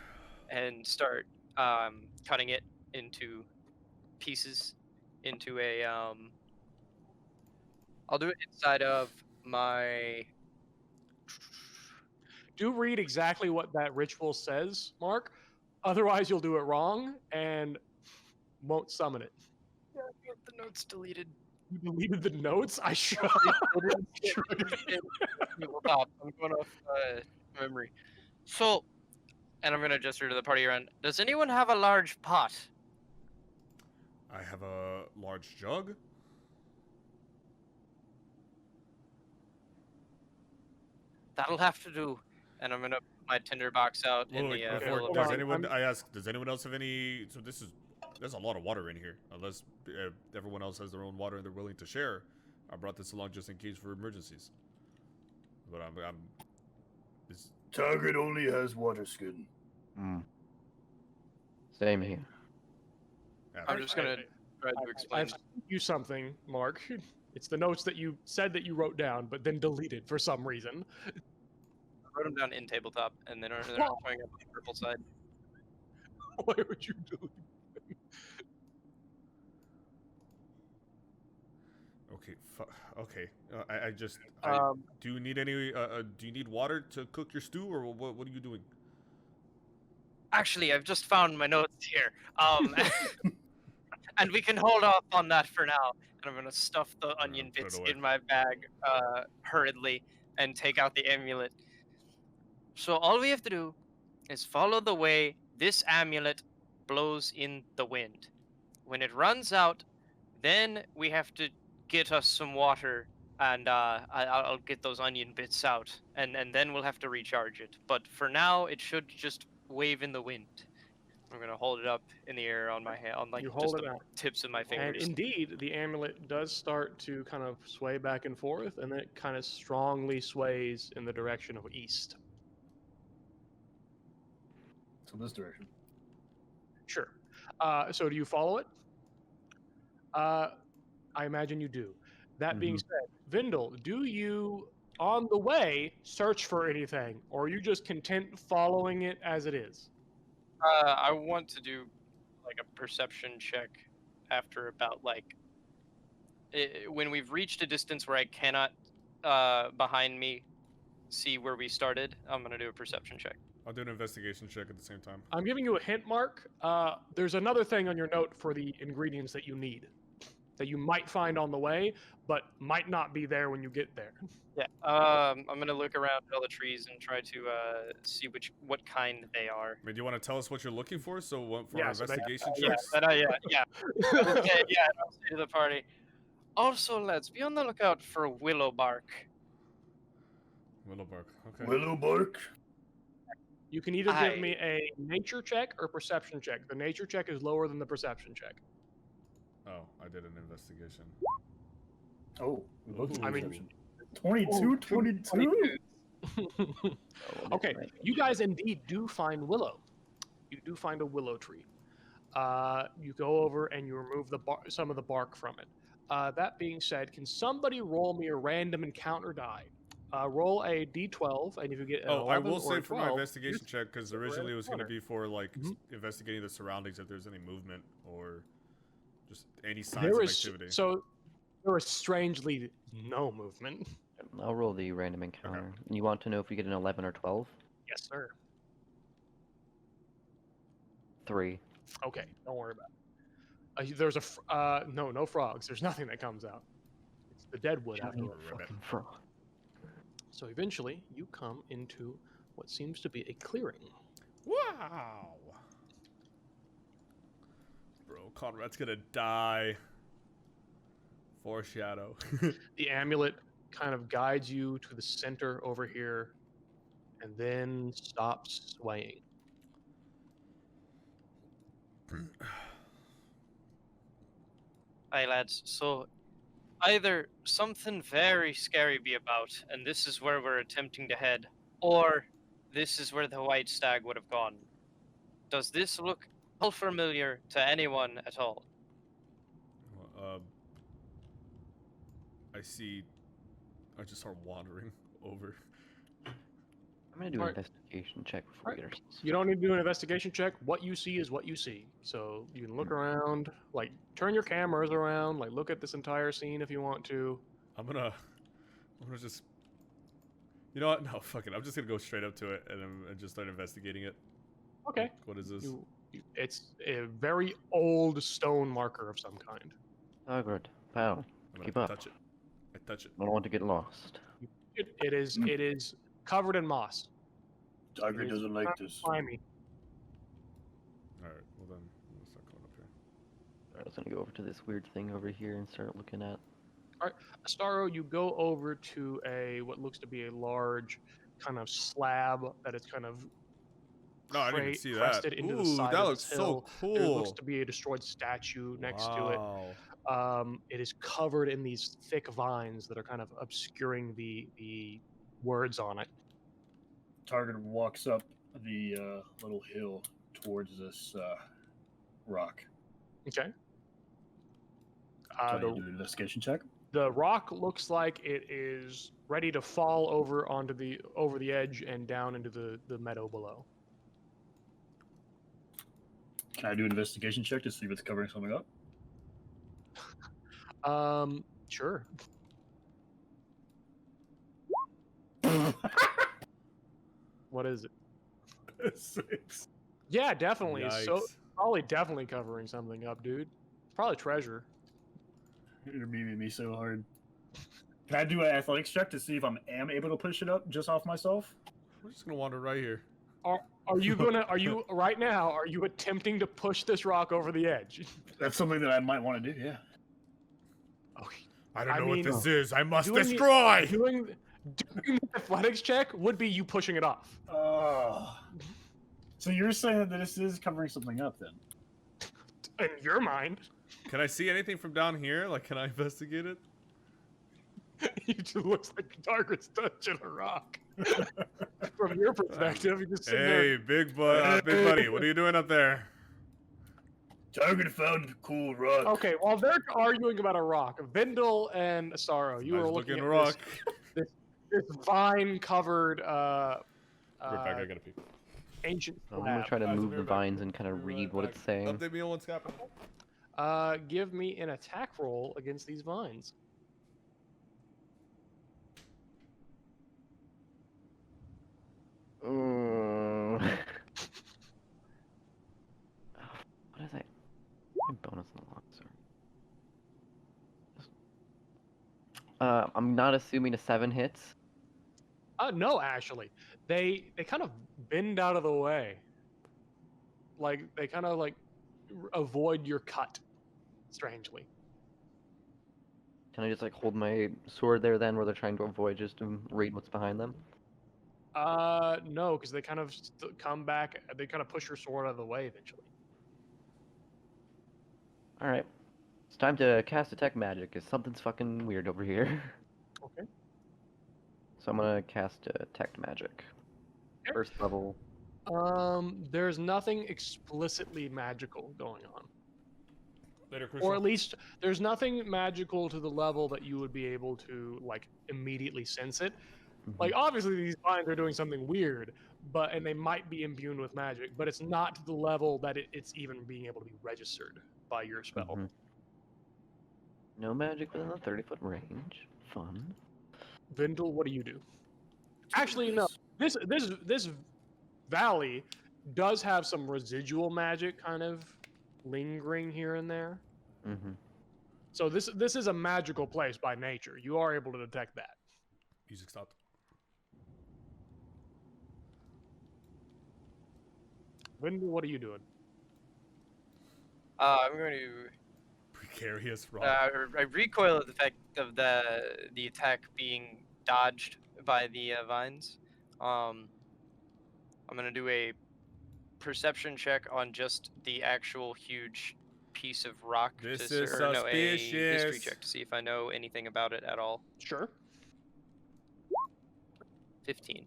F: and start cutting it into pieces into a I'll do it inside of my
C: Do read exactly what that ritual says, Mark. Otherwise, you'll do it wrong and won't summon it.
F: the notes deleted.
C: You deleted the notes? I should.
F: Tabletop. I'm going off memory. So, and I'm gonna gesture to the party around. Does anyone have a large pot?
B: I have a large jug.
F: That'll have to do. And I'm gonna put my tinderbox out in
B: Wait,
F: the
B: before,
F: middle of
B: does
F: the
B: anyone? I asked. Does anyone else have any? So there's a lot of water in here. Unless everyone else has their own water and they're willing to share. I brought this along just in case for emergencies. But
D: Target only has water skin.
E: Same here.
F: I'm just gonna try to explain.
C: I've sent you something, Mark. It's the notes that you said that you wrote down, but then deleted for some reason.
F: I wrote them down in tabletop, and then they're showing up on the purple side.
C: Why would you delete?
B: Okay. Okay. I just. Do you need any? Do you need water to cook your stew, or what are you doing?
F: Actually, I've just found my notes here. And we can hold off on that for now. And I'm gonna stuff the onion
B: put it
F: bits
B: away.
F: in my bag hurriedly and take out the amulet. So all we have to do is follow the way this amulet blows in the wind. When it runs out, then we have to get us some water, and I'll get those onion bits out, and then we'll have to recharge it. But for now, it should just wave in the wind. I'm gonna hold it up in the air on my hand, on like
C: You
F: just
C: hold
F: the
C: it out.
F: tips of my
C: And
F: fingers.
C: indeed, the amulet does start to kind of sway back and forth, and then it kind of strongly sways in the direction of east.
D: So this direction.
C: Sure. So do you follow it? I imagine you do. That being said, Vindel, do you, on the way, search for anything, or are you just content following it as it is?
F: I want to do like a perception check after about like when we've reached a distance where I cannot behind me see where we started. I'm gonna do a perception check.
B: I'll do an investigation check at the same time.
C: I'm giving you a hint, Mark. There's another thing on your note for the ingredients that you need, that you might find on the way, but might not be there when you get there.
F: Yeah. I'm gonna look around at all the trees and try to see what kind they are.
B: I mean, do you want to tell us what you're looking for? So for
C: Yeah,
B: our
C: so they-
B: investigation
F: Yeah.
B: checks.
F: Yeah. Okay. Yeah. And I'll say to the party. Also, let's be on the lookout for willow bark.
B: Willow bark. Okay.
D: Willow bark.
C: You can either give me a nature check or perception check. The nature check is lower than the perception check.
B: Oh, I did an investigation.
D: Oh, we both did
C: I mean-
D: perception. 22, 22.
C: Okay, you guys indeed do find willow. You do find a willow tree. You go over and you remove some of the bark from it. That being said, can somebody roll me a random encounter die? Roll a d12, and if you get an 11
B: I will
C: or
B: say
C: a
B: for my
C: 12,
B: investigation check, because originally it was going to
C: encounter.
B: be for like
C: Mhm.
B: investigating the surroundings if there's any movement or just any signs
C: There
B: of
C: is
B: activity.
C: so there is strangely no movement.
E: I'll roll the random encounter. You want to know if you get an 11 or 12?
C: Yes, sir.
E: 3.
C: Okay, don't worry about it. There's no frogs. There's nothing that comes out. It's the dead wood after all.
B: Ribbit.
E: Fucking frog.
C: So eventually, you come into what seems to be a clearing.
B: Wow. Bro, Conrad's gonna die. Foreshadow.
C: The amulet kind of guides you to the center over here, and then stops swaying.
F: Hi, lads. So, either something very scary be about, and this is where we're attempting to head, or this is where the White Stag would have gone. Does this look familiar to anyone at all?
B: I just start wandering over.
E: I'm going to do an
C: Alright.
E: investigation check before we get ourselves.
C: You don't need to do an investigation check. What you see is what you see. So you can look around, like turn your cameras around, like look at this entire scene if you want to.
B: I'm gonna just. You know what? No, fuck it. I'm just gonna go straight up to it and just start investigating it.
C: Okay.
B: Like, what is this?
C: It's a very old stone marker of some kind.
E: Oh, good. Pal,
B: I'm
E: keep
B: gonna
E: up.
B: touch it. I touch it.
E: I don't want to get lost.
C: It is covered in moss.
D: Tiger
C: It is
D: doesn't like
C: kind of
D: this.
C: slimy.
B: All right. Well then, let's not going up here.
E: I was going to go over to this weird thing over here and start looking at.
C: Astaro, you go over to what looks to be a large kind of slab that is kind of
B: No, I didn't even see that.
C: crested into the
B: Ooh,
C: side
B: that
C: of
B: looks
C: this hill.
B: so cool.
C: There looks to be a destroyed statue next to it.
B: Wow.
C: It is covered in these thick vines that are kind of obscuring the words on it.
D: Target walks up the little hill towards this rock.
C: Okay.
D: Can I do an investigation check?
C: The rock looks like it is ready to fall over over the edge and down into the meadow below.
D: Can I do an investigation check to see if it's covering something up?
C: Sure. What is it?
D: 6.
C: Yeah, definitely. So
B: Yikes.
C: probably definitely covering something up, dude. It's probably treasure.
D: You're beaming me so hard. Can I do an athletics check to see if I am able to push it up just off myself?
B: We're just gonna wander right here.
C: Are you right now, are you attempting to push this rock over the edge?
D: That's something that I might want to do, yeah.
C: Okay.
B: I don't
C: I
B: know
C: mean,
B: what this is. I must
C: doing the-
B: destroy.
C: Doing the athletics check would be you pushing it off.
D: So you're saying that this is covering something up then?
C: In your mind.
B: Can I see anything from down here? Like, can I investigate it?
C: It just looks like the target's touching a rock. From your perspective, you just sitting
B: Hey,
C: there.
B: big buddy, what are you doing up there?
D: Target found a cool rock.
C: Okay, while they're arguing about a rock, Vindel and Asaro, you
B: Nice
C: are looking at
B: rock.
C: this vine-covered
B: Right back, I gotta pee.
C: ancient
E: I'm going to
C: slab.
E: try to
B: Guys,
E: move
B: I'll be
E: the
B: right back.
E: vines and kind of read what it's saying.
B: Update me on what's happening.
C: Give me an attack roll against these vines.
E: What is that? Bonus on the long, sorry. I'm not assuming a 7 hits.
C: No, actually, they kind of bend out of the way. Like they kind of like avoid your cut. Strangely.
E: Can I just like hold my sword there then, where they're trying to avoid just to read what's behind them?
C: No, because they kind of come back. They kind of push your sword out of the way eventually.
E: All right. It's time to cast Detect Magic, because something's fucking weird over here.
C: Okay.
E: So I'm gonna cast Detect Magic.
C: Okay.
E: First level.
C: There's nothing explicitly magical going on.
B: Later, Crucial.
C: Or at least there's nothing magical to the level that you would be able to like immediately sense it. Like obviously these vines are doing something weird, and they might be imbued with magic, but it's not to the level that it's even being able to be registered by your spell.
E: No magic within the 30-foot range. Fun.
C: Vindel, what do you do? Actually, no. This valley does have some residual magic kind of lingering here and there. So this is a magical place by nature. You are able to detect that.
B: Music stopped.
C: Vindel, what are you doing?
F: I'm going to.
B: Precarious rock.
F: I recoil at the fact of the attack being dodged by the vines. I'm gonna do a perception check on just the actual huge piece of rock.
B: This is
F: a history
B: suspicious.
F: check to see if I know anything about it at all.
C: Sure.
F: 15.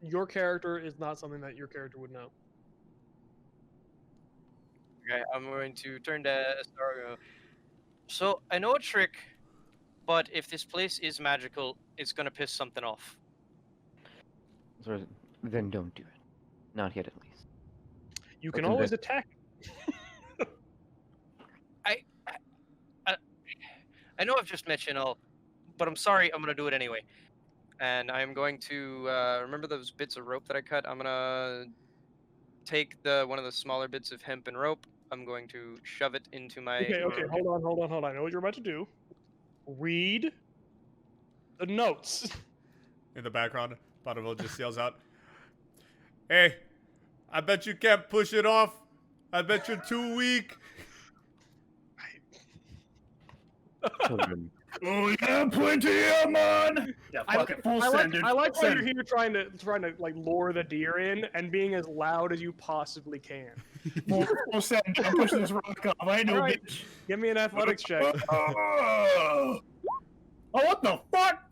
C: Your character is not something that your character would know.
F: Okay, I'm going to turn to Astario. So I know a trick, but if this place is magical, it's gonna piss something off.
E: So then don't do it. Not yet, at least.
C: You can always attack.
F: I know I've just mentioned all, but I'm sorry, I'm gonna do it anyway. And I'm going to remember those bits of rope that I cut. I'm gonna take one of the smaller bits of hemp and rope. I'm going to shove it into my.
C: Okay, hold on. I know what you're about to do. Read the notes.
B: In the background, Bonneville just yells out, "Hey, I bet you can't push it off. I bet you're too weak."
E: Children.
D: Oh yeah, plenty, yeah, man. Yeah, fuck it, full send, dude.
C: I like
D: Full
C: why
D: send.
C: you're here trying to like lure the deer in and being as loud as you possibly can.
D: Full send. I'm pushing this rock off. I know,
C: Alright.
D: bitch.
C: Give me an athletics check.
D: Oh, what the fuck?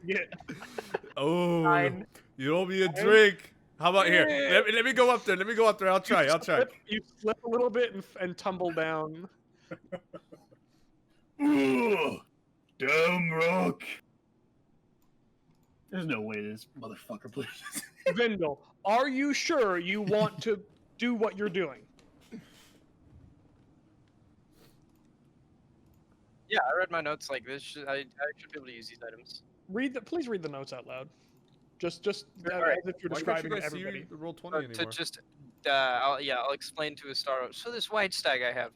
C: Yeah.
B: Oh,
C: Fine.
B: you owe me a drink. How about here? Let me go up there. I'll try.
C: You slip a little bit and tumble down.
D: Ooh, dumb rock. There's no way this motherfucker plays this.
C: Vindel, are you sure you want to do what you're doing?
F: Yeah, I read my notes like this. I should be able to use these items.
C: Please read the notes out loud. Just
F: Alright.
C: as if you're
B: Why
C: describing
B: can't
C: to
B: you guys
C: everybody.
B: see the roll 20
F: To
B: anymore?
F: just, I'll explain to Astaro. So this White Stag I have,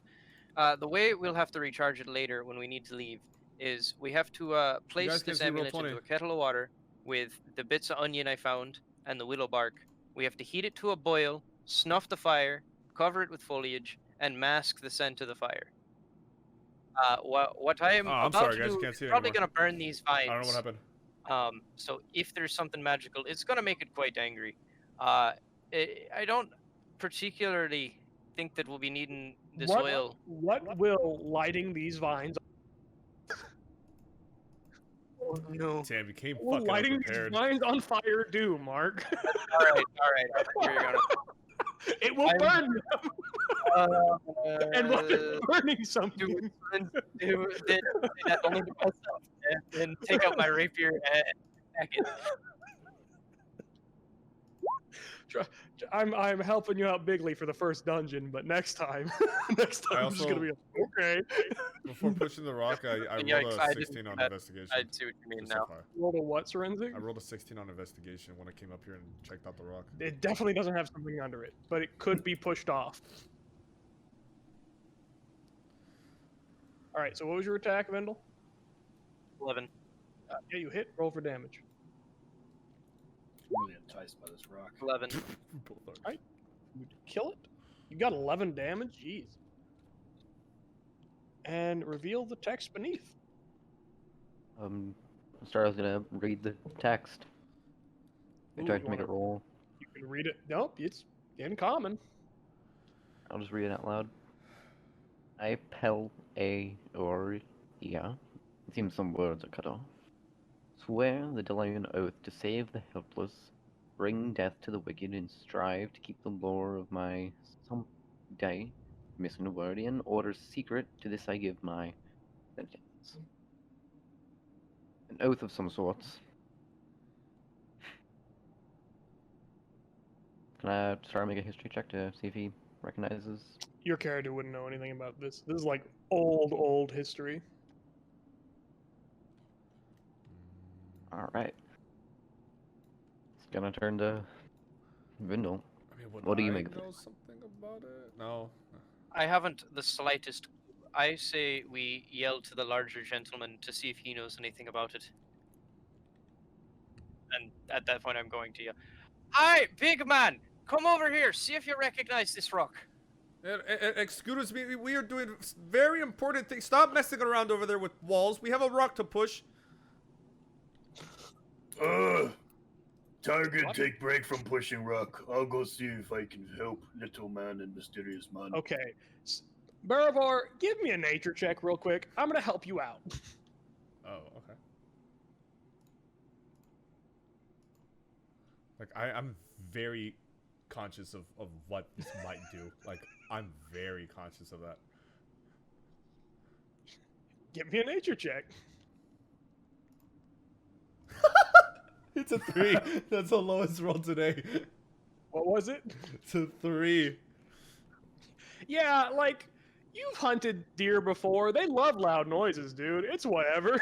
F: the way we'll have to recharge it later when we need to leave is we have to place
B: guys can
F: this
B: see roll
F: amulet
B: 20.
F: into a kettle of water with the bits of onion I found and the willow bark. We have to heat it to a boil, snuff the fire, cover it with foliage, and mask the scent of the fire. What I am
B: I'm
F: about
B: sorry,
F: to
B: guys,
F: do
B: can't see
F: is
B: it
F: probably
B: anymore.
F: gonna burn these vines.
B: I don't know what happened.
F: So if there's something magical, it's gonna make it quite angry. I don't particularly think that we'll be needing this oil.
C: What will lighting these vines? Oh no!
B: Sam became
C: What will
B: fucking
C: lighting these
B: unprepared.
C: vines on fire do, Mark?
F: All right. Here you're gonna.
C: It will burn them. And while it's burning something,
F: do that only to myself and take out my rapier and attack it.
C: I'm helping you out bigly for the first dungeon, but next time, I'm just gonna be okay.
B: Before pushing the rock, I
F: Yeah,
B: rolled
F: I
B: a
F: didn't
B: 16
F: do
B: on
F: that.
B: investigation.
F: I see what you mean
B: Just so
F: now.
B: far.
C: Roll a what, Forensic?
B: I rolled a 16 on investigation when I came up here and checked out the rock.
C: It definitely doesn't have something under it, but it could be pushed off. All right, so what was your attack, Vendel?
F: 11.
C: Yeah, you hit. Roll for damage.
D: I'm really enticed by this rock.
F: 11.
B: Both are.
C: You kill it. You got 11 damage. Jeez. And reveal the text beneath.
E: Star's gonna read the text. I
C: Ooh,
E: tried
C: you
E: to make it
C: wanna-
E: roll.
C: You can read it. Nope, it's in common.
E: I'll just read it out loud. I pel a or yeah. It seems some words are cut off. Swear the Delian oath to save the helpless, bring death to the wicked, and strive to keep the lore of my some day, missing a word in order secret. To this I give my sentence. An oath of some sorts. Can I try to make a history check to see if he recognizes?
C: Your character wouldn't know anything about this. This is like old history.
E: Alright. It's gonna turn to Vindel.
B: I mean, would
E: What do you
B: I
E: make of
B: know
E: it?
B: something about it? No.
F: I haven't the slightest. I say we yell to the larger gentleman to see if he knows anything about it. And at that point, I'm going to yell, "Hi, big man! Come over here. See if you recognize this rock."
B: Excuse me, we are doing very important things. Stop messing around over there with walls. We have a rock to push.
D: Target,
C: What?
D: take break from pushing rock. I'll go see if I can help little man and mysterious man.
C: Okay. Baravar, give me a nature check real quick. I'm gonna help you out.
B: Oh, okay. Like, I'm very conscious of what this might do. Like, I'm very conscious of that.
C: Give me a nature check.
B: It's a 3. That's the lowest roll today.
C: What was it?
B: It's a 3.
C: Yeah, like, you've hunted deer before. They love loud noises, dude. It's whatever.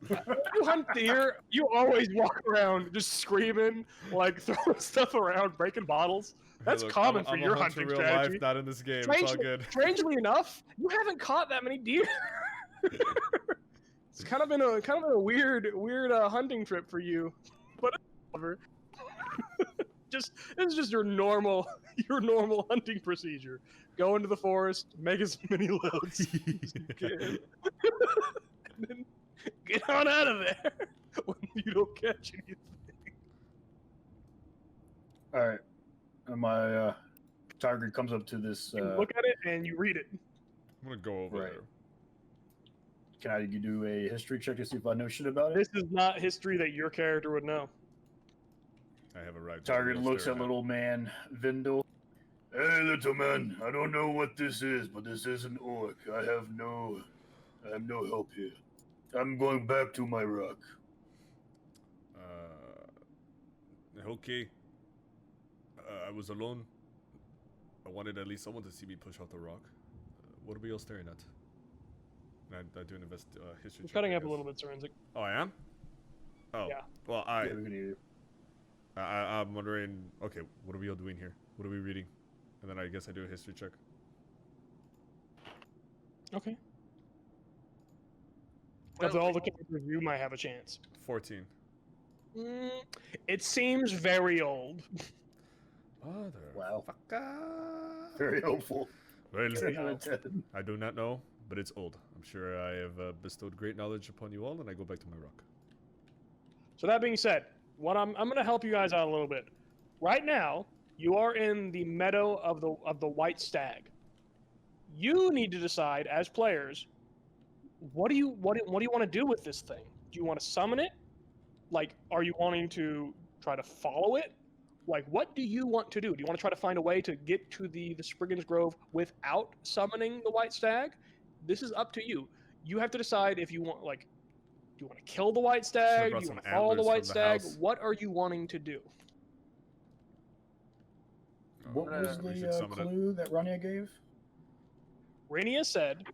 C: You hunt deer, you always walk around just screaming, like throwing stuff around, breaking bottles. That's
B: Hey, look,
C: common
B: I'm
C: for
B: a
C: your
B: hunter
C: hunting
B: real
C: strategy.
B: life, not in this game. It's all good.
C: Strangely enough, you haven't caught that many deer. It's kind of been a weird hunting trip for you, but whatever. This is just your normal hunting procedure. Go into the forest, make as many loads as you can, and then get on out of there when you don't catch anything.
D: All right. And my target comes up to this.
C: You look at it and you read it.
B: I'm gonna go over
D: Right.
B: there.
D: Can I do a history check to see if I know shit about it?
C: This is not history that your character would know.
B: I have a right.
D: Target
B: to
D: looks
B: stare
D: at little man Vindel. Hey, little man. I don't know what this is, but this is an orc. I have no help here. I'm going back to my rock.
B: Okay. I was alone. I wanted at least someone to see me push out the rock. What are we all staring at? I do an history
C: You're
B: check,
C: cutting
B: I
C: up a
B: guess.
C: little bit, Forensic.
B: Oh, I am? Oh.
C: Yeah.
B: Well,
D: Yeah, we can hear you.
B: I'm wondering, okay, what are we all doing here? What are we reading? And then I guess I do a history check.
C: Okay.
F: Well,
C: Of all the characters, you might have a chance.
B: 14.
C: It seems very old.
D: Wow.
B: Motherfucker.
D: Very helpful.
B: Well,
D: 10 out of 10.
B: I do not know, but it's old. I'm sure I have bestowed great knowledge upon you all, and I go back to my rock.
C: So that being said, what I'm going to help you guys out a little bit. Right now, you are in the meadow of the White Stag. You need to decide as players, what do you want to do with this thing? Do you want to summon it? Like, are you wanting to try to follow it? Like, what do you want to do? Do you want to try to find a way to get to the Spriggan's Grove without summoning the White Stag? This is up to you. You have to decide if you want, like, do you want to kill the White Stag?
B: brought
C: Do you
B: some
C: want to follow the
B: antlers
C: White
B: from the
C: Stag?
B: house.
C: What are you wanting to do?
D: What was
B: We should
D: the
B: summon it.
D: clue that Rania gave?
C: Rhaenia said,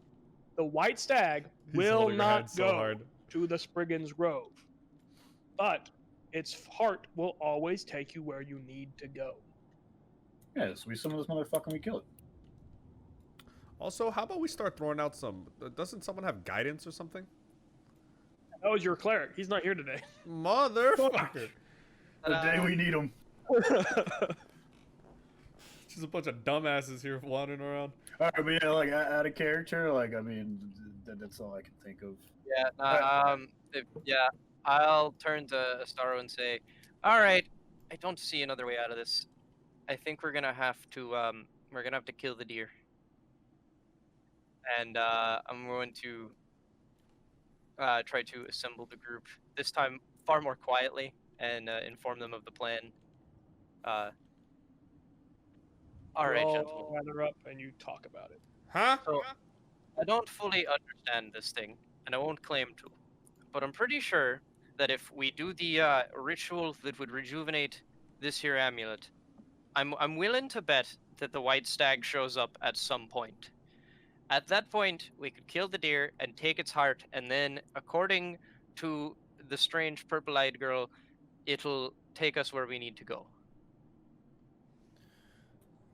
C: the White Stag
B: He's
C: will
B: holding her hand
C: not
B: so
C: go
B: hard.
C: to the Spriggan's Grove, but its heart will always take you where you need to go.
D: Yes, we summon this motherfucker and we kill it.
B: Also, how about we start throwing out some... Doesn't someone have guidance or something?
C: That was your cleric. He's not here today.
B: Motherfucker.
D: The day we need him.
B: Just a bunch of dumbasses here wandering around.
D: All right, but yeah, like out of character, like I mean, that's all I can think of.
F: Yeah, yeah, I'll turn to Astaro and say, all right, I don't see another way out of this. I think we're gonna have to kill the deer. And I'm going to try to assemble the group, this time far more quietly, and inform them of the plan. All right,
C: all
F: gentlemen.
C: gather up and you talk about it.
B: Huh?
F: So, I don't fully understand this thing, and I won't claim to, but I'm pretty sure that if we do the ritual that would rejuvenate this here amulet, I'm willing to bet that the White Stag shows up at some point. At that point, we could kill the deer and take its heart, and then, according to the strange purple-eyed girl, it'll take us where we need to go.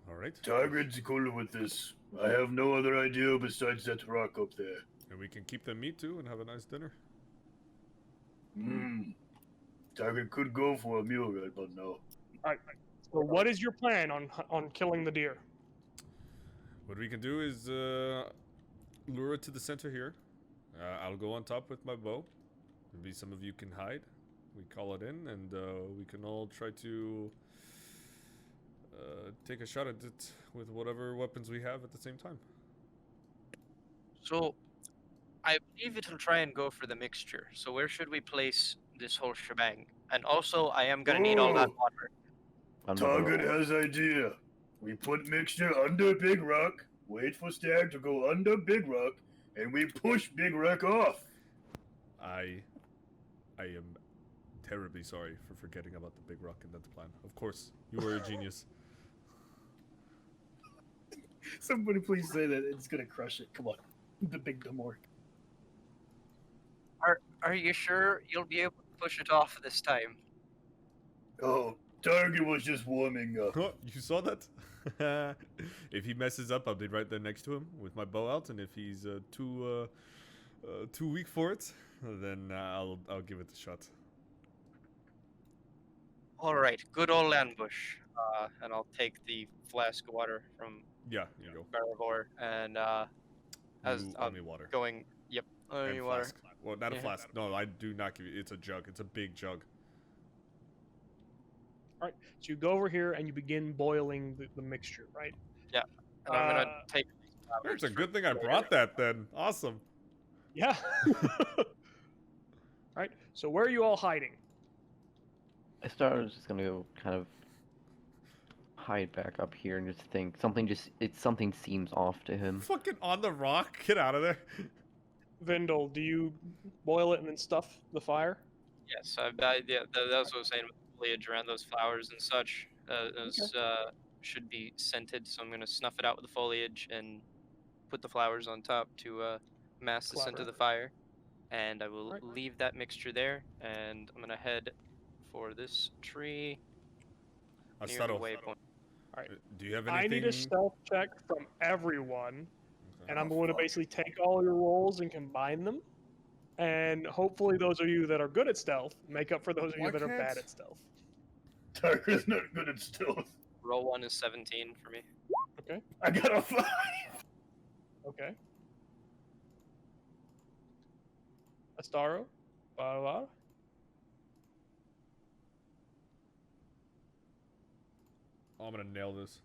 B: All right.
D: Target's cool with this. I have no other idea besides that rock up there.
B: And we can keep the meat too and have a nice dinner.
D: Target could go for a mule, but no.
C: All right. So what is your plan on killing the deer?
B: What we can do is lure it to the center here. I'll go on top with my bow. Maybe some of you can hide. We call it in, and we can all try to take a shot at it with whatever weapons we have at the same time.
F: So, I believe it'll try and go for the mixture. So where should we place this whole shebang? And also, I am gonna need all that water.
D: Target has idea. We put mixture under Big Rock, wait for Stag to go under Big Rock, and we push Big Rock off.
B: I am terribly sorry for forgetting about the big rock in that plan. Of course, you were a genius.
D: Somebody please say that it's gonna crush it. Come on, the big dumb orc.
F: Are you sure you'll be able to push it off this time?
D: Oh, Target was just warming up.
B: Oh, you saw that? If he messes up, I'll be right there next to him with my bow out, and if he's too weak for it, then I'll give it a shot.
F: All right, good old ambush. And I'll take the flask of water from
B: Yeah, you go.
F: Barivore, and as
B: You owe
F: I'm
B: me water.
F: going, yep, owe me
B: And
F: water.
B: flask. Well, not a
F: Yeah.
B: flask. No, I do not give you. It's a jug. It's a big jug.
C: All right. So you go over here and you begin boiling the mixture, right?
F: And I'm gonna take these flowers
B: It's a
F: for
B: good thing I
F: later.
B: brought that then. Awesome.
C: Yeah. All right. So where are you all hiding?
E: I started just gonna go kind of hide back up here and just think something seems off to him.
B: Fucking on the rock. Get out of there.
C: Vindel, do you boil it and then stuff the fire?
F: Yes, that's what I was saying with the foliage around those flowers and such. Those should be scented, so I'm gonna snuff it out with the foliage and put the flowers on top to mask the scent of the fire. And I will leave that mixture there, and I'm gonna head for this tree near the
B: Astaro,
F: waypoint.
C: Alright.
B: do you have anything?
C: I need a stealth check from everyone,
B: Okay.
C: and I'm going to basically take all your rolls and combine them. And hopefully those of you that are good at stealth make up for those of you
B: Why
C: that are
B: can't-
C: bad at stealth.
D: Target's not good at stealth.
F: Roll 1 is 17 for me.
D: I got a 5.
C: Okay. Astaro? Baravar?
B: Oh, I'm gonna nail this.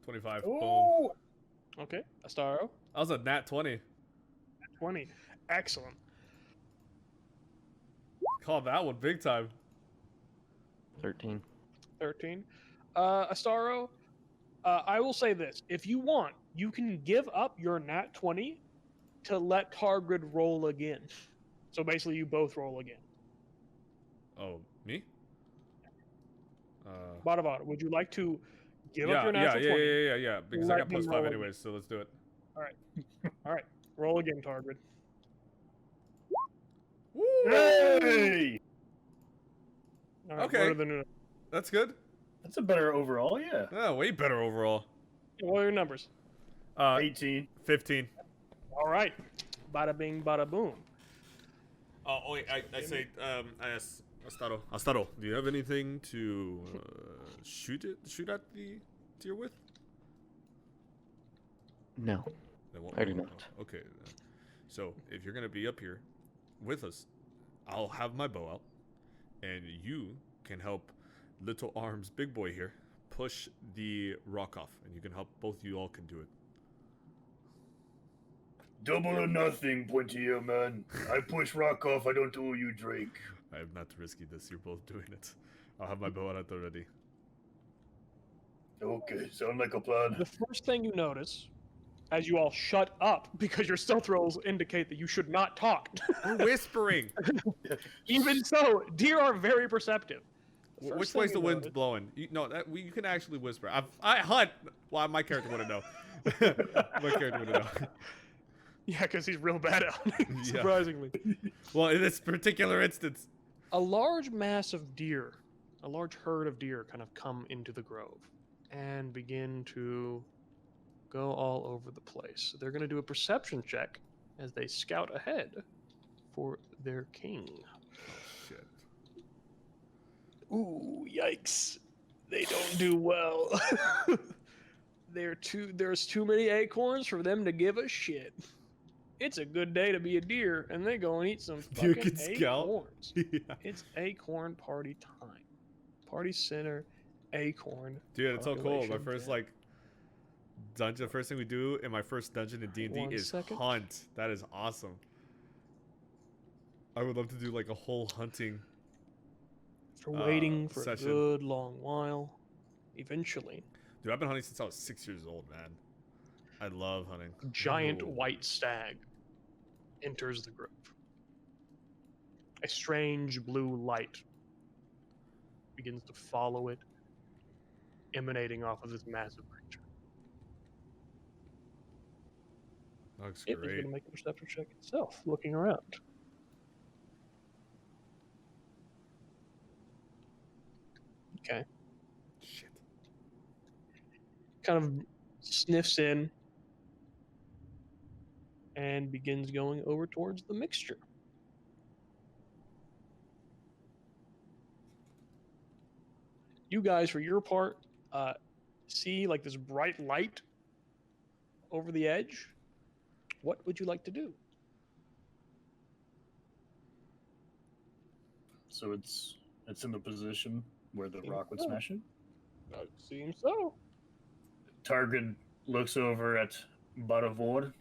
B: 25. Boom.
C: Oh! Okay. Astaro?
B: That was a nat 20.
C: 20. Excellent.
B: Call that one big time.
E: 13.
C: 13. Astaro, I will say this. If you want, you can give up your nat 20 to let Targrid roll again. So basically, you both roll again.
B: Oh, me?
C: Badavar, would you like to give
B: yeah,
C: up your natural 20?
B: yeah. Because I
C: Let
B: got plus
C: him
B: 5
C: roll
B: anyways, so let's do it.
C: All right. Roll again, Targrid.
D: Hey!
C: All right,
B: Okay.
C: what are the new-
B: That's good.
D: That's a better overall, yeah.
B: Yeah, way better overall.
C: What are your numbers?
D: 18.
B: 15.
C: All right. Bada bing, bada boom.
B: Oh wait, I say, I asked Astaro, do you have anything to shoot at the deer with?
E: No.
B: They won't-
E: I do not.
B: Okay. So if you're gonna be up here with us, I'll have my bow out, and you can help Little Arms Big Boy here push the rock off, and you can help. Both you all can do it.
D: Double or nothing, Pointy Ear Man. I push rock off, I don't owe you drink.
B: I am not risking this. You're both doing it. I'll have my bow out at the ready.
D: Okay, sound like a plan.
C: The first thing you notice, as you all shut up because your stealth rolls indicate that you should not talk.
B: We're whispering.
C: Even so, deer are very perceptive. First
B: Which
C: thing
B: way's the
C: you
B: wind
C: notice-
B: blowing? You can actually whisper. I hunt. Well, my character wouldn't know. My character wouldn't know.
C: Yeah, because he's real bad at hunting,
B: Yeah.
C: surprisingly.
B: Well, in this particular instance.
C: A large mass of deer, a large herd of deer kind of come into the grove and begin to go all over the place. They're going to do a perception check as they scout ahead for their king.
B: Shit.
C: Ooh, yikes. They don't do well. There's too many acorns for them to give a shit. It's a good day to be a deer, and they go and eat some
B: Deer
C: fucking
B: can scout?
C: acorns.
B: Yeah.
C: It's acorn party time. Party center, acorn.
B: Dude, it's so cool. My
C: population
B: first
C: check.
B: dungeon. First thing we do in my first dungeon in D&D
C: 1
B: is
C: second.
B: hunt. That is awesome. I would love to do like a whole hunting.
C: After waiting for
B: session.
C: a good long while, eventually,
B: Dude, I've been hunting since I was 6 years old, man. I love hunting.
C: a giant
B: Ooh.
C: white stag enters the grove. A strange blue light begins to follow it, emanating off of this massive creature.
B: Looks
C: It is
B: great.
C: going to make a perception check itself, looking around. Okay.
B: Shit.
C: Kind of sniffs in and begins going over towards the mixture. You guys, for your part, see like this bright light over the edge. What would you like to do?
D: So it's in the position where the
C: Seems
D: rock would
C: so.
D: smash it.
C: Seems so.
D: Target looks over at Baravor,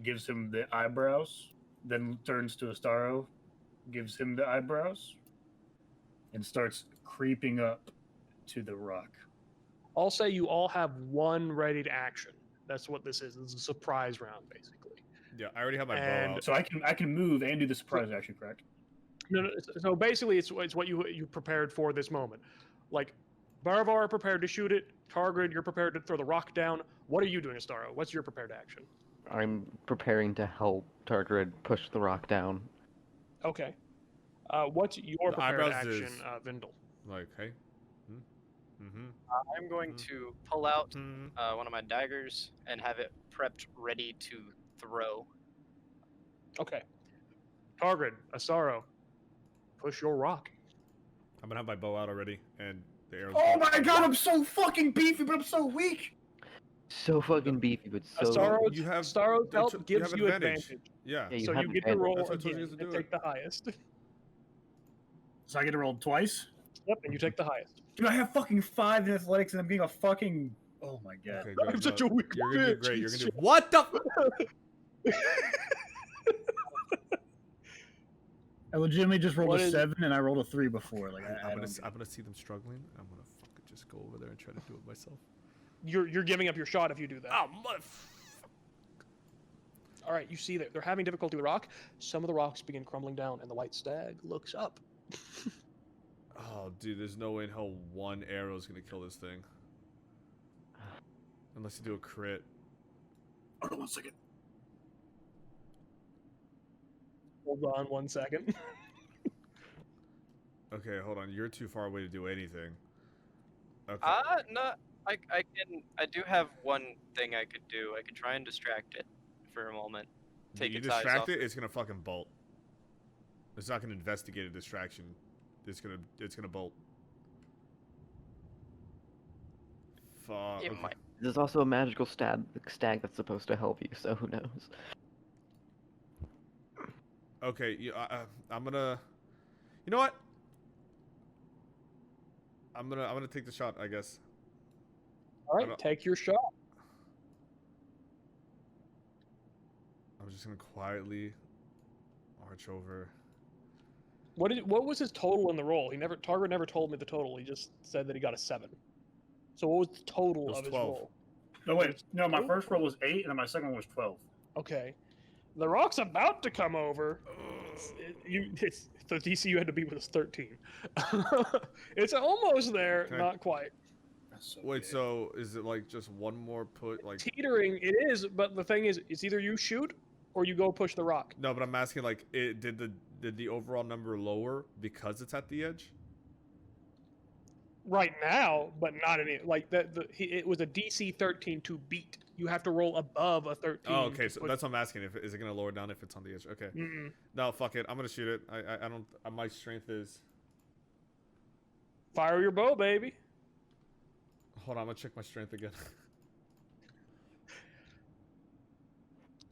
D: gives him the eyebrows, then turns to Astaro, gives him the eyebrows, and starts creeping up to the rock.
C: I'll say you all have one ready to action. That's what this is. This is a surprise round, basically.
B: Yeah, I already have my bow
C: And-
B: out.
D: So I can move and do the surprise action, correct?
C: No, so basically, it's what you prepared for this moment. Like, Baravar prepared to shoot it. Targrid, you're prepared to throw the rock down. What are you doing, Astaro? What's your prepared action?
E: I'm preparing to help Targrid push the rock down.
C: Okay. What's your
B: The
C: prepared
B: eyebrows
C: action,
B: is-
C: Vindel?
B: Like, hey. Mm-hmm.
F: I'm going
B: Mhm.
F: to pull out
B: Mm-hmm.
F: one of my daggers and have it prepped, ready to throw.
C: Okay. Targrid, Astaro, push your rock.
B: I'm gonna have my bow out already, and the arrows.
D: Oh my god, I'm so fucking beefy, but I'm so weak!
E: So fucking beefy, but so.
C: Astaro's,
B: you have-
C: Astaro's
B: you
C: help
B: have
C: gives you
B: advantage.
C: advantage.
B: Yeah.
E: Yeah, you
C: So
E: have
C: you get to
E: advantage.
C: roll
B: That's what I told you
C: again
B: guys to
C: and
B: do
C: take the highest.
D: So I get to roll twice?
C: Yep, and you take the highest.
D: Dude, I have fucking 5 in athletics and I'm getting a fucking... Oh my god.
B: Okay,
C: I'm
B: good.
C: such
B: No,
C: a weak
B: You're gonna do
C: bitch.
B: great. You're gonna do
C: Shit.
B: what the?
D: I legitimately just rolled
C: What
D: a
C: is-
D: 7 and I rolled a 3 before. Like, I
B: I'm
D: don't...
B: gonna see them struggling. I'm gonna fucking just go over there and try to do it myself.
C: You're giving up your shot if you do that.
B: Oh mother.
C: All right, you see that they're having difficulty with the rock. Some of the rocks begin crumbling down, and the white stag looks up.
B: Oh, dude, there's no way in hell one arrow is gonna kill this thing. Unless you do a crit.
D: Hold on 1 second.
C: Hold on 1 second.
B: Okay, hold on. You're too far away to do anything. Okay.
F: No, I do have one thing I could do. I could try and distract it for a moment. Take
B: you
F: its eyes
B: distract
F: off
B: it, it's gonna fucking bolt. It's not gonna investigate a distraction. it's gonna bolt. Fuck.
F: It
B: Okay.
F: might.
E: There's also a magical stag that's supposed to help you, so who knows?
B: Okay, I'm gonna. You know what? I'm gonna take the shot, I guess.
C: All
B: I
C: right,
B: don't-
C: take your shot.
B: I'm just gonna quietly march over.
C: What was his total in the roll? Target never told me the total. He just said that he got a 7. So what was the total
B: It was
C: of his
B: 12.
C: roll?
D: No, wait. No, my
C: Oh.
D: first roll was 8, and then my second one was 12.
C: Okay. The rock's about to come over. The DC you had to beat was 13. It's almost there,
B: Okay.
C: not quite.
G: That's so
B: Wait,
G: gay.
B: so is it like just one more put? Like
C: Teetering, it is, but the thing is, it's either you shoot or you go push the rock.
B: no, but I'm asking like, did the overall number lower because it's at the edge?
C: Right now, but not any like that. It was a DC 13 to beat. You have to roll above a 13.
B: Oh, okay.
C: to
B: So
C: put-
B: that's what I'm asking. Is it gonna lower down if it's on the edge? Okay.
C: Mm-mm.
B: No, fuck it. I'm gonna shoot it. I don't. My strength is.
C: Fire your bow, baby.
B: Hold on. I'm gonna check my strength again.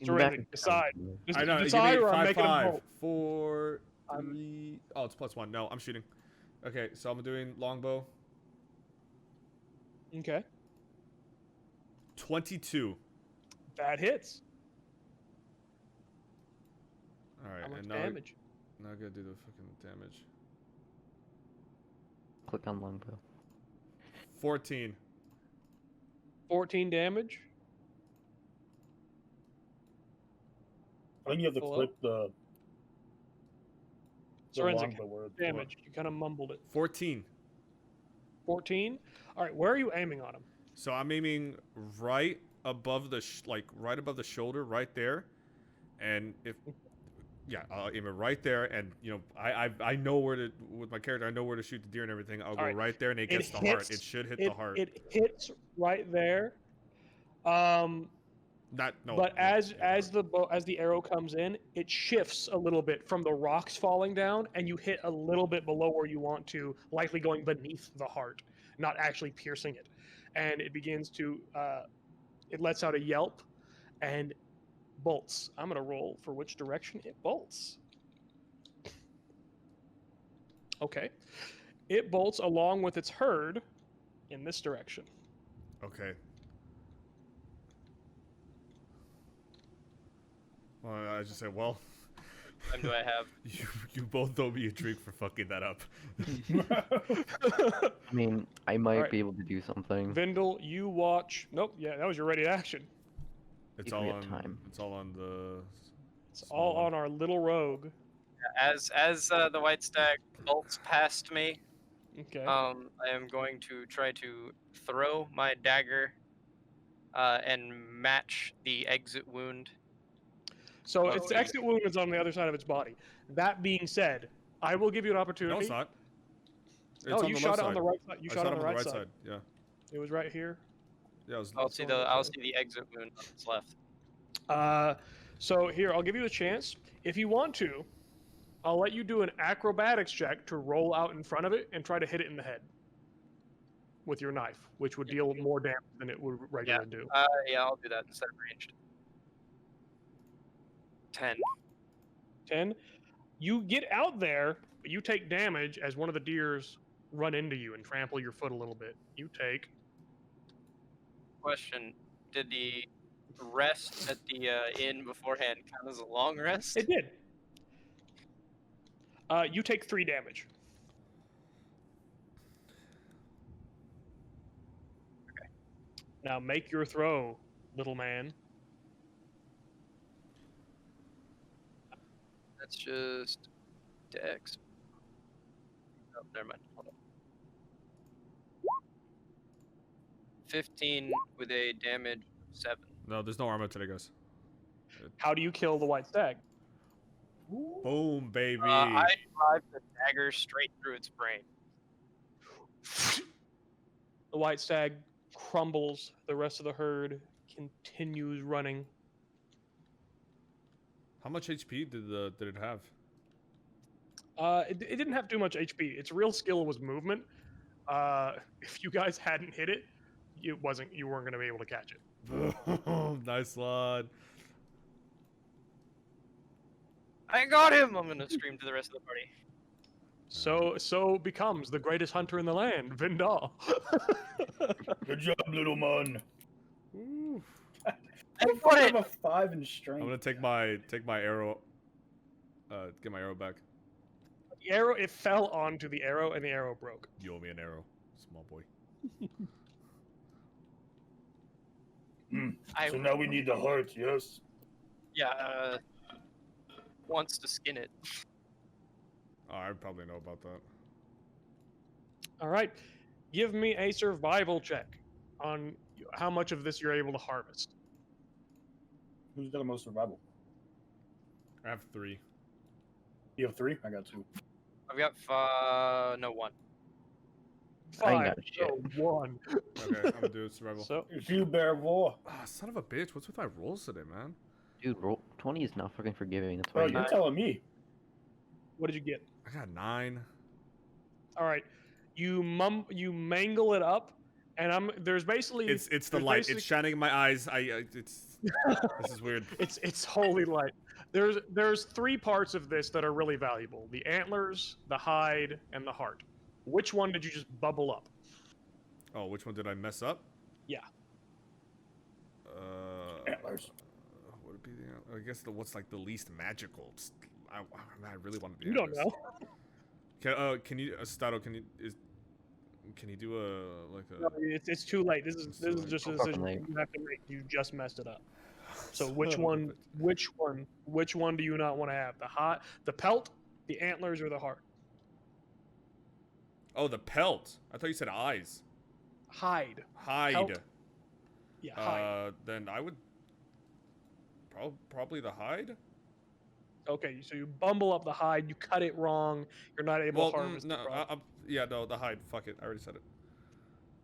C: Surrender, decide. Just
B: I know.
C: decide,
B: Give me
C: or I'm making a
B: 5,
C: bolt.
B: 4,
C: I'm-
B: 3. Oh, it's +1. No, I'm shooting. Okay, so I'm doing longbow.
C: Okay,
B: 22.
C: that hits.
B: All right,
C: How much
B: and now
C: damage?
B: now I gotta do the fucking damage.
E: Click on longbow.
B: 14.
C: 14 damage.
D: I think you have to
C: Hello?
D: click the
C: Forensic
D: longbow word.
C: damage. You kind of mumbled it.
B: 14.
C: 14. All right, where are you aiming on him?
B: So I'm aiming right above the right above the shoulder, right there, and I'll aim it right there, and I know where to with my character. I know where to shoot the deer and everything. I'll go
C: right.
B: right there, and it gets the heart. It should hit the heart.
C: It hits right there. But as the arrow comes in, it shifts a little bit from the rocks falling down, and you hit a little bit below where you want to, likely going beneath the heart, not actually piercing it. And it begins to, it lets out a yelp, and bolts. I'm gonna roll for which direction it bolts. Okay, it bolts along with its herd in this direction.
B: Okay. Well, I just said, well,
F: Time do I have?
B: you both owe me a drink for fucking that up.
E: I mean, I might
C: Alright.
E: be able to do something.
C: Vindel, you watch. Nope. Yeah, that was your ready action.
B: It's
E: If we
B: all
E: get
B: on
E: time.
B: It's all on the.
C: It's
B: small
C: all
B: one.
C: on our little rogue.
F: As the White Stag bolts past me,
C: Okay.
F: I am going to try to throw my dagger and match the exit wound.
C: So
F: Oh,
C: its
F: yeah.
C: exit wound is on the other side of its body. That being said, I will give you an
B: No,
C: opportunity.
B: it's not. It's
C: No,
B: on
C: you
B: the
C: shot
B: left
C: it on
B: side.
C: the right side. You
B: I
C: shot it on the right
B: right
C: side.
B: Yeah.
C: It was right here.
B: Yeah. It was,
F: I'll see the exit wound on its left.
C: So here, I'll give you a chance. If you want to, I'll let you do an acrobatics check to roll out in front of it and try to hit it in the head with your knife, which would deal more damage than it would regularly do.
F: Yeah, I'll do that instead of ranged. 10.
C: 10. You get out there, but you take damage as one of the deers run into you and trample your foot a little bit. You take.
F: Question: did the rest at the inn beforehand count as a long rest?
C: It did. You take 3 damage.
F: Okay.
C: Now make your throw, little man.
F: That's just Dex. Oh, never mind. Hold on. 15 with a damage of 7.
B: No, there's no armor today, guys.
C: How do you kill the white stag?
B: Boom, baby.
F: I drive the dagger straight through its brain.
C: The white stag crumbles. The rest of the herd continues running.
B: How much HP did it have?
C: It didn't have too much HP. Its real skill was movement. If you guys hadn't hit it, you weren't going to be able to catch it.
B: Boom. Nice one.
F: I got him! I'm gonna scream to the rest of the party.
C: So becomes the greatest hunter in the land, Vindal.
D: Good job, little man.
B: Ooh.
G: I
F: Put
G: have
F: it!
G: a 5 in strength.
B: I'm gonna take my arrow. Get my arrow back.
C: The arrow, it fell onto the arrow, and the arrow broke.
B: You owe me an arrow, small boy.
D: So now we need the heart, yes?
F: Yeah, wants to skin it.
B: Oh, I probably know about that.
C: All right, give me a survival check on how much of this you're able to harvest.
G: Who's got the most survival?
B: I have 3.
G: You have 3? I got 2.
F: I've got 1.
E: I ain't
C: 5,
E: got shit.
C: so 1.
B: Okay, I'm gonna do survival.
C: So
G: It's you, bear boy.
B: Ah, son of a bitch! What's with my rolls today, man?
E: Dude, roll 20 is not fucking forgiving. That's
G: Bro,
E: why
G: you're telling me.
C: what did you get?
B: I got 9.
C: All right, you mangle it up, and there's basically
B: It's the
C: there's
B: light.
C: basic-
B: It's shining in my eyes. It's this is weird.
C: It's holy light. There's 3 parts of this that are really valuable: the antlers, the hide, and the heart. Which one did you just bubble up?
B: Oh, which one did I mess up?
C: Yeah.
G: Antlers.
B: Would it be the? I guess what's like the least magical. I really want to be.
C: You don't know.
B: Can you, Stato? Can you do a
C: No, it's too late. This is just a decision
E: Late.
C: you have to make. You just messed it up. So which one do you not want to have? The pelt, the antlers, or the heart?
B: Oh, the pelt. I thought you said eyes.
C: Hide.
B: Hide.
C: Pelt. Yeah, hide.
B: Then I would probably the hide.
C: Okay, so you bumble up the hide. You cut it wrong. You're not able to harvest
B: no,
C: the crop.
B: no, the hide. Fuck it. I already said it.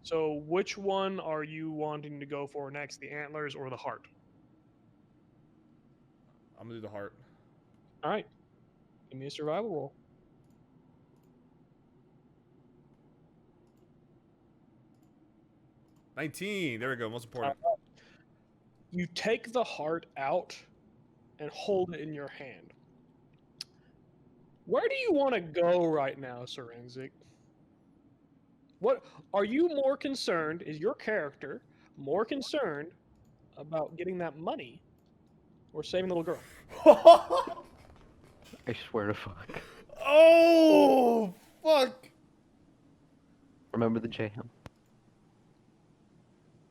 C: So which one are you wanting to go for next? The antlers or the heart?
B: I'm gonna do the heart.
C: All right. Give me a survival roll.
B: $19. There we go. Most important.
C: You take the heart out and hold it in your hand. Where do you want to go right now, Serenzik? What are you more concerned? Is your character more concerned about getting that money or saving the little girl?
E: I swear to fuck.
B: Oh, fuck.
E: Remember the jam.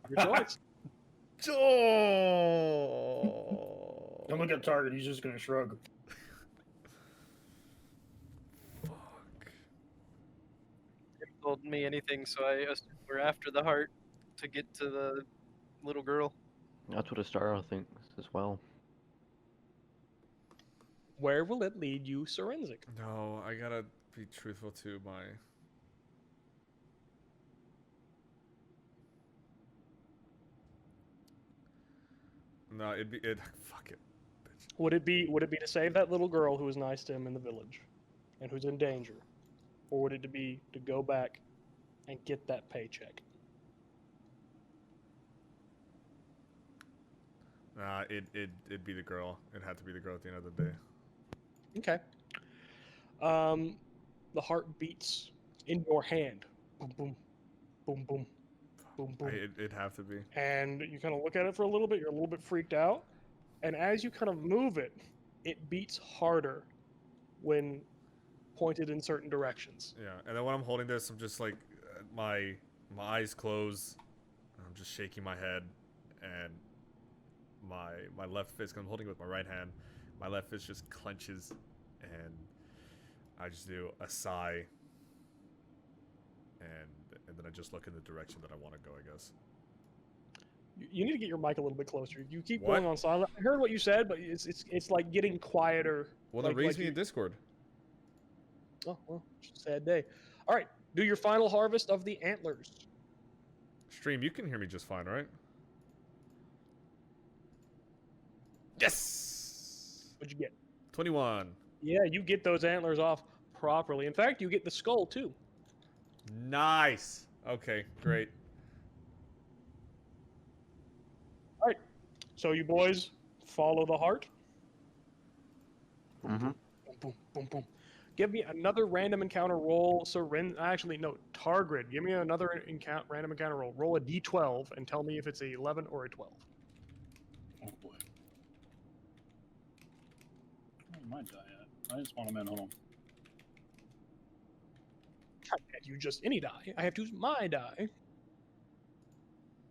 C: Your choice.
B: Oh.
G: Don't look at target. He's just gonna shrug.
B: Fuck.
F: He told me anything, so I assume we're after the heart to get to the little girl.
E: That's what Astaro thinks as well.
C: Where will it lead you, Serenzik?
B: No, I gotta be truthful to my. No, fuck it. Bitch.
C: Would it be to save that little girl who was nice to him in the village and who's in danger? Or would it be to go back and get that paycheck?
B: Nah, it'd be the girl. It had to be the girl at the end of the day.
C: Okay. The heart beats in your hand. Boom, boom, boom, boom, boom, boom.
B: It'd have to be.
C: And you kind of look at it for a little bit. You're a little bit freaked out. And as you kind of move it, it beats harder when pointed in certain directions.
B: Yeah, and then when I'm holding this, I'm just like, my eyes close. I'm just shaking my head, and my left fist. 'Cause I'm holding it with my right hand. My left fist just clenches, and I just do a sigh, and then I just look in the direction that I want to go, I guess.
C: You need to get your mic a little bit closer. You keep
B: What?
C: going on silent. I heard what you said, but it's like getting quieter.
B: Well, then
C: like,
B: raise
C: like
B: me
C: you-
B: in Discord.
C: Oh, well, it's a sad day. All right, do your final harvest of the antlers.
B: Stream, you can hear me just fine, right? Yes!
C: What'd you get?
B: 21.
C: Yeah, you get those antlers off properly. In fact, you get the skull too.
B: Nice. Okay, great.
C: All right. So you boys follow the heart.
E: Mm-hmm.
C: Boom, boom, boom, boom. Give me another random encounter roll. Actually, no. Targrid, give me another random encounter roll. Roll a d12 and tell me if it's a 11 or a 12.
G: Oh boy. Where's my die at? I just want them in home.
C: I can't use just any die. I have to use my die.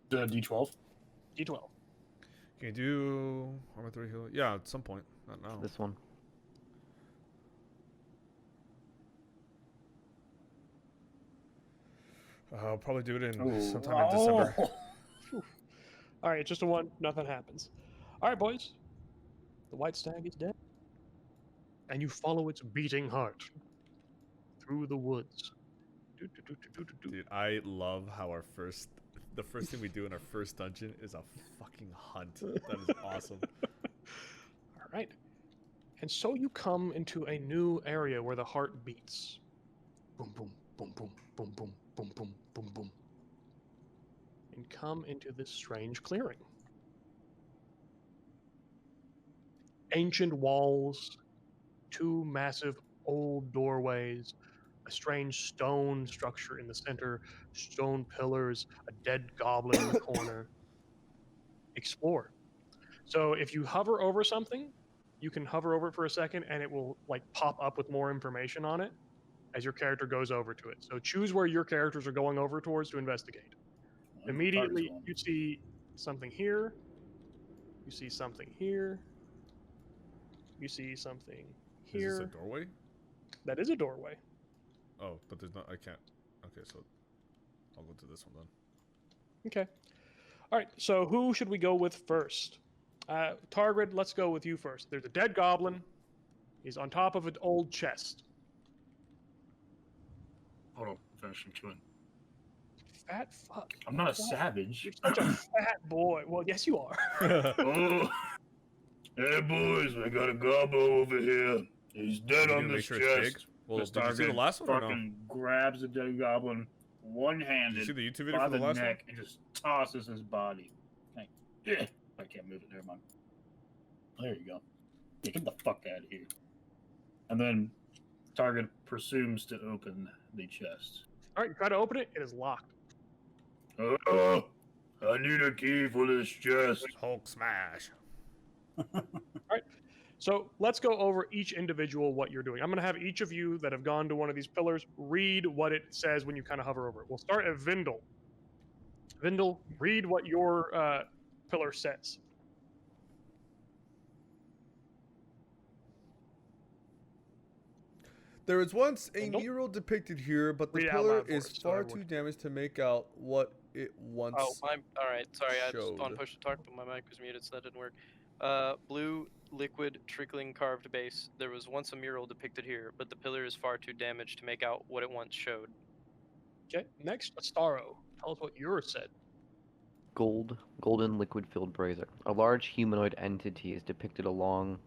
G: The D12.
C: D12.
B: Can you do armor 3 heal? Yeah, at some point. Not now.
E: This one.
B: I'll probably do it in
G: Ooh.
B: sometime in December.
C: All right, just a 1. Nothing happens. All right, boys. The White Stag is dead. And you follow its beating heart through the woods.
B: Dude, I love how the first thing we do in our first dungeon is a fucking hunt. That is awesome.
C: All right. And so you come into a new area where the heart beats. Boom, boom, boom, boom, boom, boom, boom, boom, boom, boom. And come into this strange clearing. Ancient walls, 2 massive old doorways, a strange stone structure in the center, stone pillars, a dead goblin in the corner. Explore. So if you hover over something, you can hover over it for a second and it will like pop up with more information on it as your character goes over to it. So choose where your characters are going over towards to investigate. Immediately you see something here, you see something here, you see something here.
B: Is this a doorway?
C: That is a doorway.
B: Oh, but there's not. I can't. Okay, so I'll go to this one then.
C: Okay. All right. So who should we go with first? Targrid, let's go with you first. There's a dead goblin. He's on top of an old chest.
G: Hold on, finishing chewing.
C: Fat fuck.
G: I'm not a savage.
C: You're such a fat boy. Well, yes, you are.
G: Oh, hey boys, we got a gobbo over here. He's dead
B: You
G: on
B: gonna make
G: this
B: sure it's big?
G: chest.
B: Well,
G: This
B: did you see the
G: target
B: last one or no?
G: fucking grabs the dead goblin
B: Did
G: one-handed
B: you see the YouTube video
G: by
B: for the
G: the
B: last
G: neck and just tosses his body. Like, yeah, I can't move it. Never mind. There you go. Yeah, get the fuck out of here. And then target presumes to open the chest.
C: All right, you try to open it. It is locked.
G: Oh, I need a key for this chest.
B: one? Hulk smash.
C: So let's go over each individual what you're doing. I'm going to have each of you that have gone to one of these pillars read what it says when you kind of hover over it. We'll start at Vindel. Vindel, read what your pillar says.
B: There was once a
C: Nope.
B: mural depicted here, but the
C: Read it out
B: pillar
C: loud for
B: is
C: us so
B: far
C: everyone
B: too damaged to make out what it once.
H: Oh, I'm all right. Sorry, I just
B: showed.
H: on push to talk, but my mic was muted, so that didn't work. Blue liquid trickling carved base. There was once a mural depicted here, but the pillar is far too damaged to make out what it once showed.
C: Okay, next, Astaro. Tell us what yours said.
E: Golden liquid-filled brazier. A large humanoid entity is depicted along.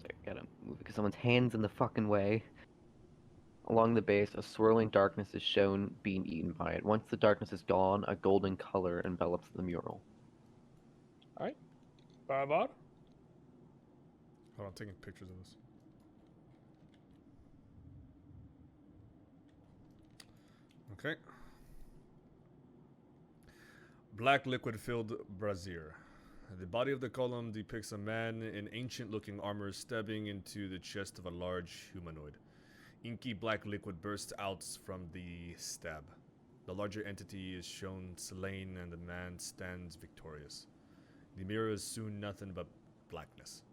E: Sorry, gotta move it because someone's hand's in the fucking way. Along the base, a swirling darkness is shown being eaten by it. Once the darkness is gone, a golden color envelops the mural.
C: All right, Barabar.
B: Hold on, I'm taking pictures of this. Okay. Black liquid-filled brazier. The body of the column depicts a man in ancient-looking armor stabbing into the chest of a large humanoid. Inky black liquid bursts out from the stab. The larger entity is shown slain and the man stands victorious. The mirror is soon nothing but blackness.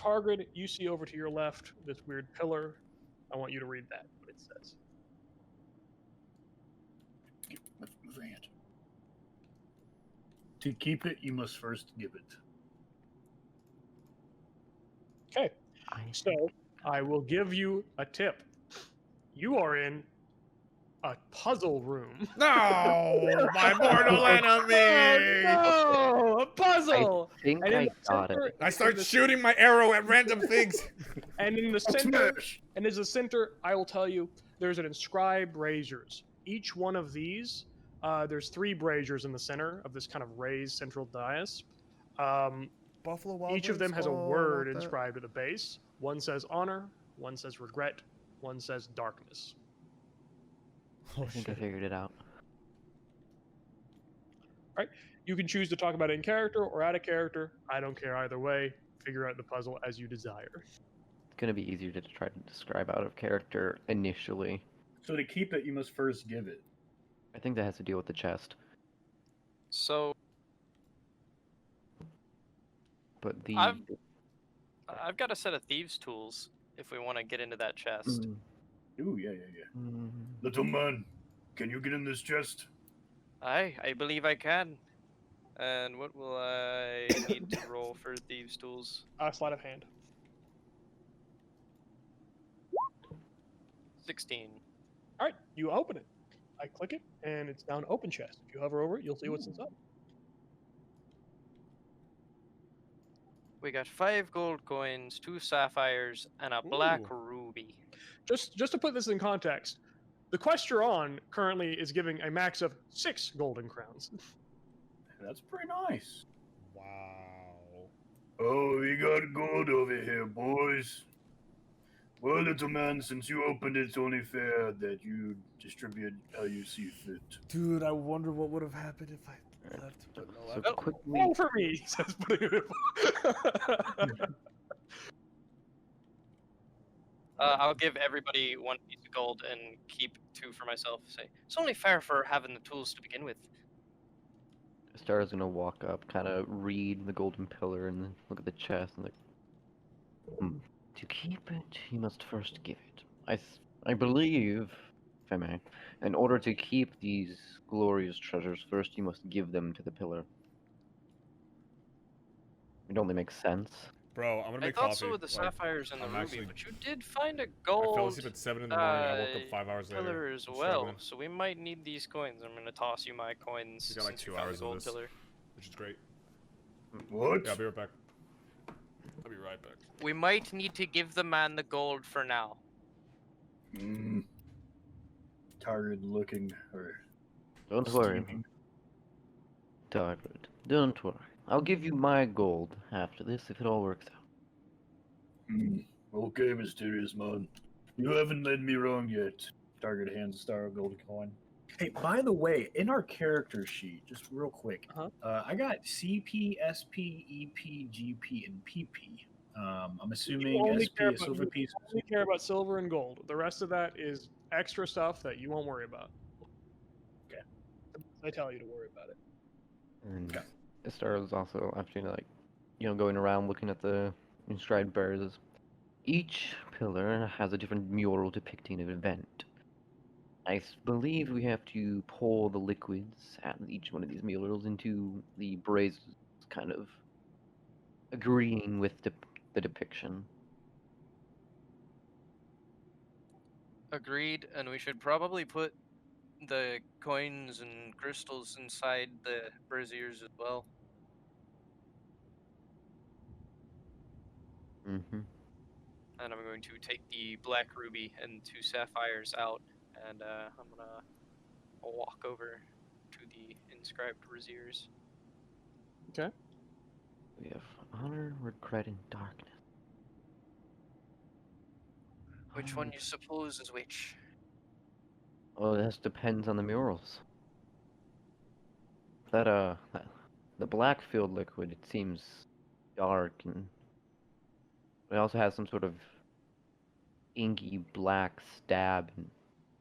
C: Targrid, you see over to your left this weird pillar. I want you to read that, what it says.
G: Move your hand. To keep it, you must first give it.
C: Okay, so I will give you a tip. You are in a puzzle room.
B: No, my mortal enemy.
C: Oh no, a puzzle.
E: I think
C: And in
E: I
C: the
E: got
C: center-
E: it.
B: I start shooting my arrow at random things.
C: And in the
D: Hulk
C: center,
D: smash!
C: and as the center, I will tell you, there's an inscribed braziers. Each one of these, there's 3 braziers in the center of this kind of raised central dais.
B: Buffalo Wild
C: Each of them
B: Wings?
C: has a
B: Oh, I
C: word
B: want that.
C: inscribed at the base. One says honor, one says regret, one says darkness.
B: Oh,
E: I think I
B: shit.
E: figured it out.
C: You can choose to talk about it in character or out of character. I don't care either way. Figure out the puzzle as you desire.
E: It's gonna be easier to try to describe out of character initially.
G: So to keep it, you must first give it.
E: I think that has to deal with the chest.
H: So
E: But the
H: I've got a set of thieves' tools if we want to get into that chest.
E: Mm,
G: Ooh, yeah.
E: mm.
D: Little man, can you get in this chest?
H: I believe I can. And what will I need to roll for thieves' tools?
C: Sleight of hand.
H: 16.
C: All right, you open it. I click it, and it's now an open chest. If you hover over it, you'll see what's inside.
H: We got 5 gold coins, 2 sapphires, and a black
B: Ooh.
H: ruby.
C: Just to put this in context, the quest you're on currently is giving a max of 6 golden crowns.
G: That's pretty nice.
B: Wow.
D: Oh, we got gold over here, boys. Well, little man, since you opened it, it's only fair that you distribute how you see fit.
B: Dude, I wonder what would have happened if I left. But no,
E: So
B: I-
E: quickly,
C: Roll for me, says putting it in.
H: I'll give everybody 1 piece of gold and keep 2 for myself. Say it's only fair for having the tools to begin with.
E: Star's gonna walk up, kind of read the golden pillar, and then look at the chest, and to keep it, you must first give it. I believe, if I may, in order to keep these glorious treasures, first you must give them to the pillar. It only makes sense.
B: Bro, I'm gonna
H: I
B: make
H: thought
B: coffee.
H: so with the
B: like,
H: sapphires and the
B: I'm
H: ruby,
B: actually-
H: but you did find a
B: I fell
H: gold
B: asleep at 7 in the morning. I woke up 5 hours later.
H: pillar as
B: I'm
H: well.
B: struggling,
H: So we might need these coins. I'm gonna toss you my coins.
B: We got, like,
H: since
B: 2
H: you found
B: hours
H: the
B: of
H: gold
B: this.
H: pillar.
B: which is great.
D: What?
B: Yeah, I'll be right back. I'll be right back.
H: We might need to give the man the gold for now.
G: Tired looking, or
E: Don't worry,
G: steaming.
E: Target. Don't worry. I'll give you my gold after this if it all works out.
D: Okay, mysterious man. You haven't led me wrong yet.
G: Target hands Star a gold coin. Hey, by the way, in our character sheet, just real quick, I got CP, SP, EP, GP, and PP. I'm assuming
C: only
G: SP
C: care
G: is
C: about-
G: silver pieces.
C: only care about silver and gold. The rest of that is extra stuff that you won't worry about.
G: Okay.
C: I tell you to worry about it.
E: And Star is also after going around looking at the inscribed bears. Each pillar has a different mural depicting an event. I believe we have to pour the liquids at each one of these murals into the braziers, kind of agreeing with the depiction.
H: Agreed, and we should probably put the coins and crystals inside the braziers as well.
E: Mm-hmm.
H: And I'm going to take the black ruby and 2 sapphires out, and I'm gonna walk over to the inscribed braziers.
C: Okay.
E: We have honor, regret, and darkness.
H: Which one you suppose is which?
E: Oh, this depends on the murals. The black filled liquid, it seems dark, and it also has some sort of inky black stab and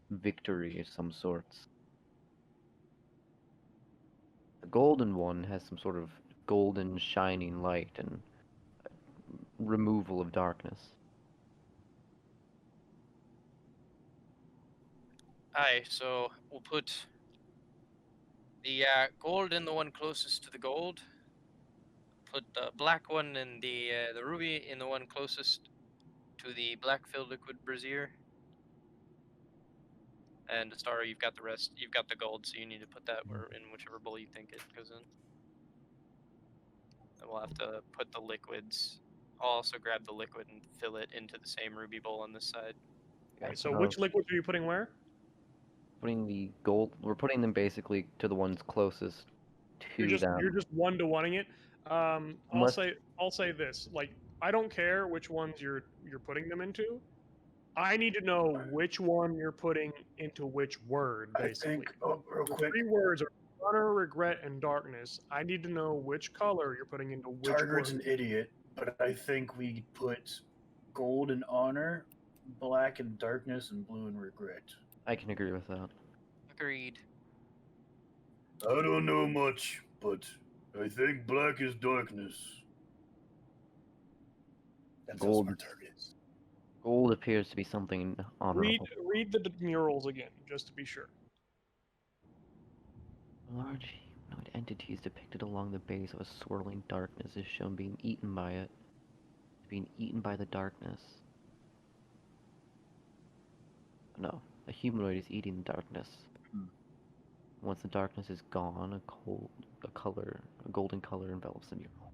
E: victory of some sorts. The golden one has some sort of golden shining light and removal of darkness.
H: Aye, so we'll put the gold in the one closest to the gold. Put the black one in the ruby in the one closest to the black filled liquid brazier. And Astara, you've got the rest. You've got the gold, so you need to put that where in whichever bowl you think it goes in. And we'll have to put the liquids. I'll also grab the liquid and fill it into the same ruby bowl on this side.
C: Okay, so which liquids are you putting where?
E: Putting the gold. We're putting them basically to the ones closest to them.
C: You're just one-to-oneing it. I'll
E: Unless-
C: say this. Like, I don't care which ones you're putting them into. I need to know which one you're putting into which word, basically.
D: I think, real
C: The
D: quick,
C: 3 words are honor, regret, and darkness. I need to know which color you're putting into which
D: Target's
C: word.
D: an idiot, but I think we put gold and honor, black and darkness, and blue and regret.
E: I can agree with that.
H: Agreed.
D: I don't know much, but I think black is darkness. That's
E: Gold.
D: how smart Target is.
E: Gold appears to be something honorable.
C: Read the murals again, just to be sure.
E: A large humanoid entity is depicted along the base of a swirling darkness is shown being eaten by it. Being eaten by the darkness. No, a humanoid is eating the darkness. Once the darkness is gone, a golden color envelops the mural.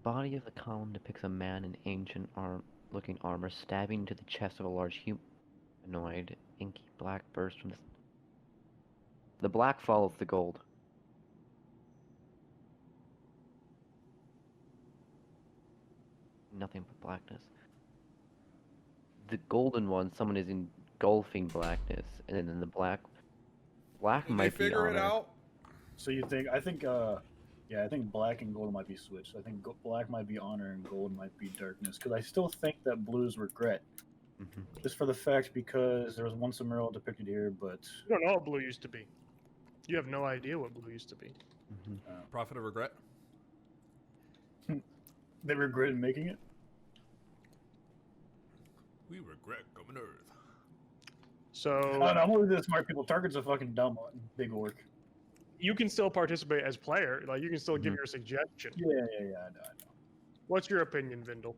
E: The body of the column depicts a man in ancient looking armor stabbing into the chest of a large humanoid. Inky black burst from the black follows the gold. Nothing but blackness. The golden one, someone is engulfing blackness, and then the black
B: Did they
E: might be
B: figure it
E: honor.
B: out?
D: So I think black and gold might be switched. I think black might be honor and gold might be darkness. Because I still think that blue is regret.
E: Mhm.
D: Just for the fact because there was once a mural depicted here, but
C: You don't know what blue used to be. You have no idea what blue used to be.
E: Mhm.
B: Prophet of regret.
D: they regretted making it.
B: We regret coming Earth.
C: So
D: Oh, no, I'm only the smart people. Target's a fucking dumb big orc.
C: you can still participate as player. Like, you can still give
E: Mhm.
C: your suggestion.
D: Yeah, I know.
C: What's your opinion, Vindel?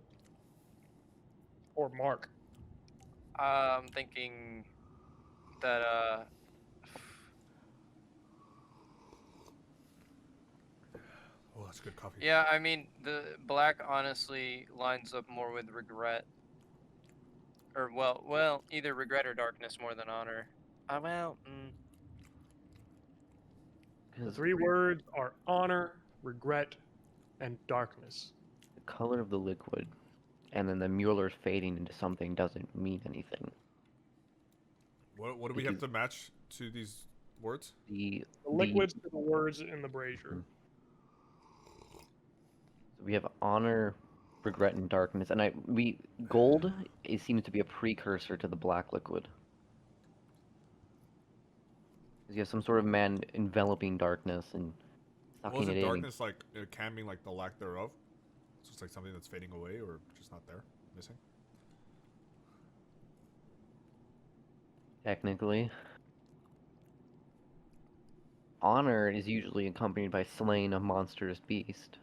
C: Or Mark?
H: I'm thinking that
B: Oh, that's good coffee.
H: yeah, I mean the black honestly lines up more with regret. Or well, either regret or darkness more than honor.
C: The
E: 'Cause
C: 3 words are honor, regret, and darkness.
E: the color of the liquid, and then the mural fading into something doesn't mean anything.
B: What do we have to match to these words?
E: The
C: The liquids to the words in the brazier.
E: we have honor, regret, and darkness, and gold. It seems to be a precursor to the black liquid. 'Cause you have some sort of man enveloping darkness and sucking
B: Well, is
E: it
B: it
E: in.
B: darkness like it can mean like the lack thereof? So it's like something that's fading away or just not there, missing.
E: Technically, honor is usually accompanied by slaying a monstrous beast.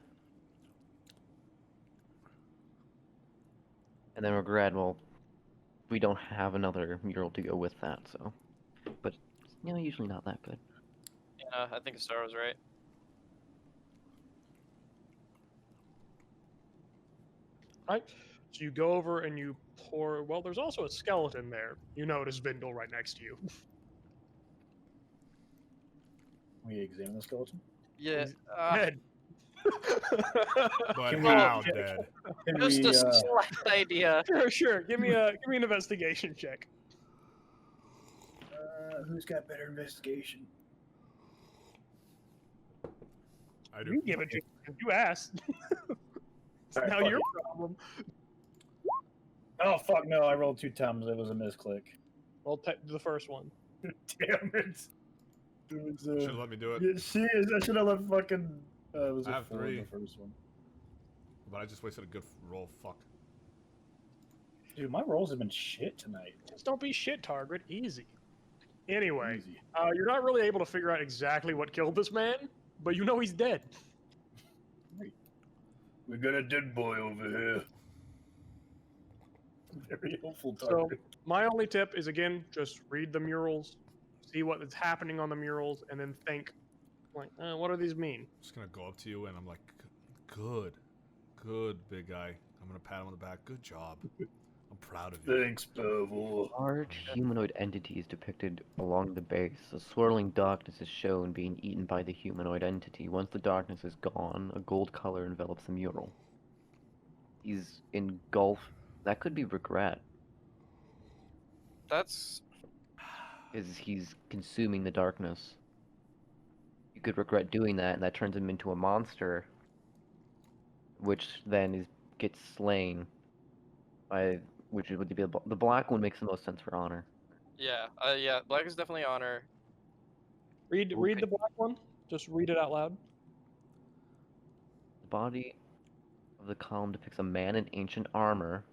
E: And then regret, well, we don't have another mural to go with that, so. But, usually not that good.
H: Yeah, I think Star was right.
C: Right? So you go over and you pour. Well, there's also a skeleton there. You notice Vindel right next to you.
D: We examine the skeleton.
H: Yeah.
C: He's dead.
B: But
D: Can we-
B: how
D: yeah.
B: dead?
D: Can
H: Just
D: we,
H: a slight idea.
C: Sure. Give me an investigation check.
D: who's got better investigation?
B: I do.
C: You give it to you asked. It's
D: Alright,
C: now
D: fuck
C: your
D: it.
C: problem.
D: Oh fuck no! I rolled 2 times. It was a misclick.
C: Well, the first one.
D: Damn it! It was,
B: Should have let me do it.
D: yeah, she is. I should have let fucking. It was
B: I
D: a
B: have
D: 4
B: 3.
D: in the first one.
B: But I just wasted a good roll. Fuck.
D: Dude, my rolls have been shit tonight.
C: Just don't be shit, Target. Easy. Anyway,
D: Easy.
C: you're not really able to figure out exactly what killed this man, but you know he's dead.
D: We got a dead boy over here.
G: Very hopeful
C: So
G: target.
C: my only tip is again, just read the murals, see what is happening on the murals, and then think, like, what do these mean?
B: I'm just gonna go up to you and I'm like, good, big guy. I'm gonna pat him on the back. Good job. I'm proud of you.
G: Thanks, Pavel.
E: Large humanoid entities depicted along the base. A swirling darkness is shown being eaten by the humanoid entity. Once the darkness is gone, a gold color envelops the mural. He's engulfed. That could be regret,
H: That's
E: is he's consuming the darkness. You could regret doing that, and that turns him into a monster, which then gets slain by, which would be the black one. Makes the most sense for honor.
H: yeah, yeah. Black is definitely honor.
C: Read
E: Okay.
C: the black one. Just read it out loud.
E: The body of the column depicts a man in ancient armor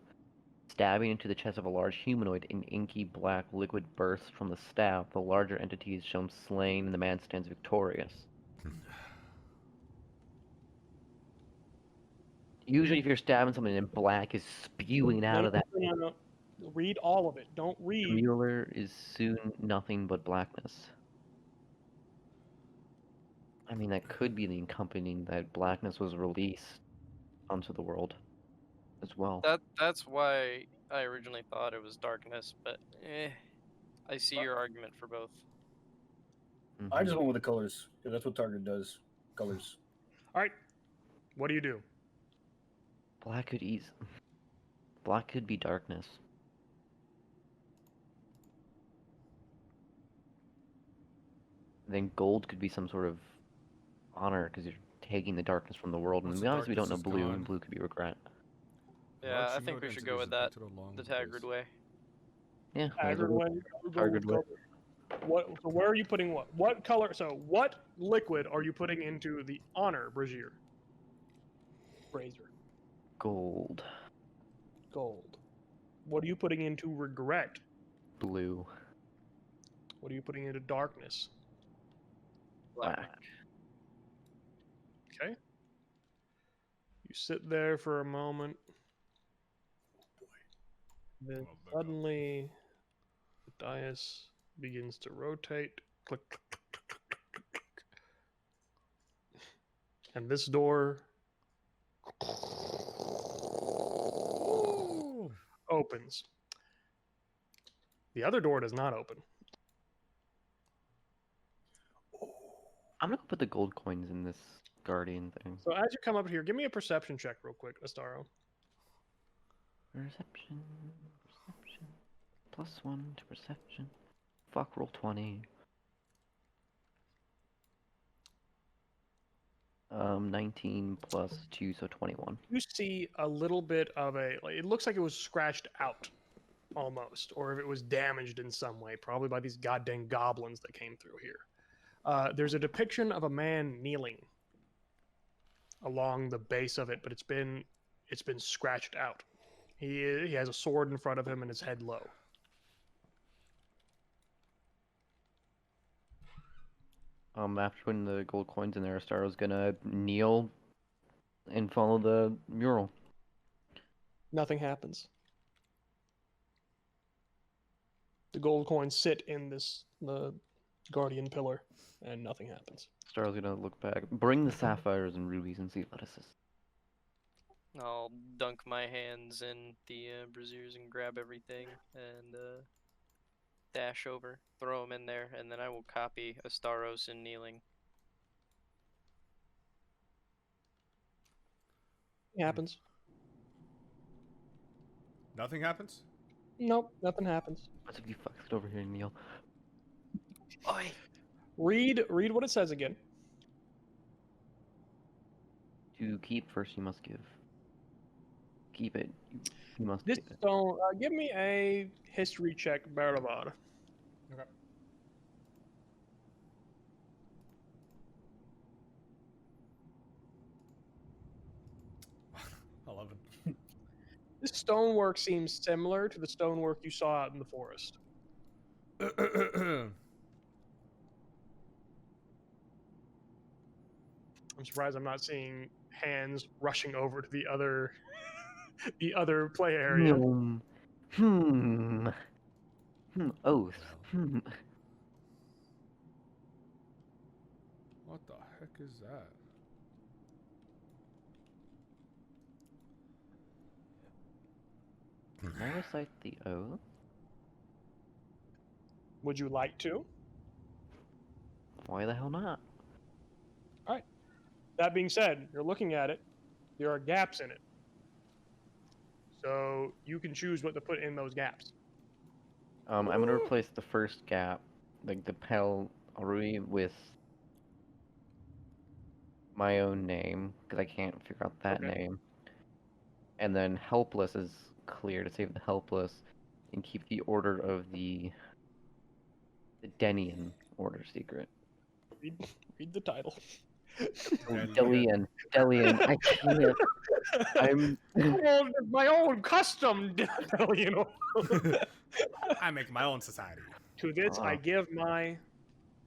E: stabbing into the chest of a large humanoid. An inky black liquid bursts from the stab. The larger entity is shown slain, and the man stands victorious. Usually, if you're stabbing someone and black is spewing out of that,
C: No. Read all of it. Don't
E: the
C: read.
E: mural is soon nothing but blackness. I mean, that could be the accompanying that blackness was released onto the world as well.
H: That's why I originally thought it was darkness, but I see your argument for both.
G: I just went with the colors. 'Cause that's what target does. Colors.
C: All right. What do you do?
E: Black could be darkness. Then gold could be some sort of honor because you're taking the darkness from the world.
B: Once
E: And
B: the
E: honestly, we don't know
B: darkness is
E: blue,
B: gone.
E: and blue could be regret.
H: Yeah, I
B: Large
H: think we
B: humanoid
H: should go with
B: entities
H: that.
B: depicted along
H: The
B: base.
H: Tagrid way.
E: Yeah.
C: Tagrid way.
E: Tagrid way.
C: What? So where are you putting what? What color? So what liquid are you putting into the honor brazier? Brazier.
E: Gold.
C: Gold. What are you putting into regret?
E: Blue.
C: What are you putting into darkness?
E: Black.
C: Okay. You sit there for a moment. Then
B: Oh, back up.
C: suddenly the dais begins to rotate. Click, click, click, click, click, click, click. And this door opens. The other door does not open.
E: I'm gonna put the gold coins in this guardian thing.
C: So as you come up here, give me a perception check real quick, Astaro.
E: Perception. +1 to perception. Fuck, roll 20. 19 plus 2, so 21.
C: You see a little bit of it looks like it was scratched out almost, or if it was damaged in some way, probably by these goddamn goblins that came through here. There's a depiction of a man kneeling along the base of it, but it's been scratched out. He has a sword in front of him and his head low.
E: After putting the gold coins in there, Staro's gonna kneel and follow the mural.
C: Nothing happens. The gold coins sit in the guardian pillar, and nothing happens.
E: Staro's gonna look back. Bring the sapphires and rubies and see what assist.
H: I'll dunk my hands in the braziers and grab everything and dash over, throw them in there, and then I will copy Astaros in kneeling.
C: It happens.
B: Nothing happens?
C: Nope, nothing happens.
E: What's if you fucks it over here and kneel?
H: Oi!
C: Read what it says again.
E: To keep first, you must give. Keep it. You must
C: This
E: keep it.
C: stone. Give me a history check, Baravad.
B: Okay.
C: This stonework seems similar to the stonework you saw out in the forest. I'm surprised I'm not seeing hands rushing over to the other the other play area.
E: Hmm. Oath.
B: What the heck is that?
E: Can I recite the oath?
C: Would you like to?
E: Why the hell not?
C: All right. That being said, you're looking at it. There are gaps in it. So you can choose what to put in those gaps.
E: I'm gonna replace the first gap, like the Pelri, with my own name, because I can't figure out that
C: Okay.
E: name. And then helpless is clear to save the helpless, and keep the order of the Denian order secret.
C: Read the title.
E: Delian. I can't. I'm.
C: my own custom Delian.
B: I make my own society.
C: To this, I give my.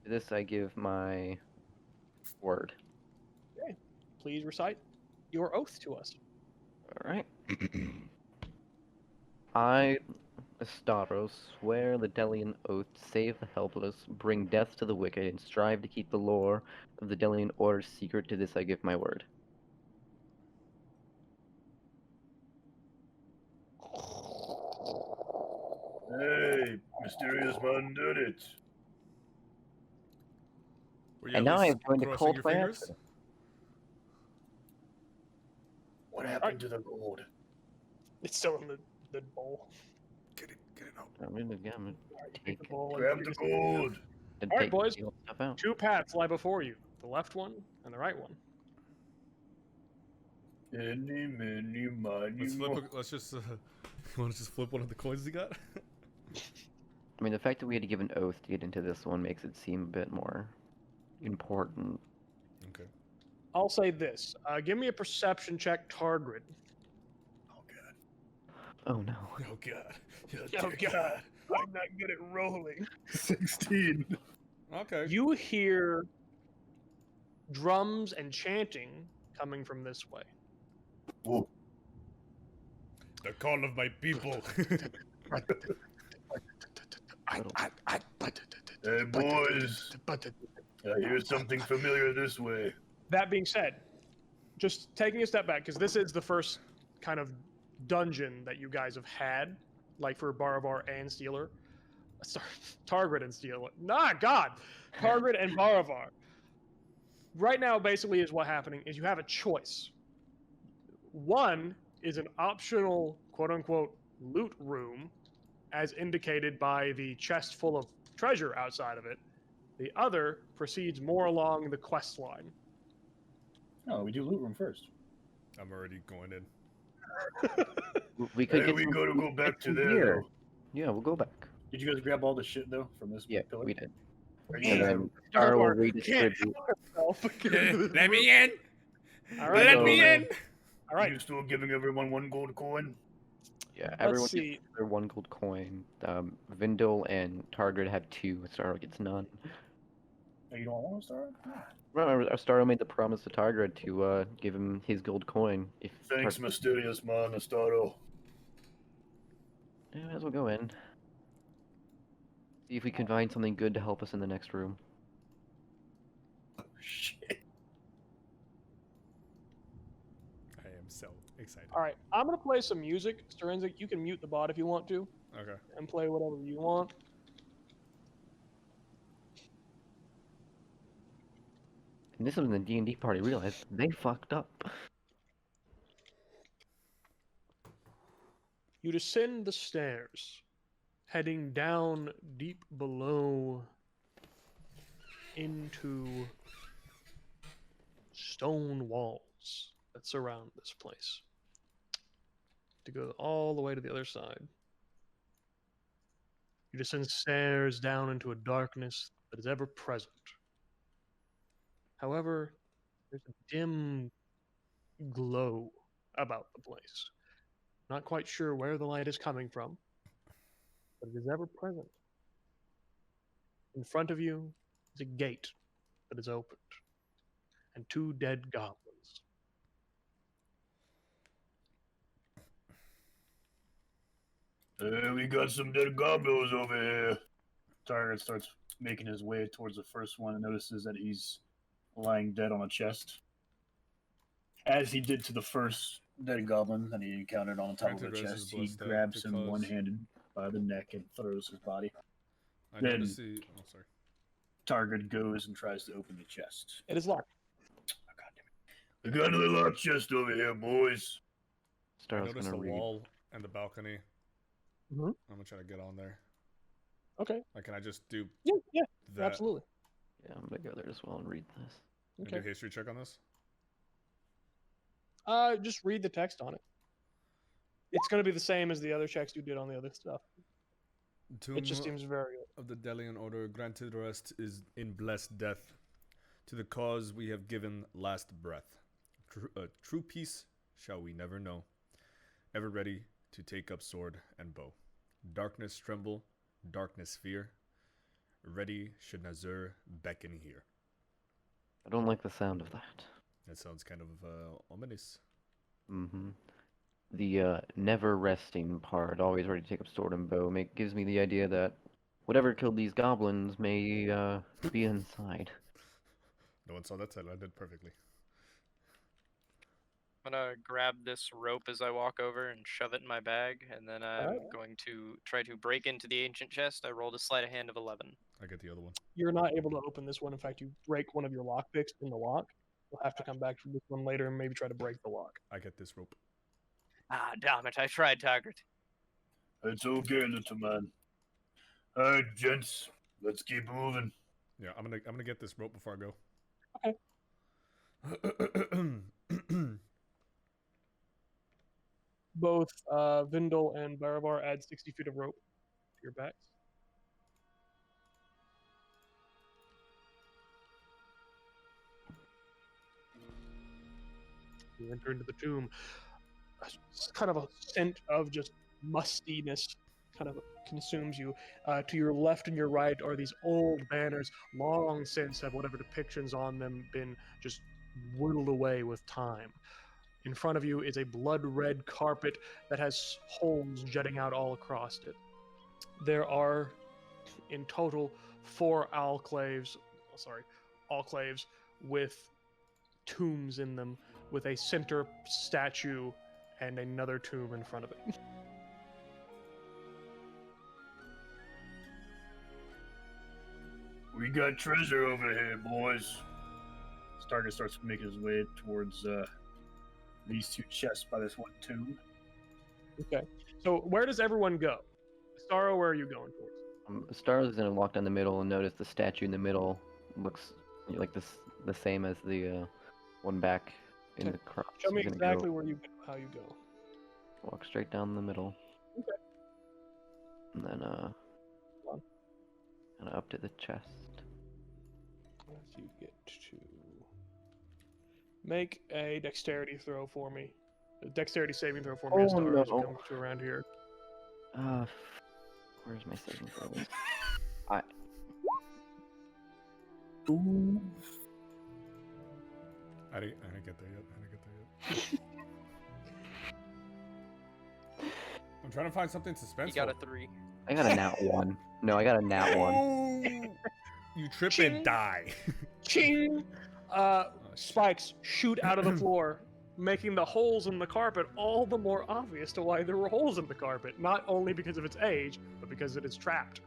E: To this, I give my word.
C: Okay. Please recite your oath to us.
E: All right. I, Astaros, swear the Delian oath, save the helpless, bring death to the wicked, and strive to keep the lore of the Delian order secret. To this, I give my word.
D: Hey, mysterious man did it.
B: Were you
E: And
B: at
E: now I
B: least
E: have joined the
B: crossing
E: cult
B: your
E: by
B: fingers?
E: accident.
D: What happened to the gold?
C: It's still in the bowl.
B: Get it out.
E: I'm gonna take
C: The bowl and
D: Grab
C: put
D: the
C: your-
D: gold.
E: and
C: All right,
E: take
C: boys.
E: the old stuff out.
C: Two paths lie before you: the left one and the right one.
D: Any, many, miny,
B: Let's flip.
D: mo.
B: Let's just. You want to just flip one of the coins you got?
E: I mean, the fact that we had to give an oath to get into this one makes it seem a bit more important.
B: Okay.
C: I'll say this: give me a perception check, Targrid.
D: Oh god.
E: Oh no.
B: Oh god.
C: Oh god, I'm not good at rolling.
D: 16.
B: Okay.
C: You hear drums and chanting coming from this way.
D: Whoa.
B: The call of my people.
D: Hey boys, I hear something familiar this way.
C: That being said, just taking a step back, because this is the first kind of dungeon that you guys have had, like for Baravar and Steeler. Sorry, Targrid and Steeler. Nah, God! Targrid and Baravar. Right now, basically, is what happening is you have a choice. One is an optional, quote-unquote, loot room, as indicated by the chest full of treasure outside of it. The other proceeds more along the quest line.
G: No, we do loot room first.
B: I'm already going in.
E: We could
D: Hey,
E: get
D: we
E: some
D: gotta go
E: food,
D: back
E: get
D: to
E: some
D: there
E: beer.
D: though.
E: Yeah, we'll go back.
G: Did you guys grab all the shit though from this
E: Yeah,
G: pillar?
E: we did.
D: Are
E: And
D: you
E: then Star will
C: Baravar can't
E: redistribute.
B: Let me in.
C: All right,
B: Let me in.
C: All right.
D: you still giving everyone one gold coin?
E: Yeah,
C: Let's
E: everyone
C: see.
E: gets their one gold coin. Vindel and Targrid have 2. Star gets none.
G: Oh, you don't want to start?
E: Remember, Star made the promise to Targrid to give him his gold coin if.
D: Thanks, mysterious man, Astaro.
E: Yeah, might as well go in. See if we can find something good to help us in the next room.
D: Shit.
B: I am so excited.
C: All right, I'm gonna play some music. Sterenzik, you can mute the bot if you want to,
B: Okay.
C: and play whatever you want.
E: And this is when the D&D party realized they fucked up.
C: You descend the stairs, heading down deep below into stone walls that surround this place. To go all the way to the other side. You descend stairs down into a darkness that is ever present. However, there's a dim glow about the place. Not quite sure where the light is coming from, but it is ever present. In front of you is a gate that is opened, and 2 dead goblins.
D: We got some dead goblins over here. Target starts making his way towards the first one and notices that he's lying dead on a chest. As he did to the first dead goblin that he encountered on the top of the
B: Granted,
D: chest, he
B: White Stag
D: grabs him
B: because-
D: one-handed by the neck and throws his body.
B: I
D: Then-
B: noticed the. Oh, sorry.
D: Target goes and tries to open the chest.
C: It is locked.
D: Oh, God damn it. We got another locked chest over here, boys.
B: I
E: Star's
B: noticed
E: gonna
B: the
E: read.
B: wall and the balcony.
C: Mhm.
B: I'm gonna try to get on there.
C: Okay.
B: Like, can I just do
C: Yeah,
B: that?
C: absolutely.
E: Yeah, I'm gonna go there as well and read this.
B: And
C: Okay.
B: do a history check on this.
C: Just read the text on it. It's going to be the same as the other checks you did on the other stuff. It just seems very old.
B: Of the Delian Order, granted rest is in blessed death. To the cause we have given last breath. True peace shall we never know. Ever ready to take up sword and bow. Darkness tremble, darkness fear. Ready should Nazur beckon here.
E: I don't like the sound of that.
B: That sounds kind of ominous.
E: Mm-hmm. The never resting part, always ready to take up sword and bow, gives me the idea that whatever killed these goblins may be inside.
B: No one saw that title. I did perfectly.
H: I'm gonna grab this rope as I walk over and shove it in my bag, and then I'm
C: Alright.
H: going to try to break into the ancient chest. I rolled a sleight of hand of 11.
B: I get the other one.
C: You're not able to open this one. In fact, you break one of your lockpicks in the lock. You'll have to come back to this one later and maybe try to break the lock.
B: I get this rope.
H: Ah, damn it! I tried, Taggart.
D: It's okay, little man. Alright, gents. Let's keep moving.
B: Yeah, I'm gonna get this rope before I go.
C: Okay. Both Vindel and Baravar add 60 feet of rope to your backs. You enter into the tomb. It's kind of a scent of just mustiness kind of consumes you. To your left and your right are these old banners, long since have whatever depictions on them been just whittled away with time. In front of you is a blood-red carpet that has holes jutting out all across it. There are, in total, 4 alclaves with tombs in them, with a center statue and another tomb in front of it.
D: We got treasure over here, boys. Stargate starts making his way towards these 2 chests by this one tomb.
C: Okay. So where does everyone go? Starro, where are you going towards?
E: Star's gonna walk down the middle and notice the statue in the middle looks like the same as the one back in
C: Okay.
E: the cross.
C: Show me
E: He's gonna
C: exactly
E: go,
C: where you how you go.
E: walk straight down the middle.
C: Okay.
E: And then
C: on.
E: and up to the chest.
C: As you get to make a dexterity throw for me. A dexterity saving throw for me,
E: Oh,
C: Starro, as you
E: no.
C: come to around here.
E: Where's my saving throw?
D: Ooh.
B: I didn't get there yet. I'm trying to find something suspenseful.
H: You got a 3.
E: I got a nat 1. No, I got a nat 1.
B: Oh! You trip
C: Ching.
B: and die.
C: Ching! Spikes shoot out of the floor, making the holes in the carpet all the more obvious to why there were holes in the carpet. Not only because of its age, but because it is trapped.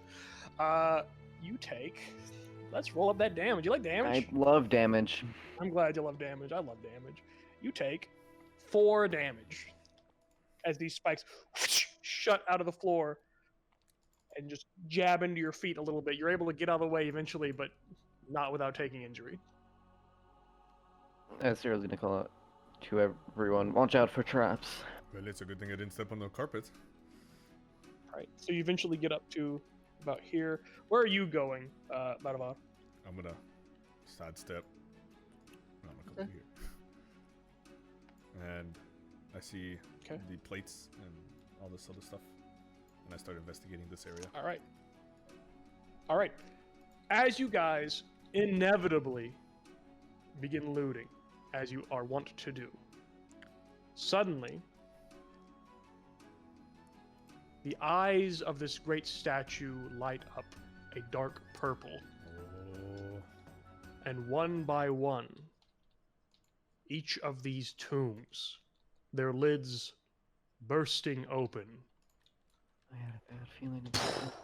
C: You take... Let's roll up that damage. You like damage?
E: I love damage.
C: I'm glad you love damage. I love damage. You take 4 damage as these spikes shut out of the floor and just jab into your feet a little bit. You're able to get out of the way eventually, but not without taking injury.
E: Sarah's gonna call out to everyone, watch out for traps.
B: Well, it's a good thing I didn't step on the carpet.
C: All right, so you eventually get up to about here. Where are you going, Badavar?
B: I'm gonna sidestep. I'm gonna come here. And I see
C: Okay.
B: the plates and all this other stuff. And I start investigating this area.
C: All right. All right. As you guys inevitably begin looting, as you are wont to do, suddenly The eyes of this great statue light up a dark purple,
B: Oh.
C: and one by one, each of these tombs, their lids bursting open.
E: I had a bad feeling about that.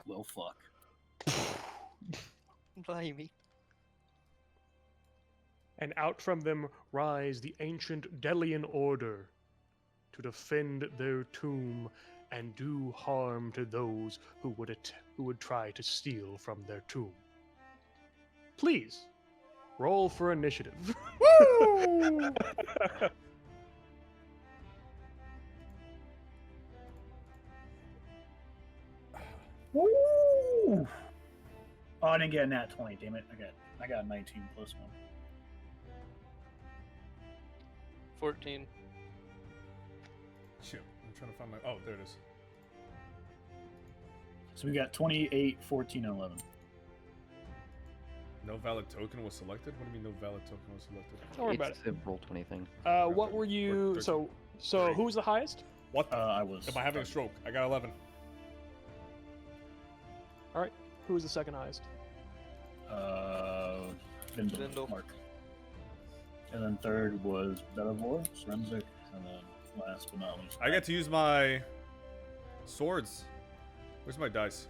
G: Well, fuck.
H: Blimey.
C: And out from them rise the ancient Delian Order to defend their tomb and do harm to those who would try to steal from their tomb. Please, roll for initiative.
B: Woo!
G: Woo! Oh, I didn't get a nat 20. Damn it! I got a 19 plus 1.
H: 14.
B: Shoot, I'm trying to find my. Oh, there it is.
G: So we got 28, 14, and 11.
B: No valid token was selected. What do you mean no valid token was selected?
C: Don't worry about
E: It's a roll 20 thing.
C: it. What were you? So who was the highest?
B: What?
G: I was.
B: Am I having a stroke? I got 11.
C: All right. Who was the second highest?
G: Vindel. Mark. And then third was Bellavor, Forensic, and then last but not least.
B: I get to use my swords. Where's my dice?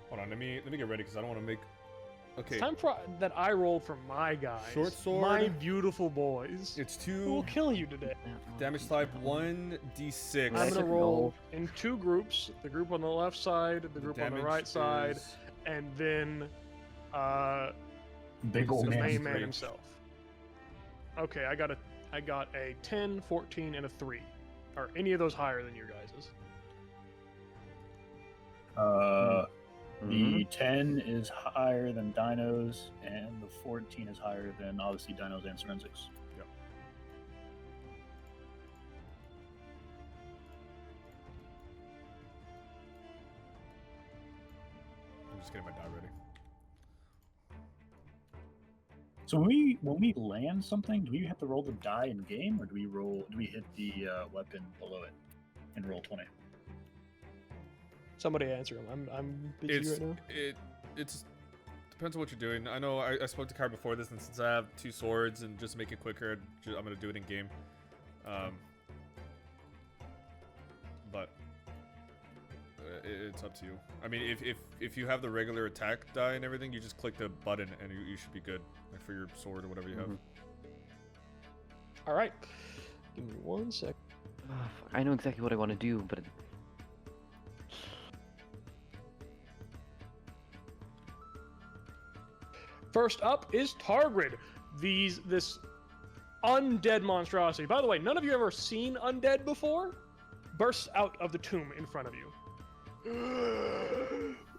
B: Hold on, let me get ready because I don't want to make. Okay.
C: It's time for that I roll for my guys.
B: Short sword.
C: My beautiful boys.
B: It's
C: Who will
B: 2
C: kill you today?
B: damage type 1d6.
C: I'm
E: Nice.
C: gonna roll in 2 groups. The group on the left side, the group on the
B: Damage
C: right side,
B: is-
C: and then
G: Big old
C: the
B: man.
C: main man
B: Three.
C: himself. Okay, I got a 10, 14, and a 3. Are any of those higher than your guys's?
G: The 10 is higher than Dinos, and the 14 is higher than obviously Dinos and Forensics.
B: Yep. I'm just getting my die ready.
G: So when we land something, do we have to roll the die in game, or do we hit the weapon below it and roll 20?
C: Somebody answer him. I'm busy
B: It's
C: right now.
B: it's depends on what you're doing. I know I spoke to Kai before this, and since I have 2 swords and just make it quicker, I'm gonna do it in game. But it's up to you. I mean, if you have the regular attack die and everything, you just click the button and you should be good, like for your sword or whatever you have.
C: All right. Give me 1 sec.
E: Oh, fuck. I know exactly what I want to do, but
C: First up is Targrid. This undead monstrosity. By the way, none of you ever seen undead before? Bursts out of the tomb in front of you.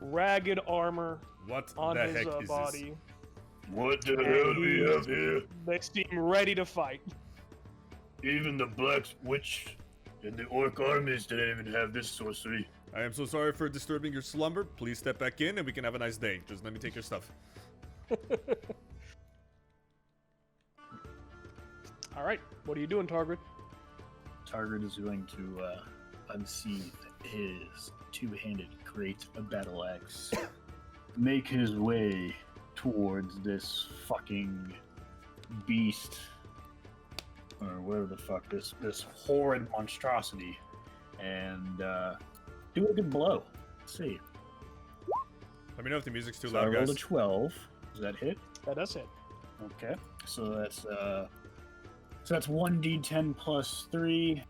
C: Ragged armor
B: What
C: on
B: the
C: his
B: heck is
C: body.
G: What the
C: And
G: hell do we have here?
C: They seem ready to fight.
G: Even the Black Witch and the Orc armies didn't even have this sorcery.
B: this? I am so sorry for disturbing your slumber. Please step back in and we can have a nice day. Just let me take your stuff.
C: All right, what are you doing, Targrid?
G: Target is going to unsheath his two-handed great battle axe, make his way towards this fucking beast, or whatever the fuck, this horrid monstrosity, and do a good blow. Let's see.
B: Let me know if the music's too
G: So I
B: loud,
G: rolled a
B: guys.
G: 12. Does that hit?
C: That does hit.
G: Okay. So that's 1d10 plus 3.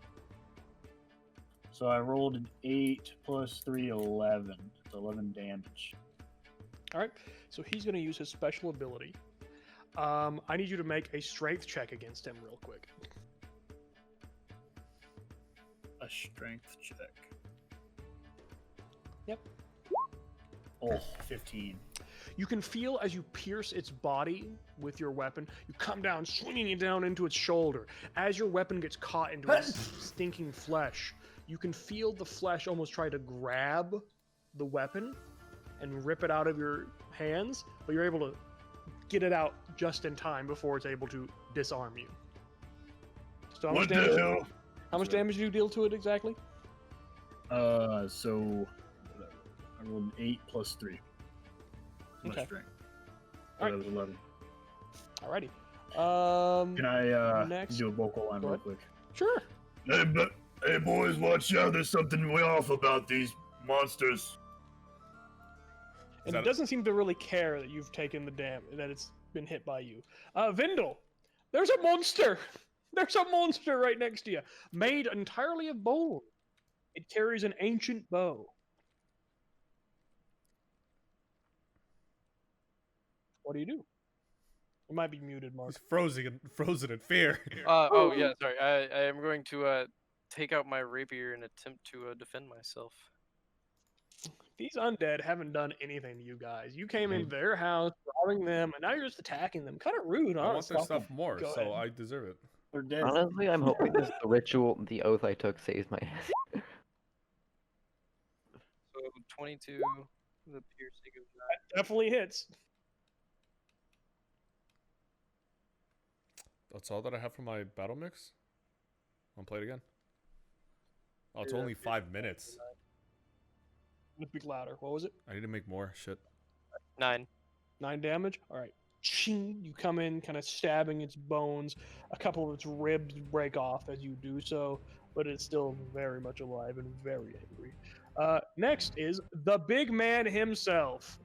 G: So I rolled an 8 plus 3, 11. It's 11 damage.
C: All right, so he's going to use his special ability. I need you to make a strength check against him real quick.
G: A strength check.
C: Yep.
G: Oh, 15.
C: You can feel as you pierce its body with your weapon, you come down, swinging it down into its shoulder. As your weapon gets caught into its stinking flesh, you can feel the flesh almost try to grab the weapon and rip it out of your hands, but you're able to get it out just in time before it's able to disarm you. So how
D: What
C: much
D: the
C: damage?
D: hell?
C: How much damage do you deal to it exactly?
D: So whatever. I rolled an 8 plus 3. My
C: Okay.
D: strength.
C: All right.
D: That was 11.
C: Alrighty.
D: Can I
C: next-
D: do a vocal line
C: Go
D: real
C: ahead.
D: quick?
C: Sure.
D: Hey boys, watch out! There's something way off about these monsters.
C: And
B: that
C: it doesn't seem to really care that you've taken the that it's been hit by you. Vindel, there's a monster! There's a monster right next to you, made entirely of bone. It carries an ancient bow. What do you do? You might be muted, Mark.
B: He's frozen in fear.
H: Oh yeah, sorry. I am going to take out my rapier and attempt to defend myself.
C: These undead haven't done anything to you guys. You came in their house, robbing them, and now you're just attacking them. Kind of rude,
B: I
C: huh?
B: want their stuff more,
C: Go
B: so
C: ahead.
B: I deserve it.
G: They're dead.
E: Honestly, I'm hoping this the ritual, the oath I took saves my ass.
H: So 22, the piercing of 9.
C: Definitely hits.
B: That's all that I have for my battle mix. I'll play it again. Oh, it's
H: Yeah,
B: only 5 minutes.
C: Speak louder. What was it?
B: I need to make more shit.
H: 9.
C: 9 damage. All right. Ching, you come in, kind of stabbing its bones. A couple of its ribs break off as you do so, but it's still very much alive and very angry. Next is the big man himself.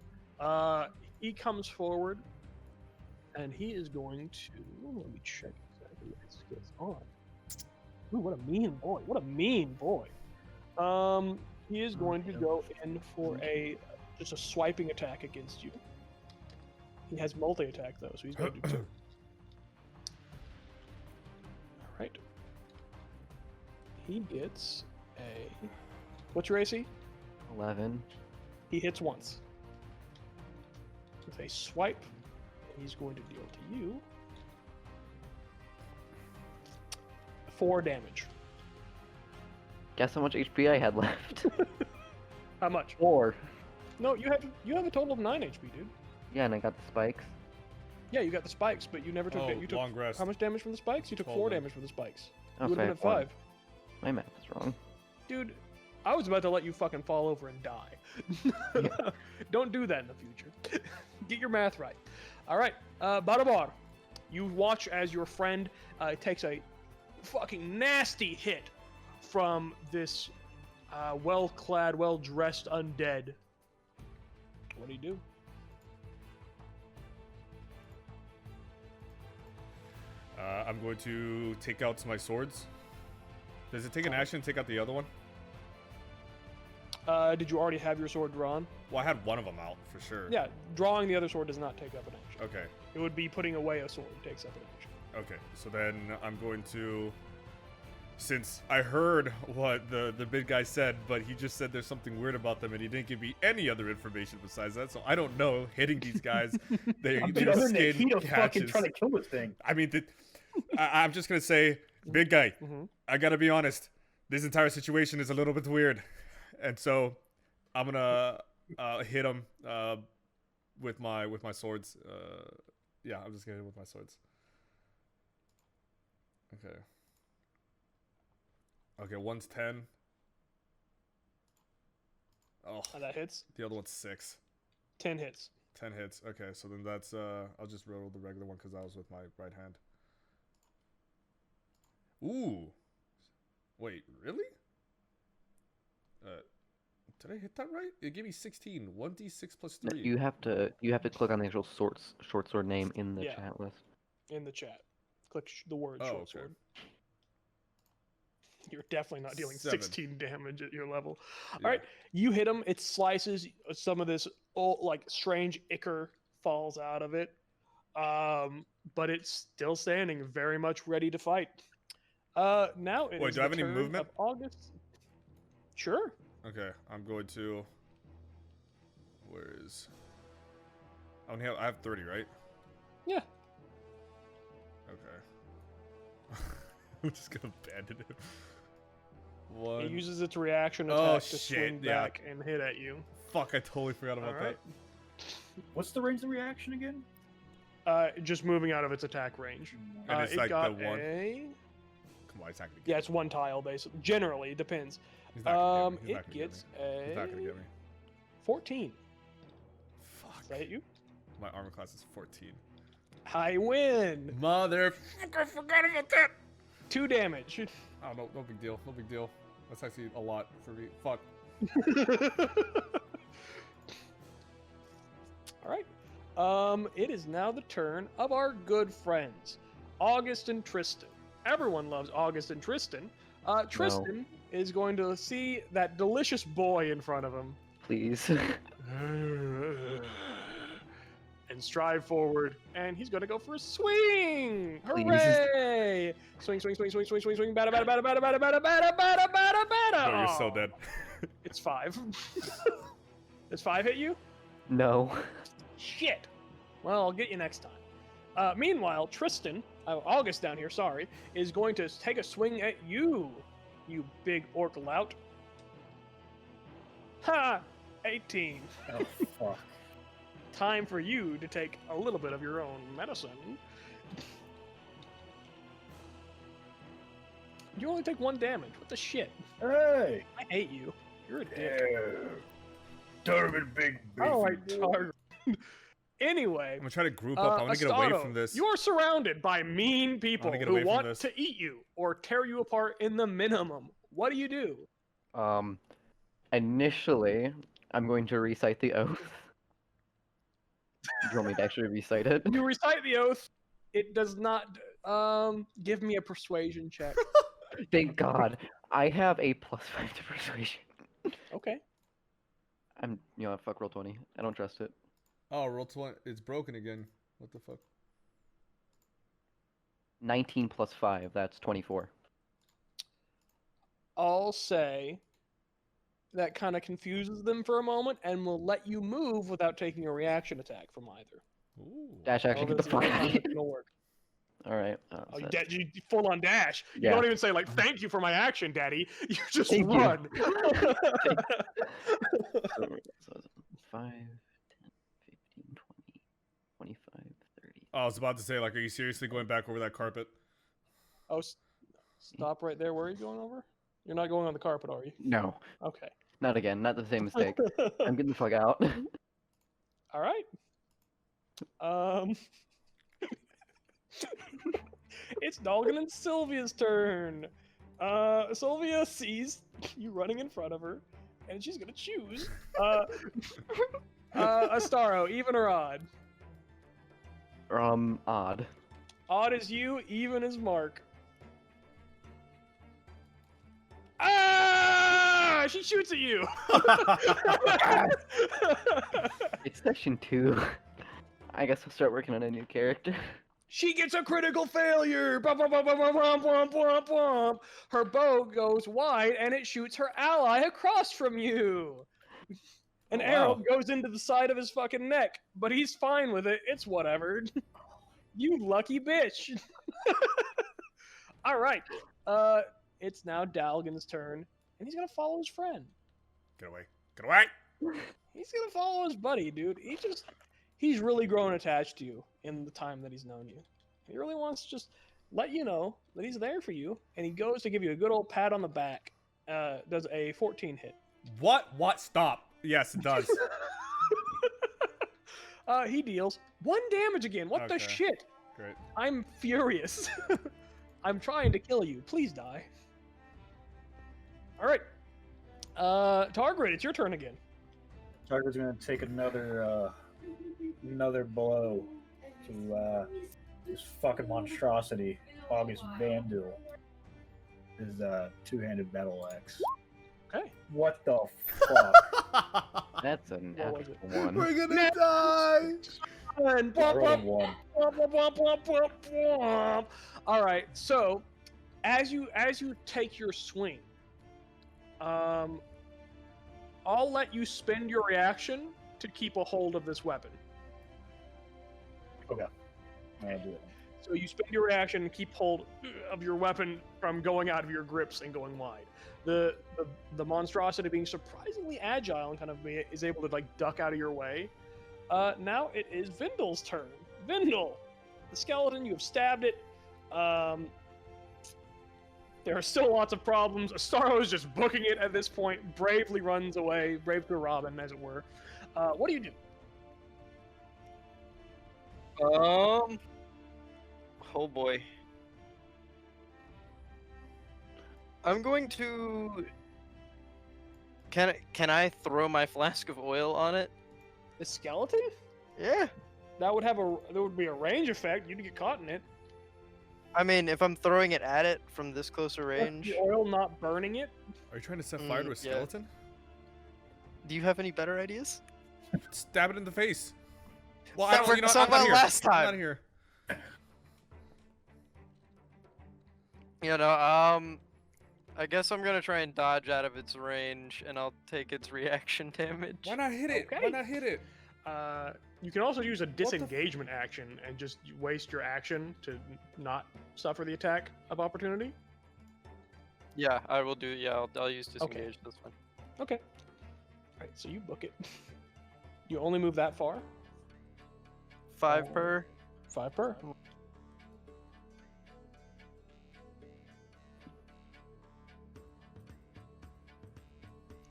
C: He comes forward, and he is going to. Let me check exactly what his skills are. Ooh, what a mean boy! What a mean boy! He is going to go in for just a swiping attack against you. He has multi-attack though, so he's going to do 2. All right. He gets a. What's your AC?
E: 11.
C: He hits once. With a swipe, he's going to deal to you 4 damage.
E: Guess how much HP I had left?
C: How much?
E: 4.
C: No, you have a total of 9 HP, dude.
E: Yeah, and I got the spikes.
C: Yeah, you got the spikes, but you never took.
B: Oh,
C: You took
B: long rest.
C: how much damage from the spikes? You took 4
B: 12
C: damage from the spikes.
E: Oh,
C: You would
E: so I
C: have been at
E: had 1.
C: 5.
E: My math is wrong.
C: Dude, I was about to let you fucking fall over and die. Don't do that in the future. Get your math right. All right, Barabar, you watch as your friend takes a fucking nasty hit from this well-clad, well-dressed undead. What do you do?
B: I'm going to take out my swords. Does it take an action to take out the other one?
C: Did you already have your sword drawn?
B: Well, I had one of them out for sure.
C: Yeah, drawing the other sword does not take up an action.
B: Okay.
C: It would be putting away a sword takes up an action.
B: Okay. So then I'm going to, since I heard what the big guy said, but he just said there's something weird about them, and he didn't give me any other information besides that. So I don't know. Hitting these guys, they
G: I'm
B: their
G: other than
B: skin
G: Nikita fucking
B: catches.
G: trying to kill this thing.
B: I mean, I'm just gonna say, big guy.
C: Mm-hmm.
B: I gotta be honest. This entire situation is a little bit weird, and so I'm gonna hit him with my swords. Yeah, I'm just gonna hit him with my swords. Okay. Okay, one's 10. Oh,
C: That hits.
B: the other one's 6.
C: 10 hits.
B: 10 hits. Okay, so then that's I'll just roll the regular one because I was with my right hand. Ooh. Wait, really? Did I hit that right? It gave me 16. 1d6 plus 3.
E: You have to click on the actual short sword name in the
C: Yeah.
E: chat list.
C: In the chat. Click the word
B: Oh,
C: short
B: okay.
C: sword. You're definitely not dealing
B: 7.
C: 16 damage at your level.
B: Yeah.
C: All right, you hit him. It slices. Some of this like strange ichor falls out of it, but it's still standing, very much ready to fight. Now it
B: Wait,
C: is
B: do I have
C: the
B: any
C: turn
B: movement?
C: of August. Sure.
B: Okay, I'm going to. Where is? I have 30, right?
C: Yeah.
B: Okay. I'm just gonna abandon it. One.
C: It uses its reaction
B: Oh,
C: attack to
B: shit,
C: swing
B: yeah.
C: back and hit at you.
B: Fuck! I totally forgot about
C: All right.
G: What's the range of reaction again?
C: Just moving out of its attack range.
B: And it's
C: it
B: like
C: got
B: the one.
C: a...
B: Come on, he's not gonna get
C: Yeah, it's one tile basically. Generally, it depends.
B: me. He's not gonna get me. He's
C: It
B: not gonna
C: gets
B: get me. He's not gonna
C: a
B: get me.
C: 14.
B: Fuck.
C: Does that hit you?
B: My armor class is 14.
C: I win.
B: Motherfucker, I forgot about that.
C: 2 damage.
B: Oh, no big deal. No big deal. That's actually a lot for me. Fuck.
C: All right. It is now the turn of our good friends, August and Tristan. Everyone loves August and Tristan. Tristan is going to see that delicious boy in front of him
E: Please.
C: and stride forward, and he's going to go for a swing.
E: Please.
C: Hooray! Swing, swing, swing, swing, swing, swing, swing. Bada, bada, bada, bada, bada, bada, bada, bada, bada, bada.
B: No, you're so
C: Aw.
B: dead.
C: It's 5. Does 5 hit you?
E: No.
C: Shit. Well, I'll get you next time. Meanwhile, Tristan, August down here, sorry, is going to take a swing at you, you big orc lout. Ha! 18.
G: Oh, fuck.
C: Time for you to take a little bit of your own medicine. You only take 1 damage. What the shit?
G: Hey!
C: I hate you. You're a dick.
G: Yeah. Turbid big beefy
C: All right,
G: boy.
C: Target. Anyway,
B: I'm gonna try to group up. I want to get away
C: Astado,
B: from this.
C: You are surrounded by mean people
B: get
C: who
B: away from
C: want
B: this.
C: to eat you or tear you apart in the minimum. What do?
E: Initially, I'm going to recite the oath. Do you want me to actually recite it?
C: You recite the oath. It does not give me a persuasion check.
E: Thank God. I have a +5 to persuasion.
C: Okay.
E: Fuck roll 20. I don't trust it.
B: Oh, roll 20. It's broken again. What the fuck?
E: 19 + 5, that's 24.
C: I'll say that kind of confuses them for a moment and will let you move without taking a reaction attack from either.
B: Ooh.
E: Dash, actually, get the
C: That's
E: fuck
C: not
E: out
C: how
E: of here.
C: it's gonna work.
E: Alright.
C: Oh, you full on dash. You
E: Yeah.
C: don't even say like "thank you for my action, Daddy." You just
E: Thank you.
C: run.
E: So 5, 10, 15, 20, 25, 30.
B: Oh, I was about to say, like, are you seriously going back over that carpet?
C: Oh, stop right there. Where are you going over? You're not going on the carpet, are you?
E: No,
C: Okay.
E: not again. Not the same mistake. I'm getting the fuck out.
C: All right. It's Dalgan and Sylvia's turn. Sylvia sees you running in front of her, and she's gonna choose. Astaro, even or odd?
E: Odd.
C: Odd is you, even is Mark. Ah! She shoots at you.
E: It's session 2. I guess I'll start working on a new character.
C: She gets a critical failure. Bum, bum, bum, bum, bum, bum, bum, bum, bum. Her bow goes wide and it shoots her ally across from you. An
B: Oh,
C: arrow
B: wow.
C: goes into the side of his fucking neck, but he's fine with it. It's whatever. You lucky bitch. All right. It's now Dalgan's turn, and he's gonna follow his friend.
B: Get away. Get away.
C: He's gonna follow his buddy, dude. He's really grown attached to you in the time that he's known you. He really wants to just let you know that he's there for you, and he goes to give you a good old pat on the back. Does a 14 hit.
B: What? What? Stop. Yes, it does.
C: He deals 1 damage again. What the
B: Okay.
C: shit?
B: Great.
C: I'm furious. I'm trying to kill you. Please die. All right. Targrid, it's your turn again.
G: Target's gonna take another blow to this fucking monstrosity, August Vandal. His two-handed battle axe.
C: Okay.
G: What the fuck?
E: That's a
C: What
E: natural
C: was it?
E: 1.
B: We're gonna die.
C: And
G: I rolled a 1.
C: All right. So, as you take your swing, I'll let you spend your reaction to keep a hold of this weapon.
G: Okay. I'll do it.
C: So you spend your reaction and keep hold of your weapon from going out of your grips and going wide. The monstrosity, being surprisingly agile and kind of is able to like duck out of your way. Now it is Vindal's turn. Vindel, the skeleton, you have stabbed it. There are still lots of problems. Astaro is just booking it at this point, bravely runs away, brave to Robin, as it were. What do you do?
H: Oh boy. I'm going to. Can I throw my flask of oil on it?
C: The skeleton?
H: Yeah.
C: There would be a range effect. You'd get caught in it.
H: I mean, if I'm throwing it at it from this closer range.
C: The oil not burning it?
B: Are you trying to set fire to a
H: yeah.
B: skeleton?
H: Do you have any better ideas?
B: Stab it in the face. Well,
H: That worked so well last
B: I'm
H: time.
B: not here.
H: I guess I'm gonna try and dodge out of its range, and I'll take its reaction damage.
B: Why not hit it?
C: Okay.
B: Why not hit it?
C: You can also use a disengagement action and just waste your action to not suffer the attack of opportunity.
H: Yeah, I will do. Yeah, I'll use disengage. That's fine.
C: Okay. Alright, so you book it. You only move that far?
H: 5 per.
C: 5 per.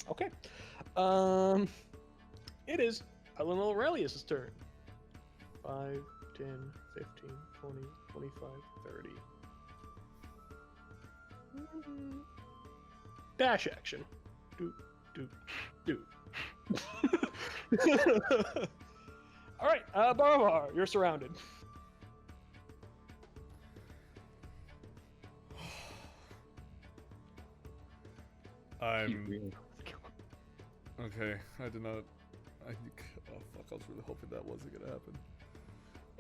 C: Okay. It is Helen Aurelius' turn. 5, 10, 15, 20, 25, 30. Dash action. Do, do, do. Alright, Baravar, you're surrounded.
B: I'm... Okay, I did not... Oh fuck, I was really hoping that wasn't gonna happen.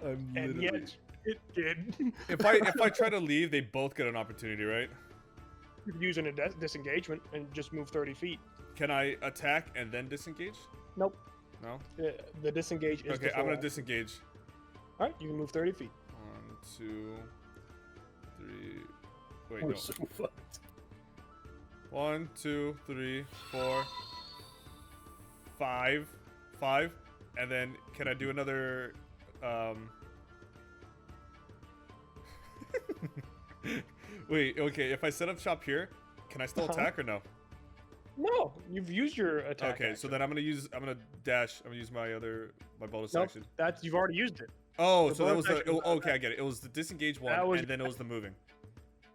B: I'm
C: And
B: literally...
C: yet, it did.
B: If I try to leave, they both get an opportunity, right?
C: You could use a disengagement and just move 30 feet.
B: Can I attack and then disengage?
C: Nope.
B: No?
C: The disengage is
B: Okay, I'm gonna disengage.
C: Alright, you can move 30 feet.
B: 1, 2, 3... Wait,
G: We're
B: no.
G: so fucked.
B: 1, 2, 3, 4, 5, and then can I do another? Wait, okay. If I set up shop here, can I still attack or no?
C: No, you've used your attack.
B: Okay, so
C: action.
B: then I'm gonna use dash. I'm gonna use my bonus
C: Nope,
B: action.
C: you've already used it.
B: Oh,
C: the
B: so that was
C: bonus
B: the.
C: action was
B: Okay, I get it. It was the disengage one,
C: That was-
B: and then it was the moving.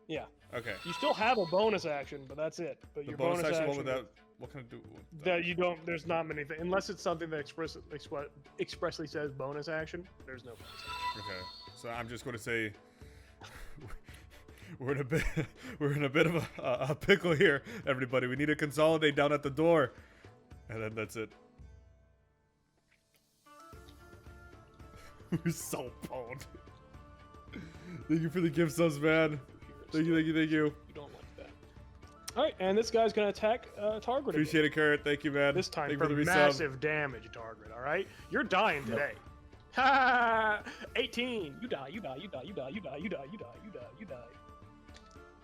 C: Yeah.
B: Okay.
C: You still have a bonus action, but that's it. But
B: The
C: your
B: bonus action.
C: action
B: What would that? What can I do?
C: that you don't. There's not many things unless it's something that expressly says bonus action. There's no bonus action.
B: Okay, so I'm just going to say we're in a bit of a pickle here, everybody. We need to consolidate down at the door, and then that's it. We're so boned. Thank you for the gift subs, man. Thank you.
C: You don't like that. All right, and this guy's gonna attack Target.
B: Appreciate it, Kurt. Thank you, man.
C: This time
B: Thank
C: for
B: you the resub.
C: massive damage, Target. All right, you're dying today. Ha! 18. You die.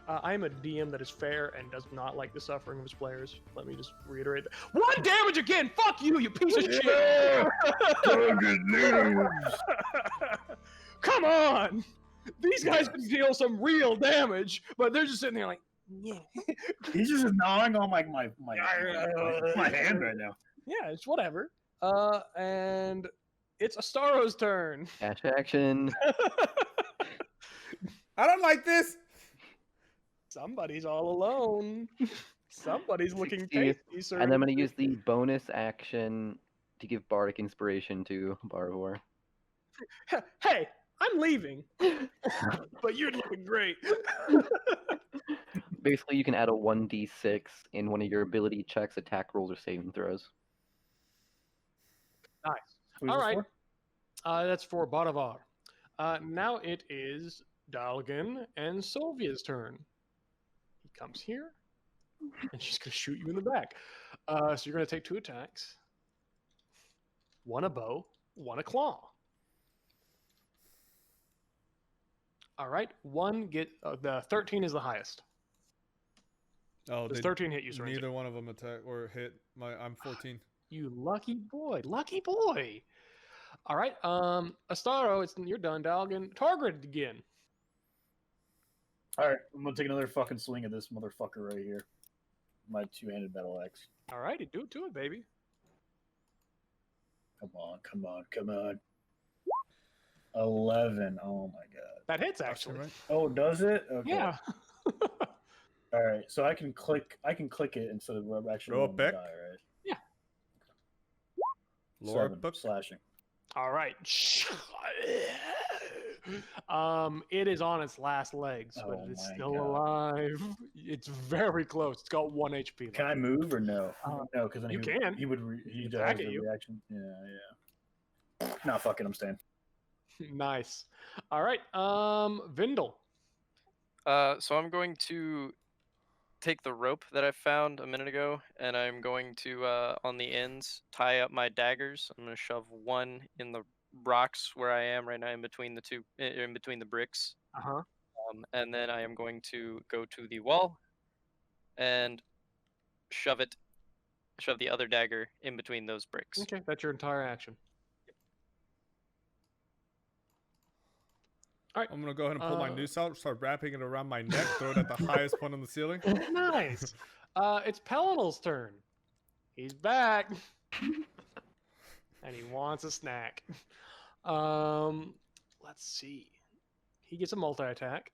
C: I am a DM that is fair and does not like the suffering of his players. Let me just reiterate that. 1 damage again! Fuck you, you piece of shit!
G: Target news.
C: Come on! These guys can deal some real damage, but they're just sitting there like, yeah.
G: He's just gnawing on my hand right now.
C: Yeah, it's whatever. And it's Astaro's turn.
E: Dash action.
B: I don't like this.
C: Somebody's all alone. Somebody's looking
E: 60,
C: tasty, sir.
E: And I'm going to use the bonus action to give Bardic Inspiration to Barvor.
C: Hey, I'm leaving. But you're looking great.
E: Basically, you can add a 1d6 in one of your ability checks, attack rolls, or saving throws.
C: Nice.
G: Who's
C: All
G: this
C: right.
G: for?
C: That's for Badavar. Now it is Dalgan and Sylvia's turn. He comes here, and she's going to shoot you in the back. So you're going to take 2 attacks. 1 a bow, 1 a claw. All right. The 13 is the highest.
B: Oh,
C: Does 13 hit you, Sorensen?
B: neither one of them attack or hit. I'm 14.
C: You lucky boy. Lucky boy. All right. Astaro, you're done, Dalgan. Target again.
G: All right, I'm gonna take another fucking swing at this motherfucker right here. My two-handed battle axe.
C: All righty, do it to it, baby.
G: Come on, come on, come on. 11. Oh my god.
C: That hits actually.
B: Right?
G: Oh, does it? Okay.
C: Yeah.
G: All right, so I can click it instead of actually
B: Roll a
G: rolling the
B: pick?
G: die, right?
C: Yeah.
B: Lore
G: 7,
B: book.
G: slashing.
C: All right. It is on its last legs, but
G: Oh
C: it is
G: my
C: still
G: God.
C: alive. It's very close. It's got 1 HP.
G: Can I move or no? No, because then
C: you
G: he
C: can.
G: He would. He
C: can
G: does
C: attack
G: the
C: at you.
G: reaction. Yeah, yeah. Nah, fuck it. I'm staying.
C: Nice. All right. Vindel.
H: So I'm going to take the rope that I found a minute ago, and I'm going to, on the ends, tie up my daggers. I'm going to shove one in the rocks where I am right now, in between the two, in between the bricks.
C: Uh-huh.
H: And then I am going to go to the wall and shove the other dagger in between those bricks.
C: Okay, that's your entire action. All right.
B: I'm gonna go ahead and pull my noose out, start wrapping it around my neck, throw it at the highest point on the ceiling.
C: Nice. It's Pelinal's turn. He's back. And he wants a snack. Let's see. He gets a multi-attack.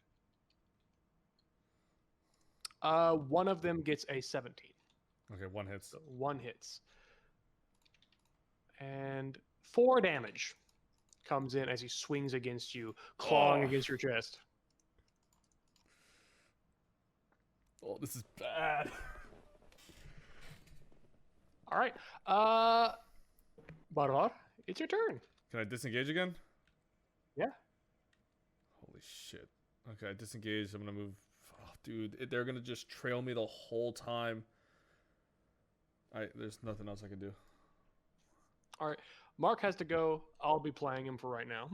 C: One of them gets a 17.
B: Okay, one hits.
C: So one hits. And 4 damage comes in as he swings against you, clawing against your chest.
B: Oh, this is bad.
C: All right. Barbar, it's your turn.
B: Can I disengage again?
C: Yeah.
B: Holy shit. Okay, I disengage. I'm gonna move. Oh, dude, they're gonna just trail me the whole time. There's nothing else I can do.
C: All right. Mark has to go. I'll be playing him for right now.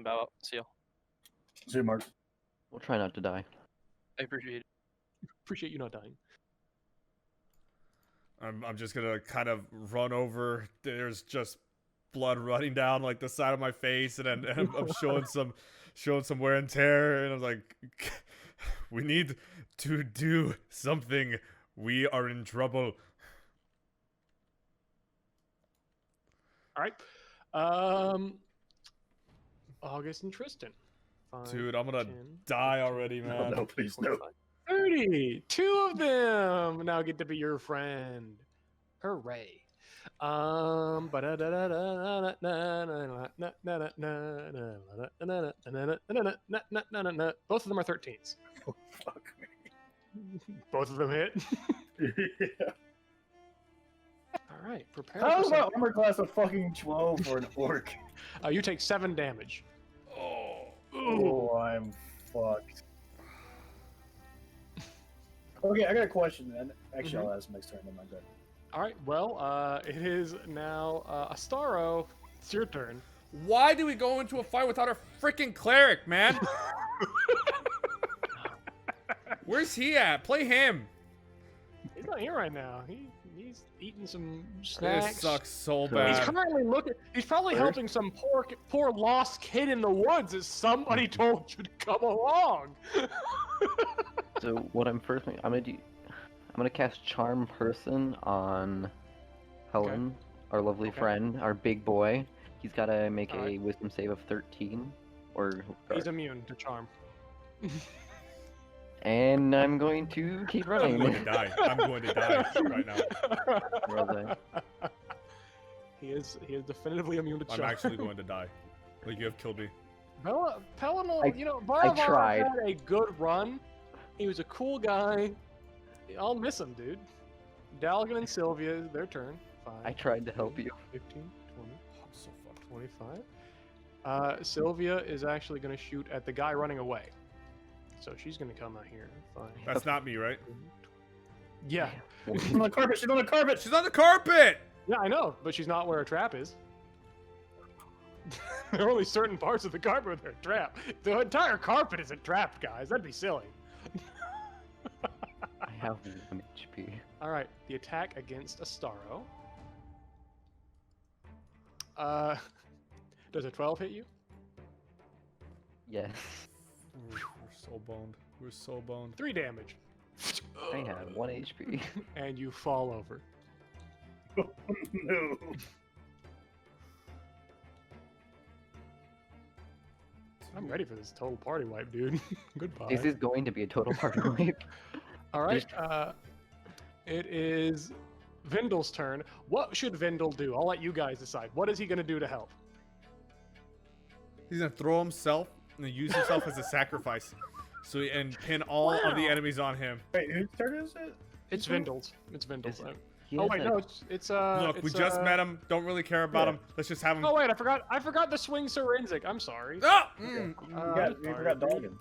H: Bow out, seal.
G: See you, Mark.
E: We'll try not to die.
H: I appreciate it.
C: Appreciate you not dying.
B: I'm just gonna kind of run over. There's just blood running down like the side of my face, and I'm showing some wear and tear, and I'm like, we need to do something. We are in trouble.
C: All right. August and Tristan. 5,
B: Dude, I'm gonna
C: 10,
B: die already, man.
G: No, please, no.
C: 30. 2 of them now get to be your friend. Hooray. Both of them are 13s.
G: Oh, fuck me.
C: Both of them hit.
G: Yeah.
C: All right, prepare.
G: How
C: for
G: is my
C: some-
G: armor class a fucking 12 for an orc?
C: You take 7 damage.
G: Oh, I'm fucked. Okay, I got a question then. Actually, I'll ask next turn. Then my bad.
C: All right, well, it is now Astaro. It's your turn.
B: Why do we go into a fight without our freaking cleric, man? Where's he at? Play him.
C: He's not here right now. He's eating some snacks.
B: This sucks so
C: He's
B: bad.
C: currently looking. He's probably helping some poor lost kid in the woods that somebody told you to come along.
E: So what I'm gonna cast Charm Person on Helen, our lovely friend, our big boy. He's gotta make a
C: Alright.
E: Wisdom save of 13, or
C: He's immune to charm.
E: and I'm going to keep
B: I'm
E: running.
B: going to die. I'm going to die right now.
E: Where was I?
C: He is definitively immune to
B: I'm
C: charm.
B: actually going to die. Like, you have killed me.
C: Pelinal,
E: I
C: Baravar
E: tried.
C: had a good run. He was a cool guy. I'll miss him, dude. Dalgan and Sylvia, their turn. 5,
E: I tried to help you.
C: 15, 20,
B: I'm so fucked.
C: 25. Sylvia is actually going to shoot at the guy running away. So she's going to come out here. 5.
B: That's not me, right?
C: Yeah.
G: She's on the carpet. She's on the carpet.
B: She's on the carpet!
C: Yeah, I know, but she's not where a trap is. There are only certain parts of the carpet where they're trapped. The entire carpet isn't trapped, guys. That'd be silly.
E: I have 1 HP.
C: All right, the attack against Astaro. Does a 12 hit you?
E: Yes.
B: Ooh, we're so boned. We're so boned.
C: 3 damage.
E: I have 1 HP.
C: And you fall over.
D: No.
C: I'm ready for this total party wipe, dude. Goodbye.
E: This is going to be a total party wipe.
C: All right. It is Vindal's turn. What should Vindal do? I'll let you guys decide. What is he going to do to help?
B: He's gonna throw himself and then use himself as a sacrifice, and pin all of the enemies on him.
D: Wait, whose turn is it?
C: It's Vindal's. It's Vindal's.
E: He
C: Oh
E: has
C: wait,
E: a-
C: no, it's
B: Look, we just met him. Don't really care about him. Let's just have him.
C: Oh wait, I forgot to swing Syrinzic. I'm sorry.
B: Ah!
D: You
C: I'm
D: forgot
C: sorry,
D: Doggin.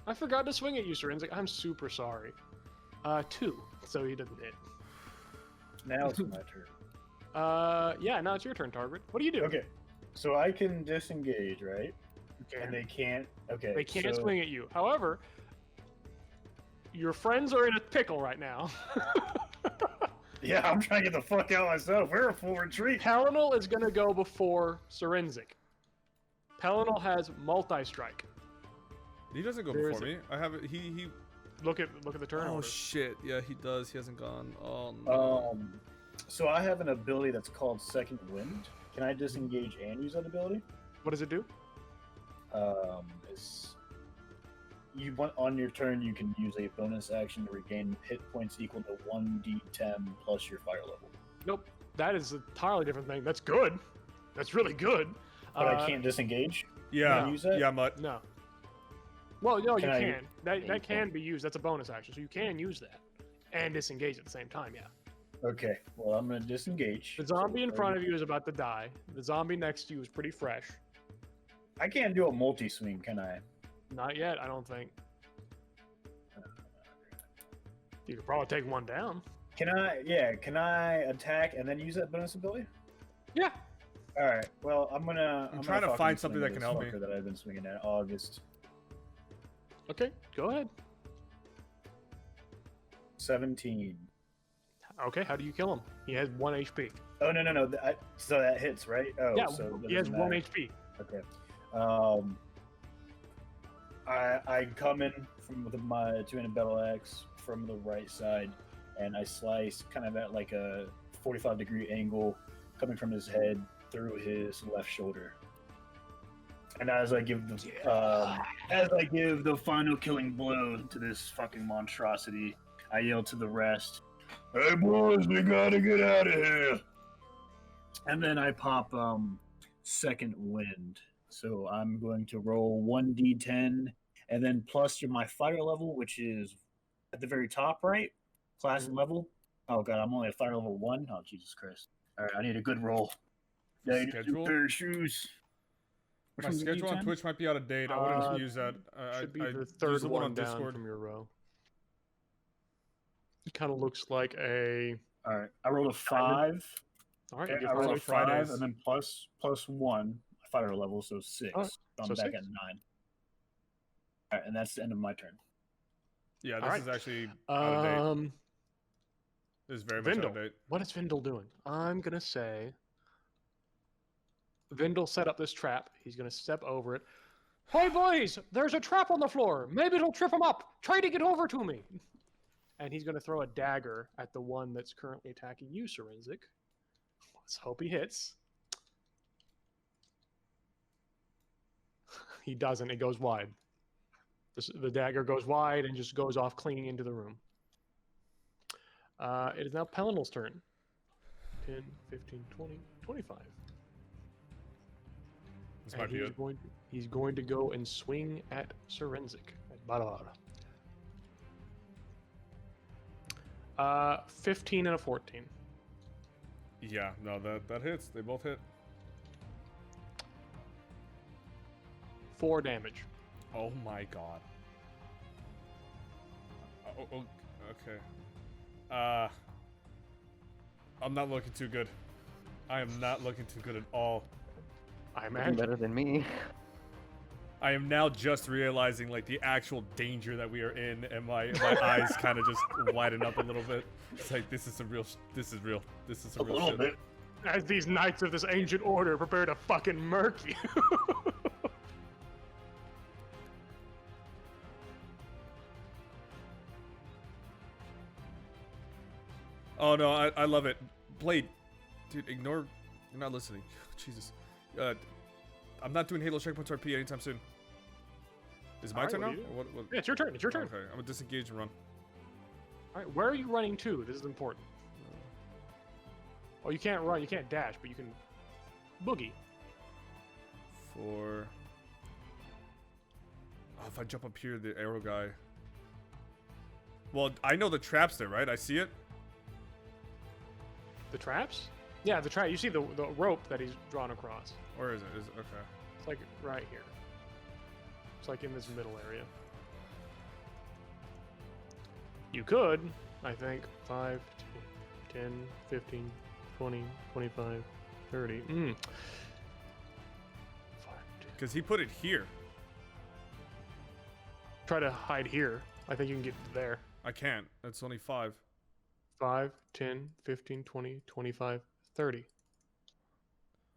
C: I forgot to swing at you, Syrinzic. I'm super sorry. 2, so he doesn't hit.
D: Now it's my turn.
C: Yeah, now it's your turn, Target. What do you do?
D: Okay, so I can disengage, right?
C: Okay.
D: And they can't. Okay.
C: They can't
D: so,
C: swing at you. However, your friends are in a pickle right now.
D: Yeah, I'm trying to get the fuck out myself. We're a full retreat.
C: Pelinal is going to go before Syrinzic. Pelinal has multi-strike.
B: He doesn't go
C: Where is
B: before me. I have it. He.
C: Look at the turn
B: Oh
C: order.
B: shit! Yeah, he does. He hasn't gone. Oh no.
D: So I have an ability that's called Second Wind. Can I disengage and use that ability?
C: What does it do?
D: It's you want on your turn you can use a bonus action to regain hit points equal to 1d10 plus your fire level.
C: Nope. That is an entirely different thing. That's good. That's really good.
D: But I can't disengage.
B: Yeah.
D: Can I use that?
B: Yeah, Mutt.
C: No. Well, no,
D: Can I-
C: you can. That
D: you
C: can
D: can.
C: be used. That's a bonus action, so you can use that and disengage at the same time. Yeah.
D: Okay. Well, I'm gonna disengage.
C: The zombie in front of you is about to die. The zombie next to you is pretty fresh.
D: I can't do a multi-swing, can I?
C: Not yet, I don't think. You could probably take one down.
D: Can I? Yeah. Can I attack and then use that bonus ability?
C: Yeah.
D: All right. Well, I'm gonna
B: trying to
D: fucking
B: find something
D: swing
B: that
D: at
B: can help
D: this
B: me.
D: fucker that I've been swinging at August.
C: Okay, go ahead.
D: 17.
C: Okay, how do you kill him? He has 1 HP.
D: Oh no. So that hits, right? Oh,
C: Yeah,
D: so that
C: he has
D: doesn't
C: 1
D: matter.
C: HP.
D: Okay. I come in with my two-handed battle axe from the right side, and I slice kind of at like a 45-degree angle, coming from his head through his left shoulder. And as I give the final killing blow to this fucking monstrosity, I yell to the rest, "Hey boys, we gotta get out of here!" And then I pop Second Wind. So I'm going to roll 1d10, and then plus my fire level, which is at the very top, right? Class and level. Oh god, I'm only at fire level 1. Oh Jesus Christ! All right, I need a good roll. Yeah, I need a
B: Schedule?
D: pair of shoes. Which
B: My
D: one's the
B: schedule on
D: D10?
B: Twitch might be out of date. I wouldn't
C: Uh,
B: use that.
C: Should be
B: I
C: the
B: use
C: third
B: the
C: one
B: on
C: down
B: Discord.
C: from your row. It kind of looks like a...
D: All right, I rolled a 5.
C: All right,
D: Okay,
C: you
D: I
C: get
D: rolled a
B: on
C: 5.
D: 5,
B: Fridays.
D: and then plus 1 fire level, so 6.
C: All right,
D: So I'm
C: so
D: back
C: 6.
D: at 9. All right, and that's the end of my turn.
B: Yeah, this
C: Alright.
B: is actually out of date.
C: Um,
B: This is very much out of
C: Vindal.
B: date.
C: What is Vindal doing? I'm going to say... Vindal set up this trap. He's going to step over it. Hey, boys! There's a trap on the floor. Maybe it'll trip him up. Try to get over to me. And he's going to throw a dagger at the one that's currently attacking you, Syrinzic. Let's hope he hits. He doesn't. It goes wide. The dagger goes wide and just goes off clean into the room. It is now Pelinal's turn. 10, 15, 20, 25.
B: This
C: And
B: might be
C: he's
B: it.
C: he's going to go and swing at Syrinzic. At Bada Bada. 15 and a 14.
B: Yeah, no, that hits. They both hit.
C: 4 damage.
B: Oh my god. Oh, okay. I'm not looking too good. I am not looking too good at all.
C: I
E: Looking
C: imagine.
E: better than me.
B: I am now just realizing like the actual danger that we are in, and my eyes kind of just widen up a little bit. It's like this is some real. This is real. This is some
D: A
B: real
D: little
B: shit.
D: bit.
C: As these knights of this ancient order prepare to fucking murk you.
B: Oh no, I love it. Blade, dude, ignore. You're not listening. Jesus. I'm not doing Halo Checkpoints RP anytime soon. Is it my turn now? Or what?
C: Yeah, it's your turn. It's your turn.
B: Okay, I'm gonna disengage and run.
C: All right, where are you running to? This is important. Oh, you can't run. You can't dash, but you can boogie.
B: For. Oh, if I jump up here, the arrow guy. Well, I know the trap's there, right? I see it.
C: The traps? Yeah, the trap. You see the rope that he's drawn across.
B: Where is it? Is it okay?
C: It's like right here. It's like in this middle area. You could, I think, 5, 10, 15, 20, 25, 30.
B: Because he put it here.
C: Try to hide here. I think you can get there.
B: I can't. That's only 5.
C: 5, 10, 15, 20, 25, 30.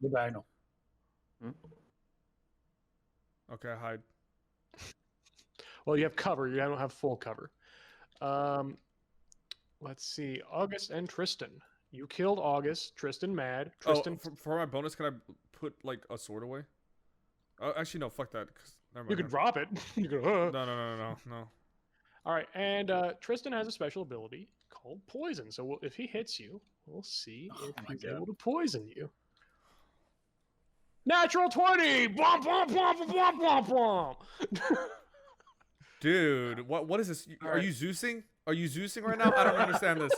G: The diagonal.
B: Okay, hide.
C: Well, you have cover. You don't have full cover. Let's see. August and Tristan. You killed August. Tristan mad. Tristan.
B: Oh, for my bonus, can I put like a sword away? Actually, no. Fuck that. Never mind.
C: You could drop it. You could,
B: No.
C: All right, and Tristan has a special ability called Poison. So if he hits you, we'll see if he's able to poison you. Natural 20! Bwomp, bwomp, bwomp, bwomp, bwomp, bwomp.
B: Dude, what is this?
C: All
B: Are
C: right.
B: you Zeusing? Are you Zeusing right now? I don't understand this.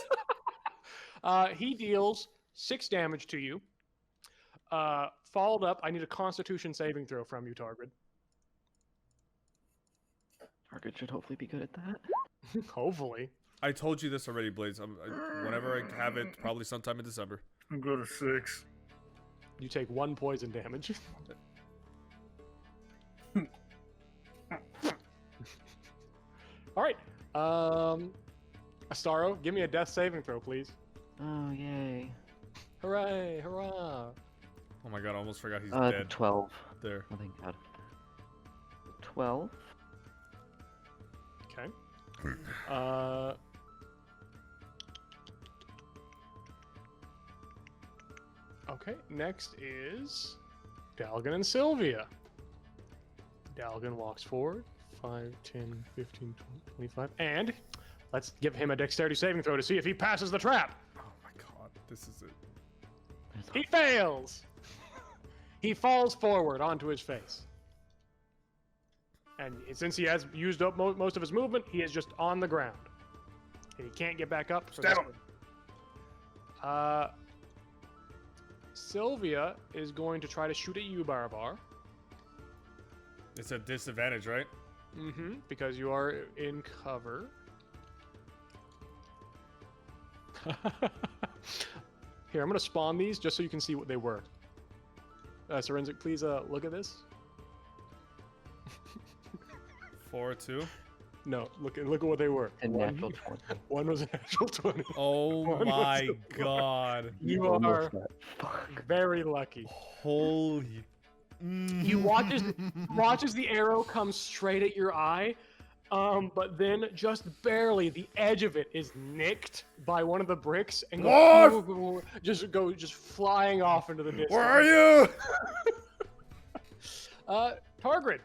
C: He deals 6 damage to you. Followed up, I need a Constitution saving throw from you, Targrid.
E: Target should hopefully be good at that.
C: Hopefully.
B: I told you this already, Blades. Whenever I have it, probably sometime in December.
G: I'm going to 6.
C: You take 1 poison damage. All right. Astaro, give me a death saving throw, please.
E: Oh, yay.
C: Hooray! Hurrah!
B: Oh my god, I almost forgot he's dead.
E: 12.
B: There.
E: Oh, thank god. 12.
C: Okay. Okay, next is Dalgan and Sylvia. Dalgan walks forward. 5, 10, 15, 20, 25. And let's give him a dexterity saving throw to see if he passes the trap.
B: Oh my god, this is it.
C: He fails! He falls forward onto his face. And since he has used up most of his movement, he is just on the ground. And he can't get back up.
G: Stab him.
C: Sylvia is going to try to shoot at you, Barbar.
B: It's a disadvantage, right?
C: Mm-hmm, because you are in cover. Here, I'm going to spawn these just so you can see what they were. Serenzic, please look at this.
B: 4, 2.
C: No, look at what they were.
E: A natural 20.
C: One was a natural 20.
B: Oh
C: One
B: my
C: was
B: god.
C: You are very lucky.
B: Holy.
C: You watches the arrow come straight at your eye, but then just barely the edge of it is nicked by one of the bricks and just flying off into the distance.
B: Where are you?
C: Targrid,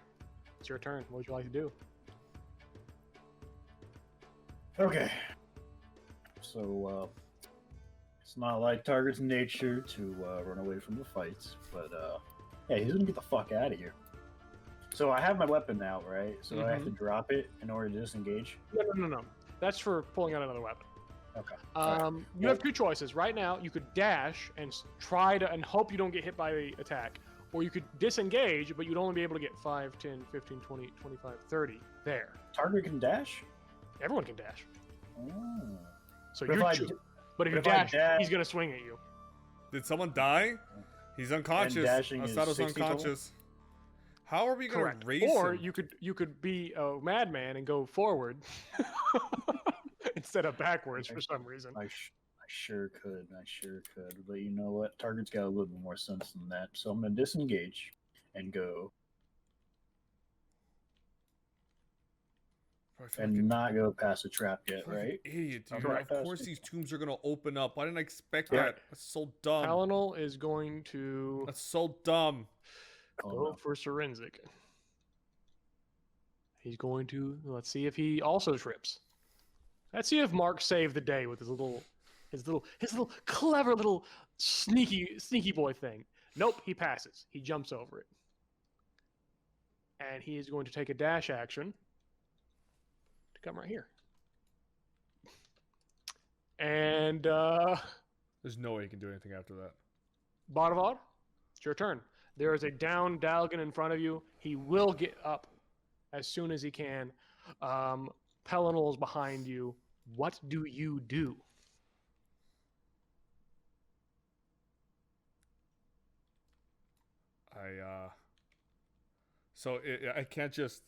C: it's your turn. What would you like to do?
G: Okay. So, it's not like Target's nature to run away from the fights, but yeah, he's gonna get the fuck out of here. So I have my weapon now, right? So I have to drop it in order to disengage.
C: No. That's for pulling out another weapon.
G: Okay.
C: You have 2 choices. Right now, you could dash and try to and hope you don't get hit by the attack, or you could disengage, but you'd only be able to get 5, 10, 15, 20, 25, 30 there.
G: Target can dash?
C: Everyone can dash.
G: Oh.
C: So
G: But if I d-
C: but if you
G: but if I
C: dash,
G: dash-
C: he's gonna swing at you.
B: Did someone die? He's unconscious.
G: dashing is
B: Asato's
G: 60 total?
B: unconscious. How are we gonna
C: Correct.
B: raise
C: Or
B: him?
C: you could be a madman and go forward instead of backwards for some reason.
G: I sure could. But you know what? Target's got a little bit more sense than that. So I'm going to disengage and go. And not go past the trap yet, right?
B: Idiot, dude.
G: Correct.
B: Of course these tombs are going to open up. Why didn't I expect that? That's so dumb.
C: Palinol is going to
B: That's so dumb.
C: go for Forensic. He's going to, let's see if he also trips. Let's see if Mark saved the day with his little clever little sneaky boy thing. Nope, he passes. He jumps over it. And he is going to take a dash action to come right here. And
B: There's no way you can do anything after that.
C: Bodavad, it's your turn. There is a down Dalgan in front of you. He will get up as soon as he can. Palinol is behind you. What do you do?
B: I can't just,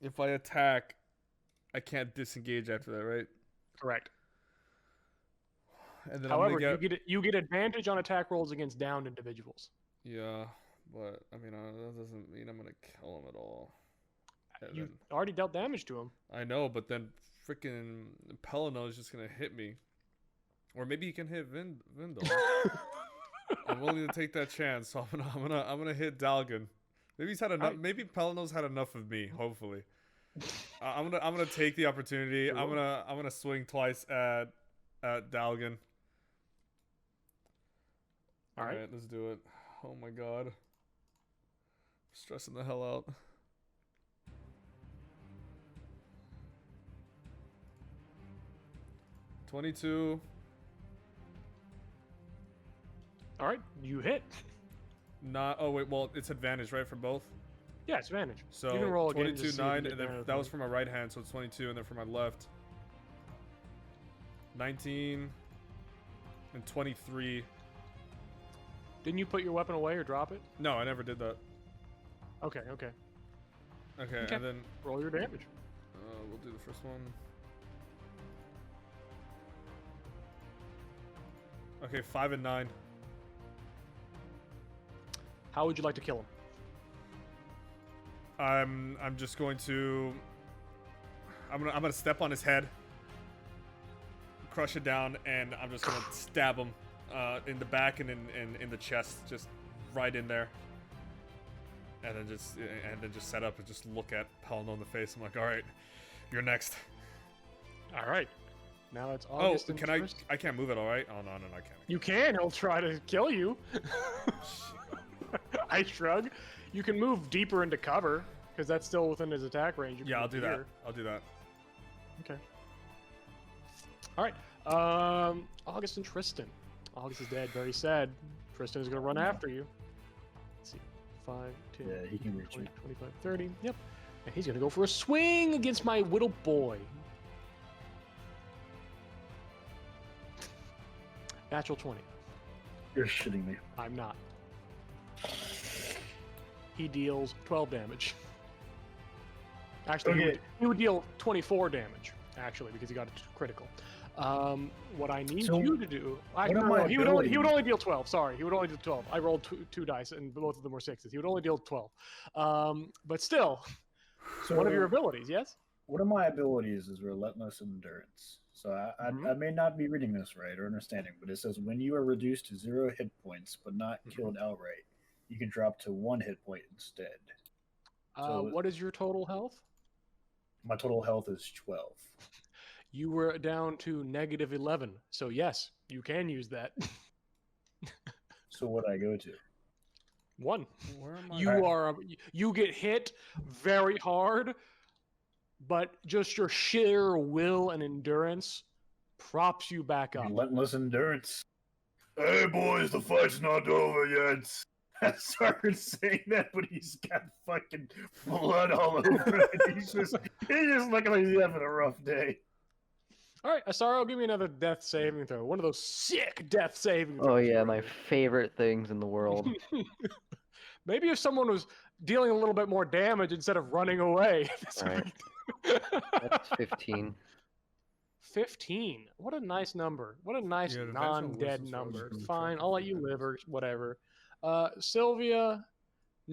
B: if I attack, I can't disengage after that, right?
C: Correct.
B: And then
C: However,
B: I'm gonna
C: you get advantage on attack rolls against downed individuals.
B: Yeah, but I mean that doesn't mean I'm gonna kill him at all. And
C: You
B: then,
C: already dealt damage to him.
B: I know, but then freaking Pelino is just gonna hit me, or maybe he can hit Vindel. I'm willing to take that chance, so I'm gonna hit Dalgan. Maybe he's had enough. Maybe Pelino's had enough of me. Hopefully, I'm gonna take the opportunity.
C: Cool.
B: I'm gonna swing twice at Dalgan.
C: All right,
B: let's do it. Oh my god, I'm stressing the hell out. $22.
C: all right, you hit.
B: Not. Oh wait. Well, it's advantage, right, for both.
C: Yeah, it's advantage.
B: So
C: you can roll again.
B: 22,
C: just see if you
B: 9,
C: get
B: and then
C: advantage.
B: that was for my right hand, so it's 22, and then for my left, 19 and 23.
C: Didn't you put your weapon away or drop it?
B: No, I never did that.
C: Okay.
B: Okay,
C: Okay.
B: and then
C: Roll your damage.
B: we'll do the first one. Okay, 5 and 9.
C: How would you like to kill him?
B: I'm just going to. I'm gonna step on his head, crush it down, and I'm just gonna stab him in the back and in the chest, just right in there. And then just set up and just look at Pelino in the face. I'm like, all right, you're next.
C: All right. Now it's
B: Oh,
C: August.
B: can I can't move it, all right? Oh no, I can't.
C: You can. He'll try to kill you. I shrug. You can move deeper into cover because that's still within his attack range.
B: Yeah, I'll do that. I'll do that.
C: Okay. All right. August and Tristan. August is dead. Very sad. Tristan is going to run after you. Let's see. 5, 10,
G: Yeah, he can reach
C: 20,
G: me.
C: 25, 30. Yep. And he's going to go for a swing against my little boy. Natural 20.
G: You're shitting me.
C: I'm not. He deals 12 damage. Actually,
G: Okay.
C: he would deal 24 damage, actually, because he got a critical. What I need
G: So,
C: you to do... he would only deal 12, sorry. He would only deal 12. I rolled two dice, and both of them were 6s. He would only deal 12. But still,
G: So
C: one of your abilities, yes?
G: one of my abilities is Relentless Endurance. So I may not be reading this right or understanding, but it says when you are reduced to 0 hit points but not killed outright, you can drop to 1 hit point instead. So
C: What is your total health?
G: my total health is 12.
C: You were down to negative 11. So yes, you can use that.
G: So what I go to?
C: 1.
B: Where am I?
C: You get hit very hard, but just your sheer will and endurance props you back up.
G: Relentless Endurance. Hey boys, the fight's not over yet. I started saying that, but he's got fucking blood all over it. He's just looking like he's having a rough day.
C: All right, Asaro, give me another death saving throw. One of those sick death saving throws.
E: Oh yeah, my favorite things in the world.
C: Maybe if someone was dealing a little bit more damage instead of running away.
E: All right. That's 15.
C: 15. What a nice number. What a nice
B: Yeah, the eventual
C: non-dead
B: wisdom
C: number.
B: scrolls is
C: Fine,
B: attractive
C: I'll let
B: for
C: you
B: damage.
C: live or whatever. Sylvia,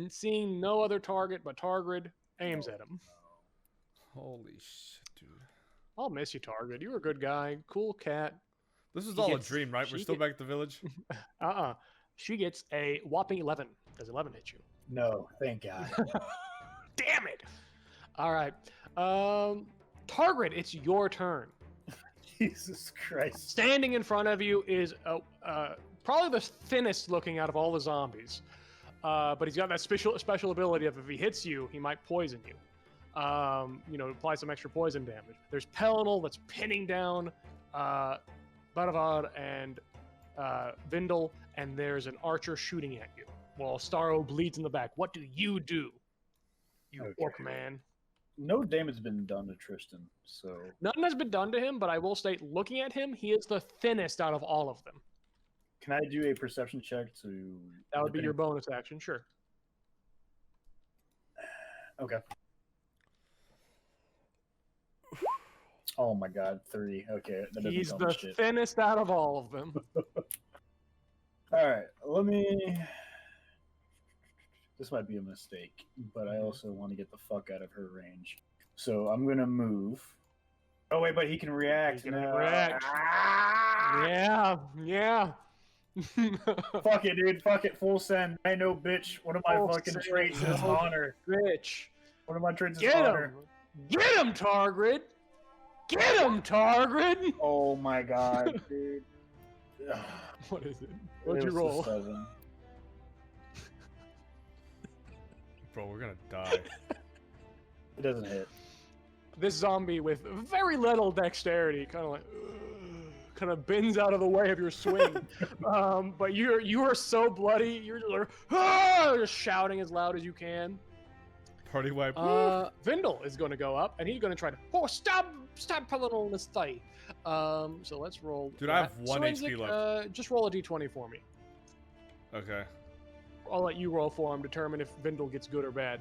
C: seeing no other target but Targrid, aims at him.
B: Holy shit, dude.
C: I'll miss you, Targrid. You were a good guy. Cool cat.
B: This is
C: He
B: all
C: gets-
B: a dream, right? We're
C: she
B: still
C: get-
B: back at the village.
C: She gets a whopping 11. Does 11 hit you?
G: No, thank God.
C: Damn it! All right. Targrid, it's your turn.
G: Jesus Christ.
C: Standing in front of you is probably the thinnest looking out of all the zombies. But he's got that special ability of if he hits you, he might poison you. Apply some extra poison damage. There's Pellinal that's pinning down Badavad and Vindel, and there's an archer shooting at you while Starro bleeds in the back. What do? You
G: Okay.
C: orc man.
G: No damage has been done to Tristan, so
C: Nothing has been done to him, but I will state, looking at him, he is the thinnest out of all of them.
G: can I do a perception check to?
C: That would be your bonus action, sure.
G: Okay. Oh my God, 3. Okay, that doesn't
C: He's
G: tell me
C: the
G: shit.
C: thinnest out of all of them.
G: All right, let me. This might be a mistake, but I also want to get the fuck out of her range. So I'm gonna move. Oh wait, but he can react.
C: He can
G: now.
C: react.
G: Ah!
C: Yeah.
G: Fuck it, dude. Fuck it. Full send. I know, bitch. One of my
C: Full
G: fucking
C: send.
G: traits is honor.
C: Bitch.
G: One of my traits is
C: Get
G: honor.
C: him! Get him, Targrid! Get him, Targrid!
G: Oh my God, dude. Ugh.
C: What is it? What'd
G: It
C: you
G: was a
C: roll?
G: 7.
B: Bro, we're gonna die.
G: It doesn't hit.
C: This zombie with very little dexterity, kind of bends out of the way of your swing. But you are so bloody, you're just like, just shouting as loud as you can.
B: Party wipe.
C: Vindel is going to go up, and he's going to try to stab Pellinal in his thigh. So let's roll.
B: Dude, I have
C: that.
B: 1
C: Forensic,
B: HP left.
C: Just roll a d20 for me.
B: Okay.
C: I'll let you roll for him, determine if Vindel gets good or bad.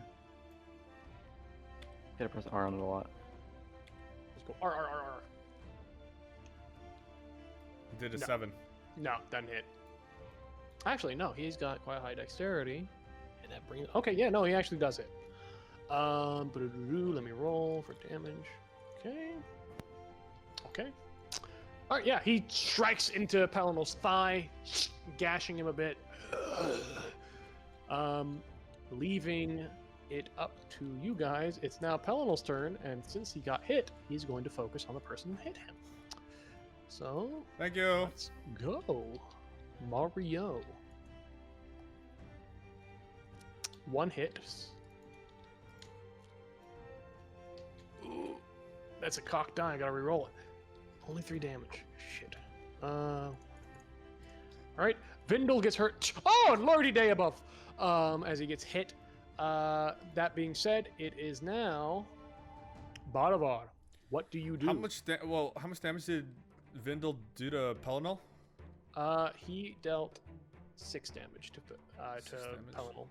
E: Gotta press R on it a lot.
C: Let's go. R.
B: He did a
C: No.
B: 7.
C: No, doesn't hit. Actually, no, he's got quite high dexterity, and that brings. Okay, yeah, no, he actually does hit. Let me roll for damage. Okay. All right, yeah, he strikes into Pellinal's thigh, gashing him a bit, leaving it up to you guys. It's now Pellinal's turn, and since he got hit, he's going to focus on the person who hit him. So
B: Thank you.
C: let's go, Mario. 1 hit. Ooh, that's a cocked die. I gotta reroll it. Only 3 damage. Shit. All right. Vindel gets hurt. Oh, and Lordy Day above. As he gets hit. That being said, it is now Badavar. What do you do?
B: How much damage did Vindel do to Pellinal?
C: He dealt 6 damage to
B: 6 damage.
C: Pellinal.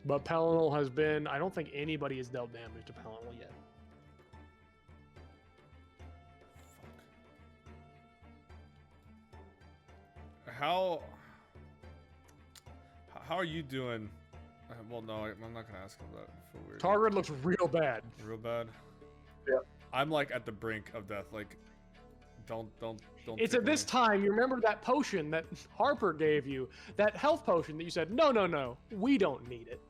C: But Pellinal has been. I don't think anybody has dealt damage to Pellinal yet.
B: How are you doing? Well, no, I'm not gonna ask him that. I feel weird.
C: Targrid looks real bad.
B: Real bad.
G: Yep.
B: I'm like at the brink of death. Like, don't.
C: It's
B: tickle
C: at this
B: me.
C: time you remember that potion that Harper gave you, that health potion that you said, no, we don't need it.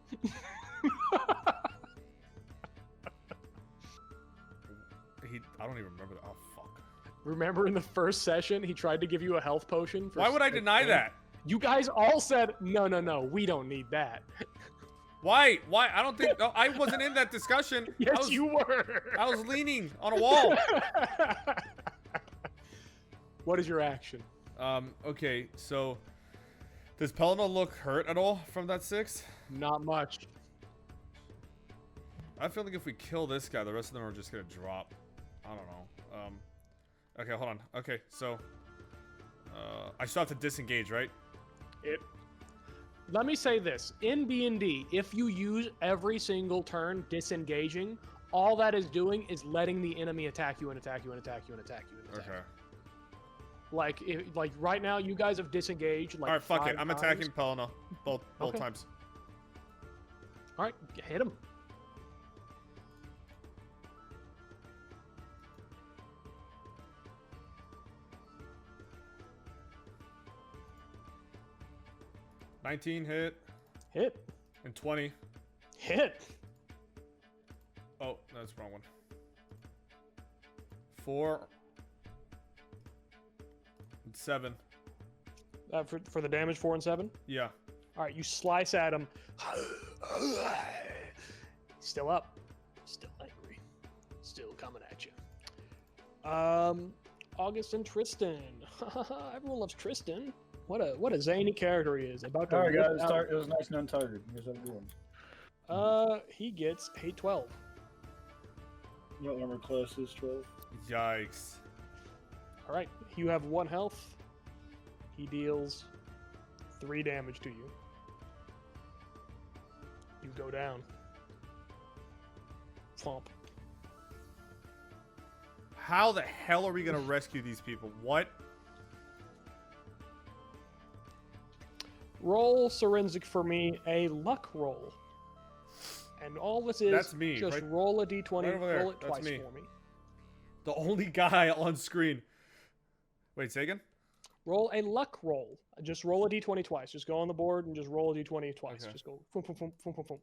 B: I don't even remember that. Oh fuck.
C: Remember in the first session he tried to give you a health potion? For
B: Why would I deny that?
C: You guys all said, no, we don't need that.
B: Why? I don't think. No, I wasn't in that discussion.
C: Yes, you were.
B: I was leaning on a wall.
C: What is your action?
B: Okay, so does Pellinal look hurt at all from that 6?
C: Not much.
B: I feel like if we kill this guy, the rest of them are just gonna drop. I don't know. Okay, hold on. Okay, so I still have to disengage, right?
C: Let me say this. In D&D, if you use every single turn disengaging, All that is doing is letting the enemy attack you and attack you and attack you and attack you and attack
B: Okay.
C: you. Like right now, you guys have disengaged. Like
B: All right, fuck it.
C: 5
B: I'm
C: times.
B: attacking Pelena both
C: Okay.
B: times.
C: All right, hit him.
B: $19 hit
C: Hit.
B: and 20.
C: Hit.
B: Oh, no, that's the wrong one. 4 and 7.
C: For the damage, 4 and 7.
B: Yeah.
C: All right, you slice at him. Still up. Still angry. Still coming at you. August and Tristan. Everyone loves Tristan. What a zany character he is. About to
G: All right,
C: rip
G: guys.
C: out-
G: It was nice and untargeted. Here's what I'm doing.
C: He gets 812.
G: What armor class is 12?
B: Yikes.
C: All right, you have 1 health. He deals 3 damage to you. You go down. Flomp.
B: How the hell are we gonna rescue these people? What?
C: Roll Forensic for me a luck roll. And all this is
B: That's me,
C: just
B: right-
C: roll a d20,
B: right over there.
C: roll it
B: That's
C: twice
B: me.
C: for me.
B: The only guy on screen. Wait, say again?
C: Roll a luck roll. Just roll a d20 twice. Just go on the board and just roll a d20 twice.
B: Okay.
C: Just go boom, boom, boom, boom, boom, boom.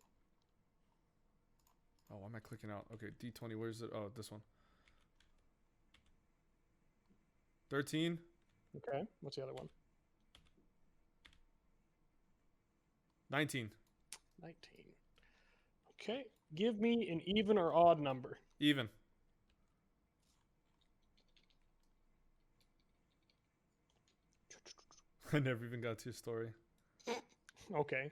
B: Oh, why am I clicking out? Okay, D20, where's it? Oh, this one. 13.
C: Okay, what's the other one?
B: 19.
C: 19. Okay, give me an even or odd number.
B: Even. I never even got to your story.
C: Okay.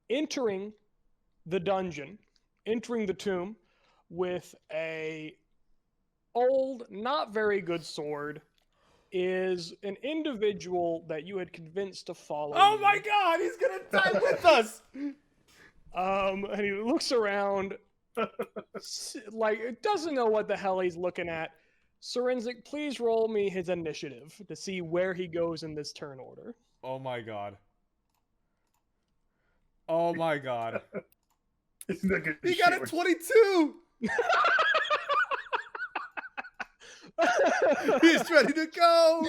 C: Entering the dungeon, entering the tomb with a old, not very good sword is an individual that you had convinced to follow
B: Oh
C: you.
B: my god, he's gonna die with us!
C: And he looks around, like, doesn't know what the hell he's looking at. Forensic, please roll me his initiative to see where he goes in this turn order.
B: Oh my god. Oh my god.
G: Isn't that good?
B: He got a 22! He's ready to go!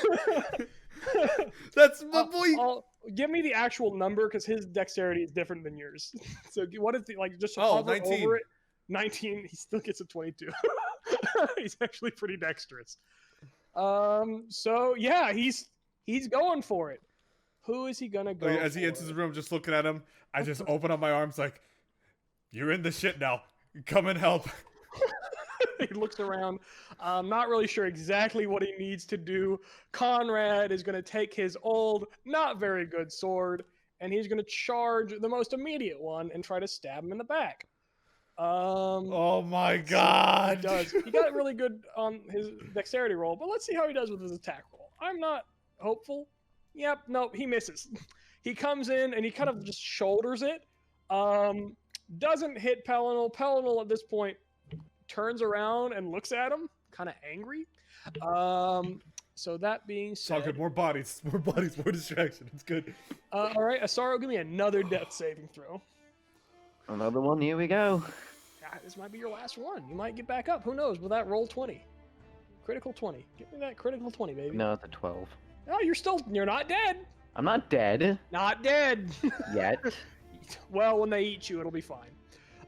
B: That's my boy!
C: Give me the actual number, because his dexterity is different than yours. So what is the, like, just
B: Oh,
C: hover
B: 19.
C: over it. 19, he still gets a 22. He's actually pretty dexterous. So yeah, he's going for it. Who is he gonna go
B: As he
C: for?
B: enters the room, just looking at him, I just open up my arms like, you're in the shit now. Come and help.
C: He looks around. I'm not really sure exactly what he needs to do. Conrad is going to take his old, not very good sword, and he's going to charge the most immediate one and try to stab him in the back.
B: Oh my
C: He
B: god.
C: does. He got really good on his dexterity roll, but let's see how he does with his attack roll. I'm not hopeful. Yep, no, he misses. He comes in and he kind of just shoulders it. Doesn't hit Pellinal. Pellinal at this point turns around and looks at him, kind of angry. So that being
B: It's all
C: said,
B: good. More bodies, more distraction. It's good.
C: all right, Asaro, give me another death saving throw.
E: Another one. Here we go.
C: This might be your last one. You might get back up. Who knows? With that roll 20, critical 20. Give me that critical 20, baby.
E: No, it's a 12.
C: Oh, you're not dead.
E: I'm not dead
C: Not dead.
E: yet.
C: Well, when they eat you, it'll be fine.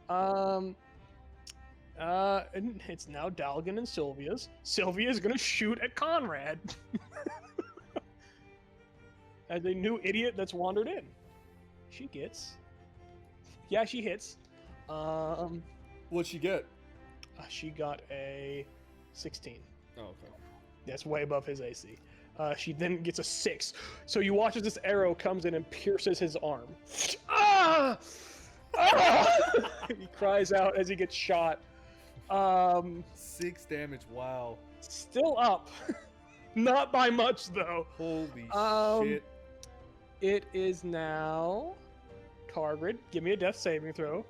C: And it's now Dalgan and Sylvia's. Sylvia's gonna shoot at Conrad. As a new idiot that's wandered in. She gets. Yeah, she hits.
B: What'd she get?
C: She got a 16.
B: Oh, okay.
C: That's way above his AC. She then gets a 6. So you watch as this arrow comes in and pierces his arm. Ah! Ah! He cries out as he gets shot.
B: 6 damage. Wow.
C: Still up. Not by much, though.
B: Holy shit.
C: It is now
I: Targrid, give me a death saving throw.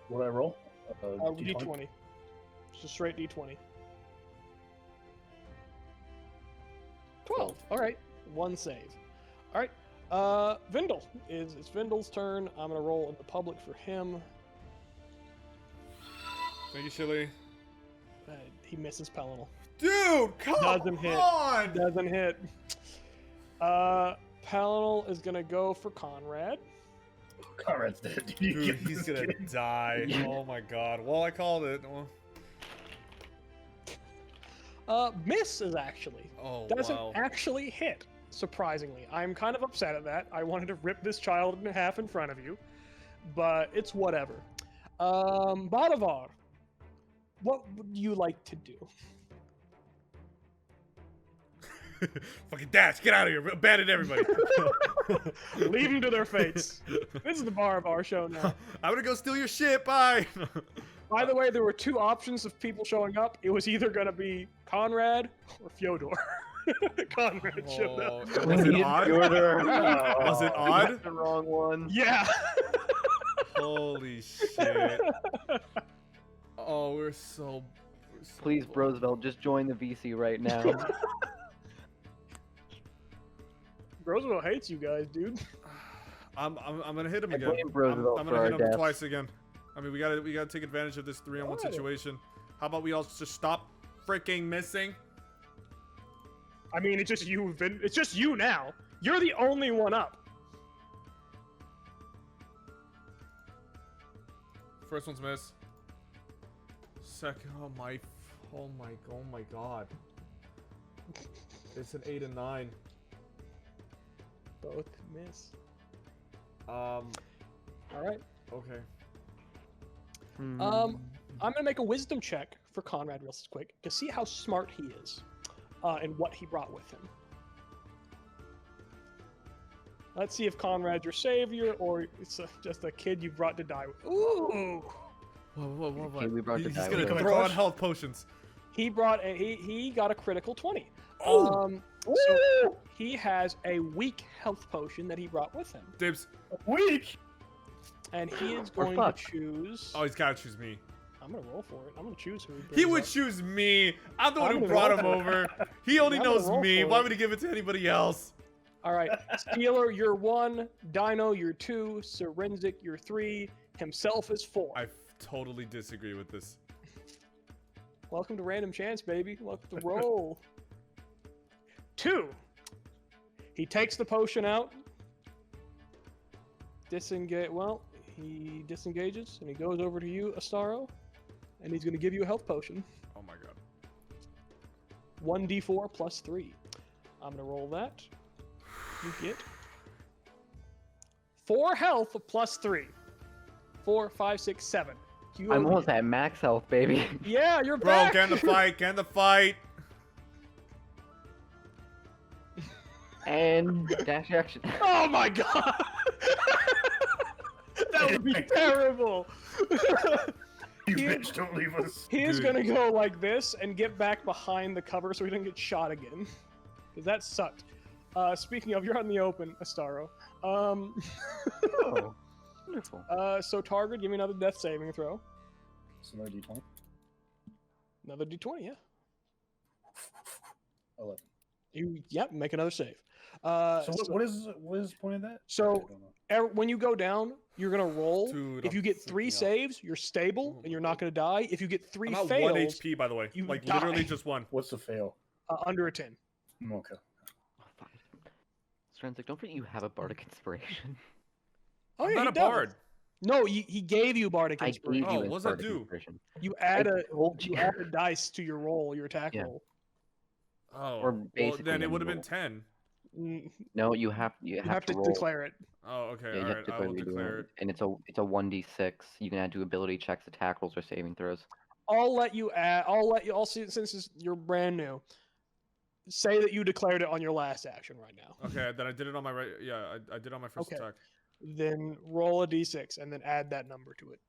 G: What do I roll?
I: D20. Just a straight D20. 12. All right. One save. All right. Vindel. It's Vindel's turn. I'm going to roll in the public for him.
B: Thank you, Shilly.
I: He misses Pellinal.
B: Dude, come
I: Doesn't hit.
B: on!
I: Doesn't hit. Pellinal is going to go for Conrad.
G: Conrad's dead.
B: Dude, he's gonna die. Oh my god. Well, I called it. Well,
I: Misses, actually.
B: oh,
I: Doesn't
B: wow.
I: actually hit, surprisingly. I'm kind of upset at that. I wanted to rip this child in half in front of you, but it's whatever. Bolivar, what would you like to do?
B: Fucking Dash, get out of here. Abandon everybody.
I: Leave them to their fates. This is the Bolivar show now.
B: I'm gonna go steal your shit. Bye.
I: By the way, there were two options of people showing up. It was either going to be Conrad or Fyodor. Conrad showed up.
B: Was it odd? Was it odd?
E: That's the wrong one.
I: Yeah.
B: Holy shit. Oh, we're so
E: Please, Roosevelt, just join the VC right now.
I: Roosevelt hates you guys, dude.
B: I'm gonna hit him
E: I
B: again.
E: blame Roosevelt
B: I'm
E: for
B: gonna
E: our
B: hit him
E: deaths.
B: twice again. I mean, we gotta take advantage of this 3-on-1
I: Alright.
B: situation. How about we all just stop freaking missing?
I: I mean, it's just you, it's just you now. You're the only one up.
B: First one's miss. Second, oh my god. It's an 8 and 9.
I: Both miss.
B: All
I: right.
B: Okay.
I: I'm gonna make a wisdom check for Conrad real quick to see how smart he is, and what he brought with him. Let's see if Conrad's your savior or it's just a kid you brought to die with. Ooh!
B: Whoa.
E: Okay, we brought to
B: He's
E: die
B: gonna
E: with
B: throw
G: him.
B: on health potions.
I: He brought he got a critical 20.
B: Oh!
I: So he has a weak health potion that he brought with him,
B: Dibs.
G: Weak.
I: and he is
E: Or
I: going
E: fuck.
I: to choose.
B: Oh, he's gotta choose me.
I: I'm gonna roll for it. I'm gonna choose who he brings
B: He would
I: up.
B: choose me. I'm the one
I: I'm
B: who
I: gonna
B: brought
I: roll
B: him
I: for it.
B: over. He only
I: I'm gonna
B: knows
I: roll
B: me.
I: for
B: Why
I: it.
B: would he give it to anybody else?
I: All right, Steeler, you're 1. Dino, you're 2. Syrenzic, you're 3. Himself is 4.
B: I totally disagree with this.
I: Welcome to Random Chance, baby. Welcome to roll. 2. He takes the potion out. Disengage. Well, he disengages and he goes over to you, Astaro, and he's going to give you a health potion.
B: Oh my god.
I: 1d4 plus 3. I'm going to roll that. You get 4 health plus 3. 4, 5, 6, 7. You
E: I'm
I: only
E: almost
I: get-
E: at max health, baby.
I: Yeah, you're
B: Bro,
I: back.
B: can the fight, can the fight.
E: And dash action.
I: Oh my god! That would be terrible.
G: You
I: He-
G: bitch, don't leave us.
I: He is
B: Dude.
I: gonna go like this and get back behind the cover so he doesn't get shot again. Because that sucked. Speaking of, you're out in the open, Astaro.
E: Oh, wonderful.
I: So Target, give me another death saving throw.
G: So no D20.
I: Another d20, yeah.
G: 11.
I: Yep, make another save.
G: So what is the point of that?
I: So-
G: I don't know.
I: When you go down, you're gonna roll.
B: Dude,
I: if you
B: I'm
I: get 3
B: freaking out.
I: saves, you're stable and you're not gonna die. If you get 3
B: I'm at
I: fails,
B: 1 HP, by the way.
I: you
B: Like,
I: die.
B: literally just 1.
G: What's the fail?
I: under a 10.
G: Okay.
E: Oh, fuck. Stranzik, don't forget you have a bardic inspiration.
I: Oh
B: I'm
I: yeah,
B: not
I: he
B: a
I: does.
B: bard.
I: No, he gave you bardic
E: I
I: inspiration.
E: gave you
B: Oh,
E: a
B: what's that
E: bardic
B: do?
E: inspiration.
I: You add
E: I
I: a
E: told
I: you
E: you.
I: add a dice to your roll, your attack
E: Yeah.
I: roll.
B: Oh,
E: Or
B: well,
E: basically
B: then it
E: any
B: would have been
E: roll.
B: 10.
E: No, you have
I: You have to
E: roll.
I: declare it.
B: Oh, okay,
E: Yeah, you have
B: alright,
E: to
B: I will
E: what you're doing.
B: declare it.
E: And it's a 1d6. You can add to ability checks, attack rolls, or saving throws.
I: I'll let you add. I'll see since you're brand new. Say that you declared it on your last action right now.
B: Okay, then I did it on my right. Yeah, I did on my first
I: Okay.
B: attack.
I: Then roll a d6 and then add that number to it.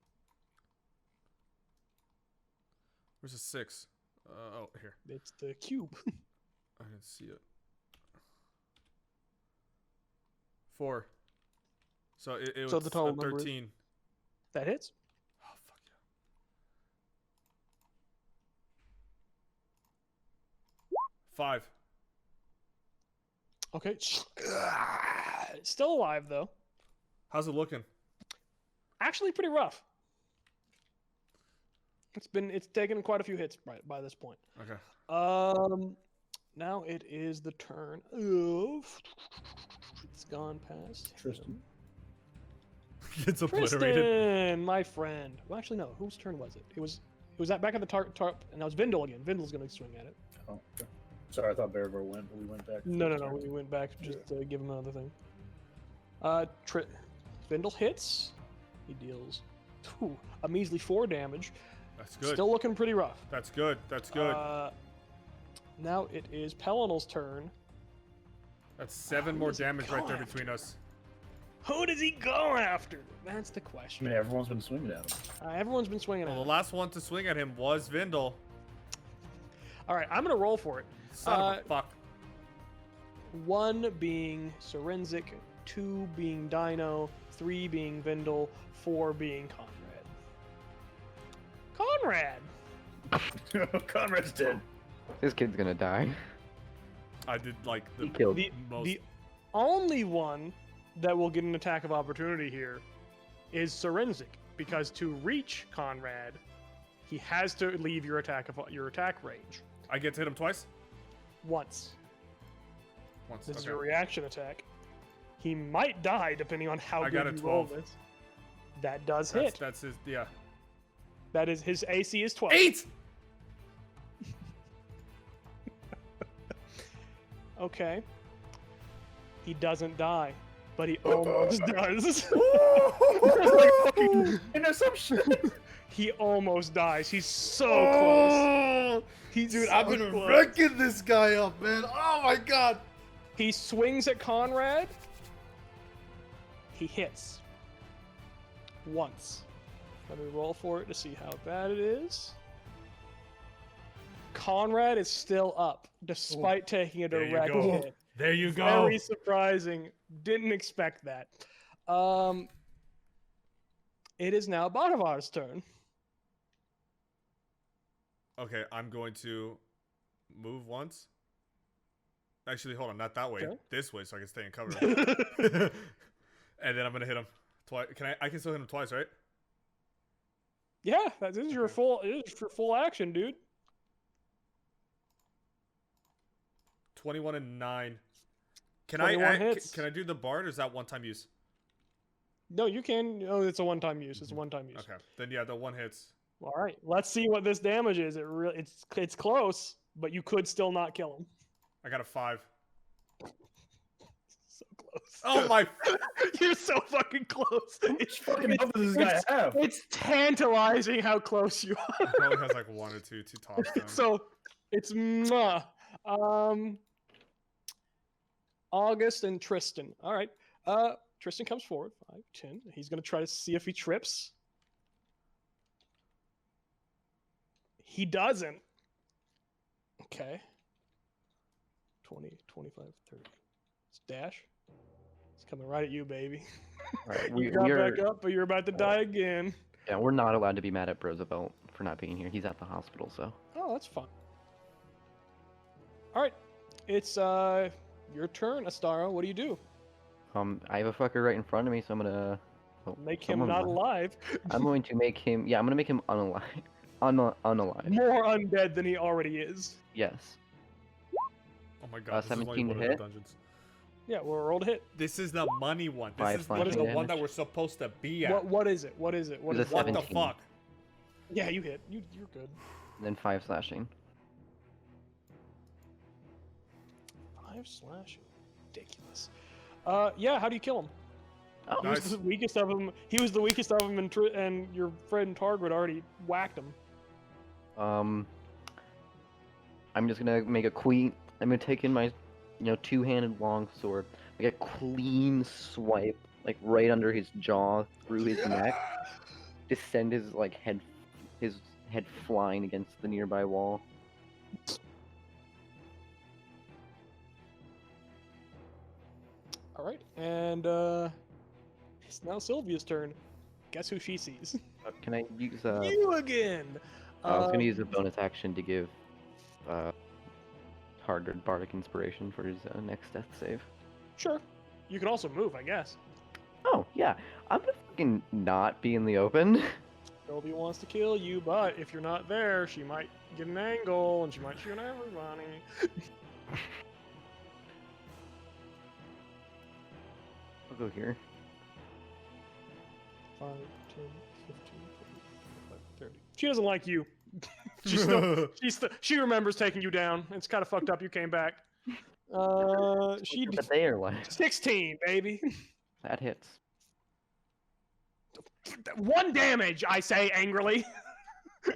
B: Where's the 6? Oh, here.
I: It's the cube.
B: I didn't see it. 4. So it
I: So
B: was
I: the total
B: a
I: number is-
B: 13.
I: That hits.
B: Oh, fuck yeah. Five.
I: Okay. Still alive though.
B: How's it looking?
I: Actually, pretty rough. It's taken quite a few hits by this point.
B: Okay.
I: Now it is the turn of. It's gone past
G: Tristan.
B: It's obliterated.
I: Tristan, my friend. Well, actually, no. Whose turn was it? It was back at the tarp, and now it's Vindel again. Vindel's gonna swing at it.
G: Oh, okay. Sorry, I thought Bearver went, but we went back.
I: No. We went back just to give him another thing. Vindel hits. He deals a measly 4 damage.
B: That's good.
I: Still looking pretty rough.
B: That's good. That's good.
I: Now it is Pellinal's turn.
B: That's 7
I: who
B: more
I: does he
B: damage
I: go
B: right there
I: after?
B: between us.
I: Who does he go after? That's the
G: I
I: question.
G: mean, everyone's been swinging at him.
I: Everyone's been swinging
B: Well,
I: at
B: the
I: him.
B: last one to swing at him was Vindel.
I: All right, I'm gonna roll for it.
B: Son of a fuck.
I: 1 being Serenzic, 2 being Dino, 3 being Vindel, 4 being Conrad. Conrad!
G: Conrad's dead.
E: This kid's gonna die.
B: I did like
E: He
B: the
E: killed.
B: most.
I: The only one that will get an attack of opportunity here is Serenzic, because to reach Conrad, he has to leave your attack range
B: I get to hit him twice?
I: once.
B: Once.
I: This is
B: Okay.
I: your reaction attack. He might die depending on how
B: I got
I: good
B: a
I: you roll
B: 12.
I: this. That does hit.
B: That's his. Yeah.
I: That is his AC is 12.
B: 8!
I: Okay. He doesn't die, but he almost does.
G: Interception.
I: He almost dies. He's so close. He's
B: Dude,
I: so
B: I've been
I: close.
B: wrecking this guy up, man. Oh my god.
I: He swings at Conrad. He hits. Once. Let me roll for it to see how bad it is. Conrad is still up, despite taking a
B: There you
I: direct
B: go.
I: hit.
B: There you go.
I: Very surprising. Didn't expect that. It is now Badavar's turn.
B: Okay, I'm going to move once. Actually, hold on, not that way.
I: Okay.
B: This way, so I can stay in cover. And then I'm gonna hit him twice. I can still hit him twice, right?
I: Yeah, that is your full. It is for full action, dude.
B: 21 and 9. Can
I: 21
B: I
I: hits.
B: can I do the bard, or is that one-time use?
I: No, you can. Oh, it's a one-time use. It's a one-time use.
B: Okay, then yeah, the one hits.
I: All right, let's see what this damage is. It's close, but you could still not kill him.
B: I got a 5.
I: So close.
B: Oh my!
I: You're so fucking close. It's
G: fucking health does this guy have?
I: It's tantalizing how close you are.
B: He probably has like 1 or 2 tops. Down.
I: So it's mwah. August and Tristan. All right. Tristan comes forward. 5, 10. He's gonna try to see if he trips. He doesn't. Okay. 20, 25, 30. It's dash. It's coming right at you, baby.
E: All right,
I: You got back up, but you're about to die again.
E: Yeah, we're not allowed to be mad at Roosevelt for not being here. He's at the hospital, so.
I: Oh, that's fine. All right. It's your turn, Astara. What do you do?
E: I have a fucker right in front of me, so I'm gonna
I: Make him
E: someone
I: not
E: might-
I: alive.
E: I'm going to make him. Yeah, I'm gonna make him unalive. Unalive.
I: More undead than he already is.
E: Yes.
B: Oh my god! This is only
E: 17 to
B: one of the
E: hit.
B: dungeons.
I: Yeah, we're rolled hit.
B: This is the money one. This
E: 5
B: is
E: slashing
B: the one that
E: damage.
B: we're supposed to be at.
I: What is it? What is it? What
E: It was
I: is
E: a
B: What the
E: 17.
B: fuck?
I: Yeah, you hit. You're good.
E: And then 5 slashing.
I: 5 slashing. Ridiculous. Yeah, how do you kill him?
E: Oh,
I: He was
B: Nice.
I: the weakest of them. He was the weakest of them, and your friend Targwood already whacked him.
E: I'm just gonna make a queen. I'm gonna take in my, two-handed long sword, make a clean swipe, like right under his jaw, through his neck, just send his head flying against the nearby wall.
I: All right, and It's now Sylvia's turn. Guess who she sees?
E: Can I use
I: You again.
E: I was gonna use a bonus action to give Target Bardic Inspiration for his next death save.
I: Sure. You can also move, I guess.
E: Oh yeah, I'm gonna fucking not be in the open.
I: Sylvia wants to kill you, but if you're not there, she might get an angle and she might shoot everybody.
E: I'll go here.
I: 5, 10, 15, 20, 30. She doesn't like you. She remembers taking you down. It's kind of fucked up you came back. She
E: But they are like
I: 16, baby.
E: that hits.
I: 1 damage, I say angrily,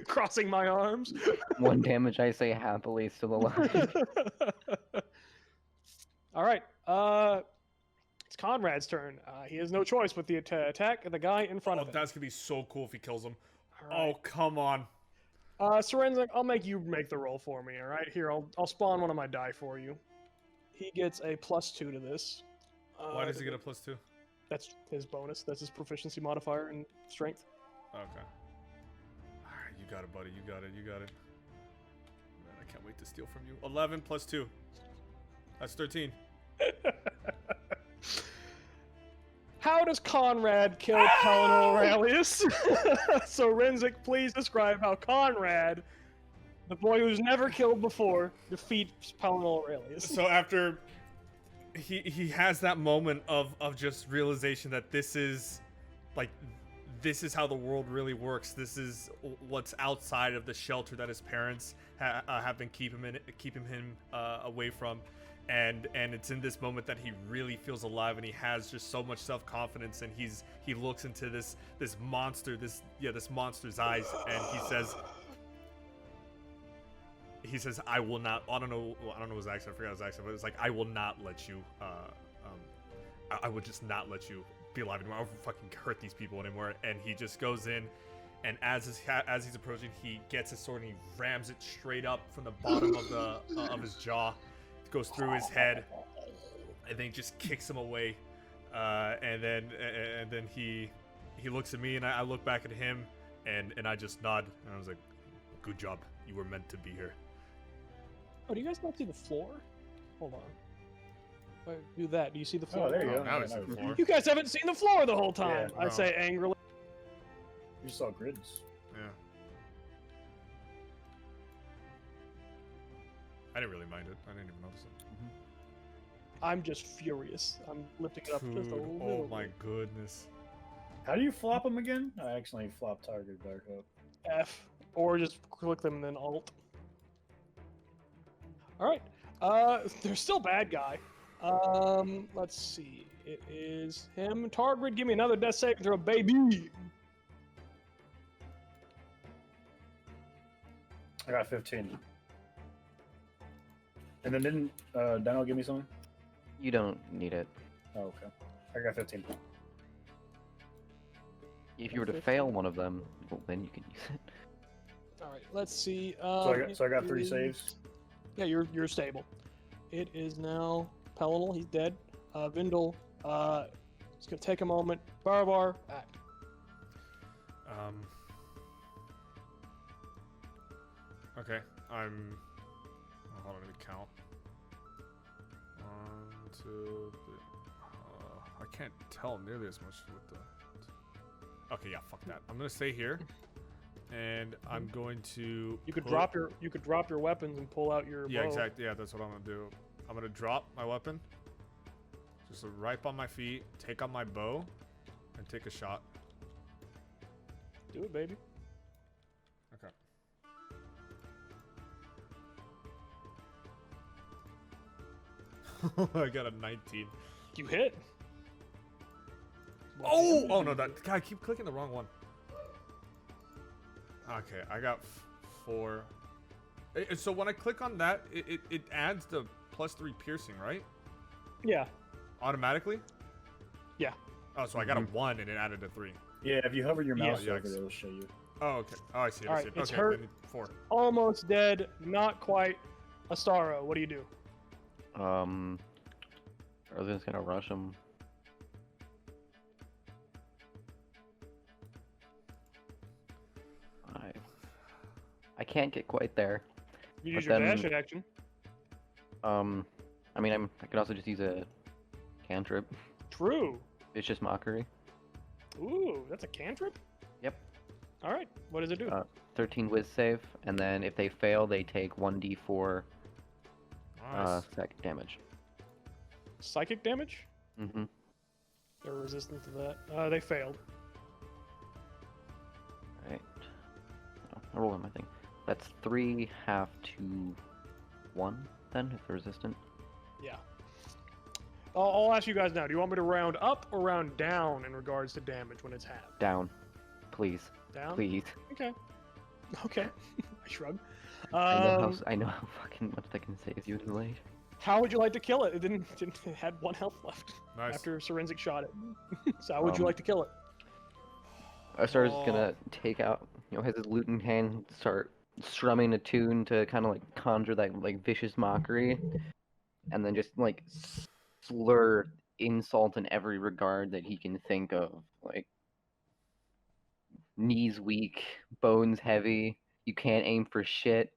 I: crossing my arms.
E: 1 damage, I say happily, still alive.
I: All right. It's Conrad's turn. He has no choice but the attack the guy in front of him.
B: That's gonna be so cool if he kills him.
I: All right.
B: Oh, come on.
I: Sorensen, I'll make you make the roll for me. All right. Here, I'll spawn one of my die for you. He gets a +2 to this.
B: Why does he get a +2?
I: That's his bonus. That's his proficiency modifier in strength.
B: Okay. Alright, you got it, buddy. You got it. You got it. Man, I can't wait to steal from you. 11 + 2. That's 13.
I: How does Conrad kill Paladin Aurelius? So Renzik, please describe how Conrad, the boy who's never killed before, defeats Paladin Aurelius.
B: So after he has that moment of just realization that this is how the world really works. This is what's outside of the shelter that his parents have been keeping him away from. And it's in this moment that he really feels alive, and he has just so much self-confidence, and he looks into this monster's eyes, and he says, I will not. I don't know his accent. I forgot his accent, but it's like, I will not let you. I would just not let you be alive anymore. I won't fucking hurt these people anymore. And he just goes in, and as he's approaching, he gets his sword and he rams it straight up from the bottom of his jaw. Goes through his head, and then just kicks him away, and then he looks at me, and I look back at him, and I just nod, and I was like, "Good job, you were meant to be here."
I: Oh, do you guys not see the floor? Hold on. If I do that, do you see the floor?
G: Oh, there you go.
B: Now I see the floor.
I: You guys haven't seen the floor the whole time.
G: Yeah,
I: I
B: no.
I: say angrily.
G: You saw grids.
B: Yeah. I didn't really mind it. I didn't even notice it.
I: I'm just furious. I'm lifting it up just a
B: Dude,
I: little
B: oh
I: bit.
B: my goodness.
G: How do you flop them again? I accidentally flopped target back up.
I: F, or just click them and then Alt. All right. They're still bad guy. Let's see. It is him. Targrid, give me another death saving throw, baby.
G: I got 15. And then didn't Daniel give me something?
E: You don't need it.
G: Oh, okay. I got 15.
E: If you were to fail one of them, well, then you can use it.
I: All right. Let's see.
G: So I got 3
I: it
G: saves.
I: is- Yeah, you're stable. It is now Pellinal. He's dead. Vindel. It's gonna take a moment. Barbar, act.
B: Okay, I'm. Oh, hold on, let me count. 1, 2, 3. I can't tell nearly as much with the. Okay, yeah, fuck that. I'm gonna stay here, and I'm going to.
I: You could
B: put-
I: drop your weapons and pull out your
B: Yeah,
I: bow.
B: exactly. Yeah, that's what I'm gonna do. I'm gonna drop my weapon, just right on my feet, take out my bow, and take a shot.
I: Do it, baby.
B: Okay. I got a 19.
I: You hit.
B: Oh no, that guy, I keep clicking the wrong one. Okay, I got 4. So when I click on that, it adds the +3 piercing, right?
I: Yeah.
B: Automatically?
I: Yeah.
B: Oh, so I got a 1 and it added a 3.
G: Yeah, if you hover your mouse
B: Yeah,
G: over
B: yikes.
G: it, it'll show you.
B: Oh, okay. Oh, I see it. I
I: All
B: see
I: right,
B: it.
I: it's
B: Okay,
I: hurt.
B: then 4.
I: Almost dead. Not quite. Astaro, what do you do?
E: I was just gonna rush him. can't get quite there.
I: You use
E: But
I: your
E: then-
I: dash action.
E: I mean, I could also just use a cantrip.
I: True.
E: Vicious Mockery.
I: Ooh, that's a cantrip?
E: Yep.
I: All right. What does it do?
E: 13 whiz save, and then if they fail, they take 1d4
B: Nice.
E: psychic damage.
I: Psychic damage?
E: Mm-hmm.
I: They're resistant to that. They failed.
E: Right. Oh, I rolled on my thing. That's 3 half to 1, then, if they're resistant.
I: Yeah. I'll ask you guys now. Do you want me to round up or round down in regards to damage when it's half?
E: Down. Please.
I: Down?
E: Please.
I: Okay. Okay. I shrug.
E: I know how fucking much that can save you in late.
I: How would you like to kill it? It had 1 health left
B: Nice.
I: after Forensic shot it. So how would you like to kill it?
E: Star's gonna take out, has his lute in hand, start strumming a tune to kind of like conjure that like vicious mockery, and then just like slur insult in every regard that he can think of, like knees weak, bones heavy, you can't aim for shit.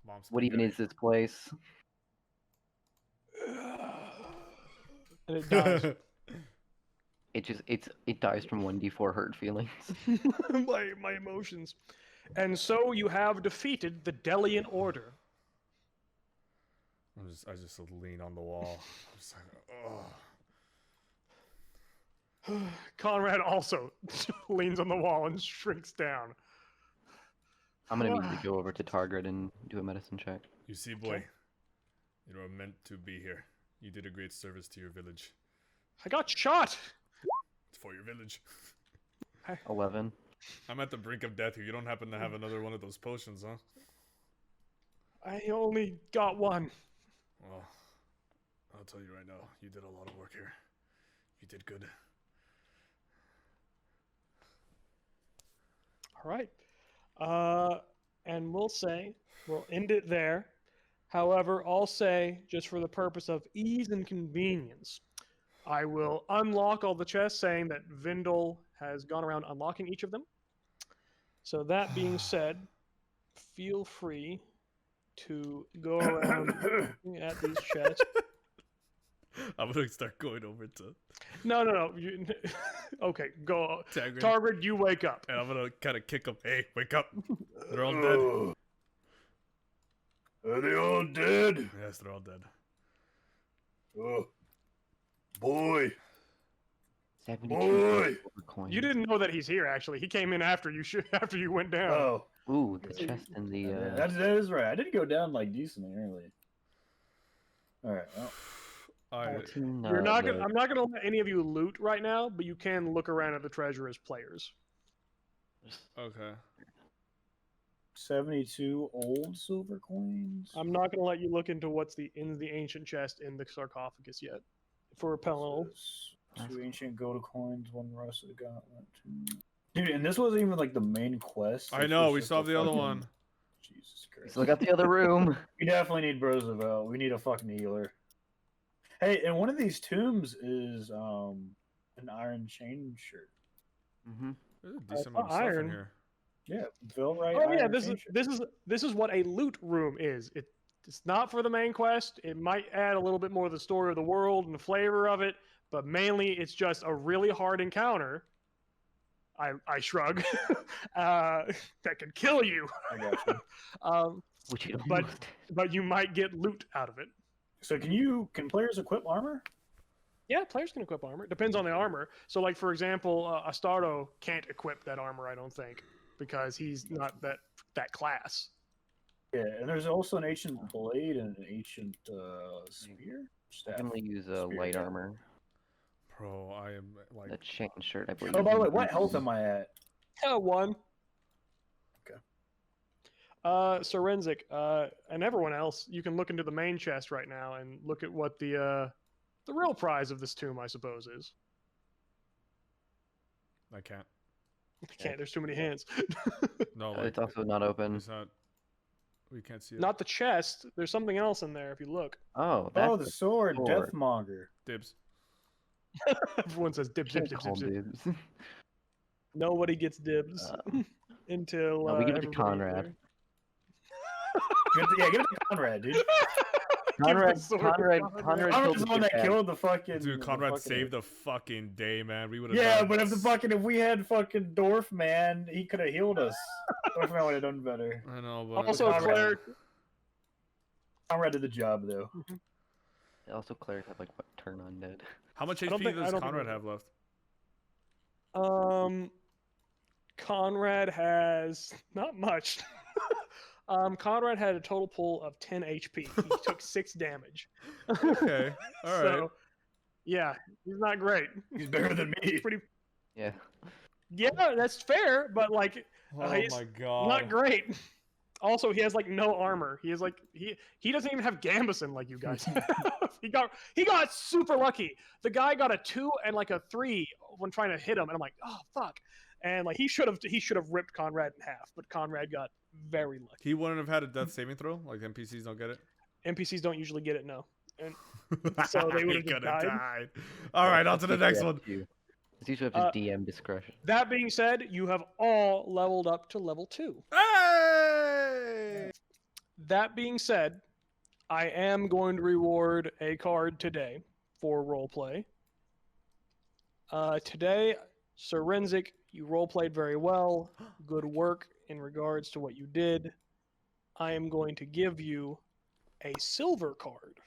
B: Mom's
E: What even is this place?
I: And it dies.
E: It dies from 1d4 hurt feelings.
I: my emotions. And so you have defeated the Delian Order.
B: I just lean on the wall. I'm just like, oh.
I: Conrad also leans on the wall and shrinks down.
E: I'm gonna immediately go over to Target and do a medicine check.
B: You see, boy,
I: Okay.
B: you are meant to be here. You did a great service to your village.
I: I got shot!
B: It's for your village.
E: 11.
B: I'm at the brink of death here. You don't happen to have another one of those potions, huh?
I: I only got one.
B: Well, I'll tell you right now, you did a lot of work here. You did good.
I: All right. And we'll end it there. However, I'll say, just for the purpose of ease and convenience, I will unlock all the chests, saying that Vindel has gone around unlocking each of them. So that being said, feel free to go around looking at these chests.
B: I'm gonna start going over to
I: No. Okay, go.
B: Tagrin,
I: Target, you wake up.
B: and I'm gonna kind of kick them. Hey, wake up! They're all dead.
D: Oh. Are they all dead?
B: Yes, they're all dead.
D: Oh, boy.
E: 72
D: Boy!
E: silver coins.
I: You didn't know that he's here. Actually, he came in after you went down.
D: Oh,
E: Ooh, the chest and the.
D: that is right. I did go down like decently early. All right. Well,
E: Fourteen,
I: I'm not
E: the-
I: gonna let any of you loot right now, but you can look around at the treasure as players.
B: Okay.
D: 72 old silver coins.
I: I'm not gonna let you look into what's in the ancient chest in the sarcophagus yet. For Repellent.
D: Two ancient gold coins, one rusted gauntlet. Dude, and this wasn't even like the main quest.
B: I
D: This
B: know.
D: was
B: We
D: just
B: saw
D: a
B: the other
D: fucking-
B: one.
D: Jesus Christ.
E: Still got the other room.
D: We definitely need Roosevelt. We need a fucking healer. Hey, and one of these tombs is an iron chain shirt.
E: Mm-hmm.
B: There's a decent amount of stuff
I: iron.
B: in here.
D: Yeah, Vilrite.
I: Oh yeah,
D: iron
I: this
D: chain
I: is
D: shirt.
I: this is what a loot room is. It's not for the main quest. It might add a little bit more of the story of the world and the flavor of it, but mainly it's just a really hard encounter. I shrug. That could kill you.
D: I got you.
E: Which you don't
I: But-
E: want.
I: But you might get loot out of it.
D: So can players equip armor?
I: Yeah, players can equip armor. Depends on the armor. So, like for example, Astardo can't equip that armor. I don't think because he's not that class.
D: Yeah, and there's also an ancient blade and an ancient spear.
E: I
D: Staff.
E: can only use
D: Spear,
E: light
D: yeah.
E: armor.
B: Bro, I am like.
E: The chain shirt, I believe.
D: Oh, by the way, what health am I at?
I: One.
D: Okay.
I: Sorensic, and everyone else, you can look into the main chest right now and look at what the real prize of this tomb, I suppose, is.
B: I can't.
I: I can't. There's too many hands.
B: No, like
E: It's also not open.
B: it's not. We can't see it.
I: Not the chest. There's something else in there if you look.
E: Oh,
D: Oh,
E: that's
D: the sword,
E: sword.
D: Deathmonger.
B: Dibs.
I: Everyone says dibs, dibs, dibs,
E: call
I: dibs, dibs.
E: dibs.
I: Nobody gets dibs until
E: no, we give it to
I: everybody
E: Conrad.
I: there.
G: Give it to Conrad, dude.
E: Conrad
I: sword to
E: Conrad
G: Conrad's
E: killed
G: the one that
E: dad.
G: killed the fucking.
B: Dude,
G: the
B: Conrad
G: fucking-
B: saved the fucking day, man. We would have.
G: Yeah, but if we had fucking Dwarf Man, he could have healed us. Dwarf Man would have done better.
B: I know, but
I: Also,
G: Conrad.
I: Claire.
G: Conrad did the job though.
E: Also, Claire had like what, turn on dead.
B: how much
I: I don't
B: HP
I: think- I
B: does
I: don't think
B: Conrad
I: we-
B: have left?
I: Conrad has not much. Conrad had a total pull of 10 HP. He took 6 damage.
B: Okay, all right.
I: So, yeah, he's not great.
G: He's better than me.
I: Pretty.
E: Yeah.
I: Yeah, that's fair, but like
B: Oh
I: he's
B: my god.
I: not great. Also, he has like no armor. He has like he doesn't even have gambeson like you guys have. he got super lucky. The guy got a 2 and like a 3 when trying to hit him, and I'm like, oh fuck. And like he should have ripped Conrad in half, but Conrad got very lucky.
B: He wouldn't have had a death saving throw. Like NPCs don't get it.
I: NPCs don't usually get it, no. And so they
B: He
I: would have just
B: coulda
I: died.
B: died. All right, on to the next one.
E: It's usually up to DM discretion.
I: That being said, you have all leveled up to level 2.
B: Hey!
I: That being said, I am going to reward a card today for roleplay. Today, Sir Renzik, you roleplayed very well. Good work in regards to what you did. I am going to give you a silver card,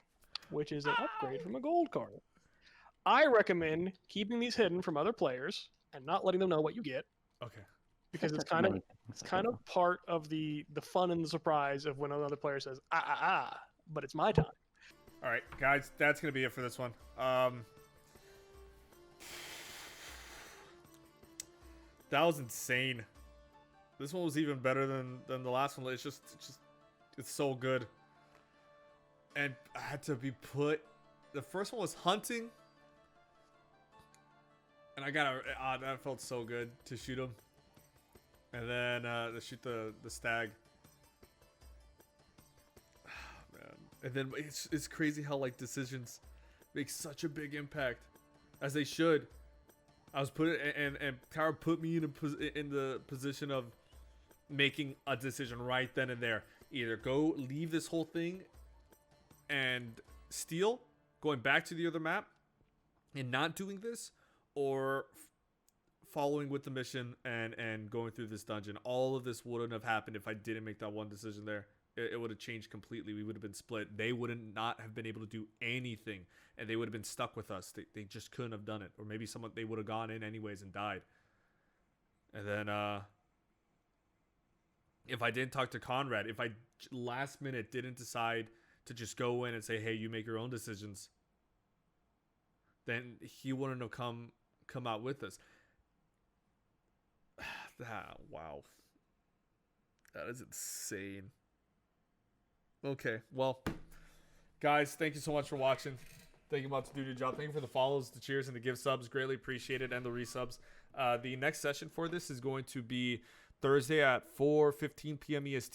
I: which is an upgrade from a gold card. I recommend keeping these hidden from other players and not letting them know what you get,
B: Okay.
I: because it's kind of part of the fun and the surprise of when another player says but it's my time.
B: All right, guys, that's gonna be it for this one. That was insane. This one was even better than the last one. It's so good. And I had to be put. The first one was hunting, and I got that felt so good to shoot him, and then to shoot the stag. Man, and then it's crazy how like decisions make such a big impact, as they should. I was put and Tara put me in the position of making a decision right then and there. Either go leave this whole thing and steal, going back to the other map and not doing this, or following with the mission and going through this dungeon. All of this wouldn't have happened if I didn't make that one decision there. It would have changed completely. We would have been split. They wouldn't not have been able to do anything, and they would have been stuck with us. They just couldn't have done it. Or maybe they would have gone in anyways and died. And then if I didn't talk to Conrad, if I last minute didn't decide to just go in and say, hey, you make your own decisions, then he wouldn't have come out with us. Wow. That is insane. Okay, well, guys, thank you so much for watching. Thank you about to do your job. Thank you for the follows, the cheers, and the give subs. Greatly appreciated, and the resubs. The next session for this is going to be Thursday at 4:15 p.m. EST.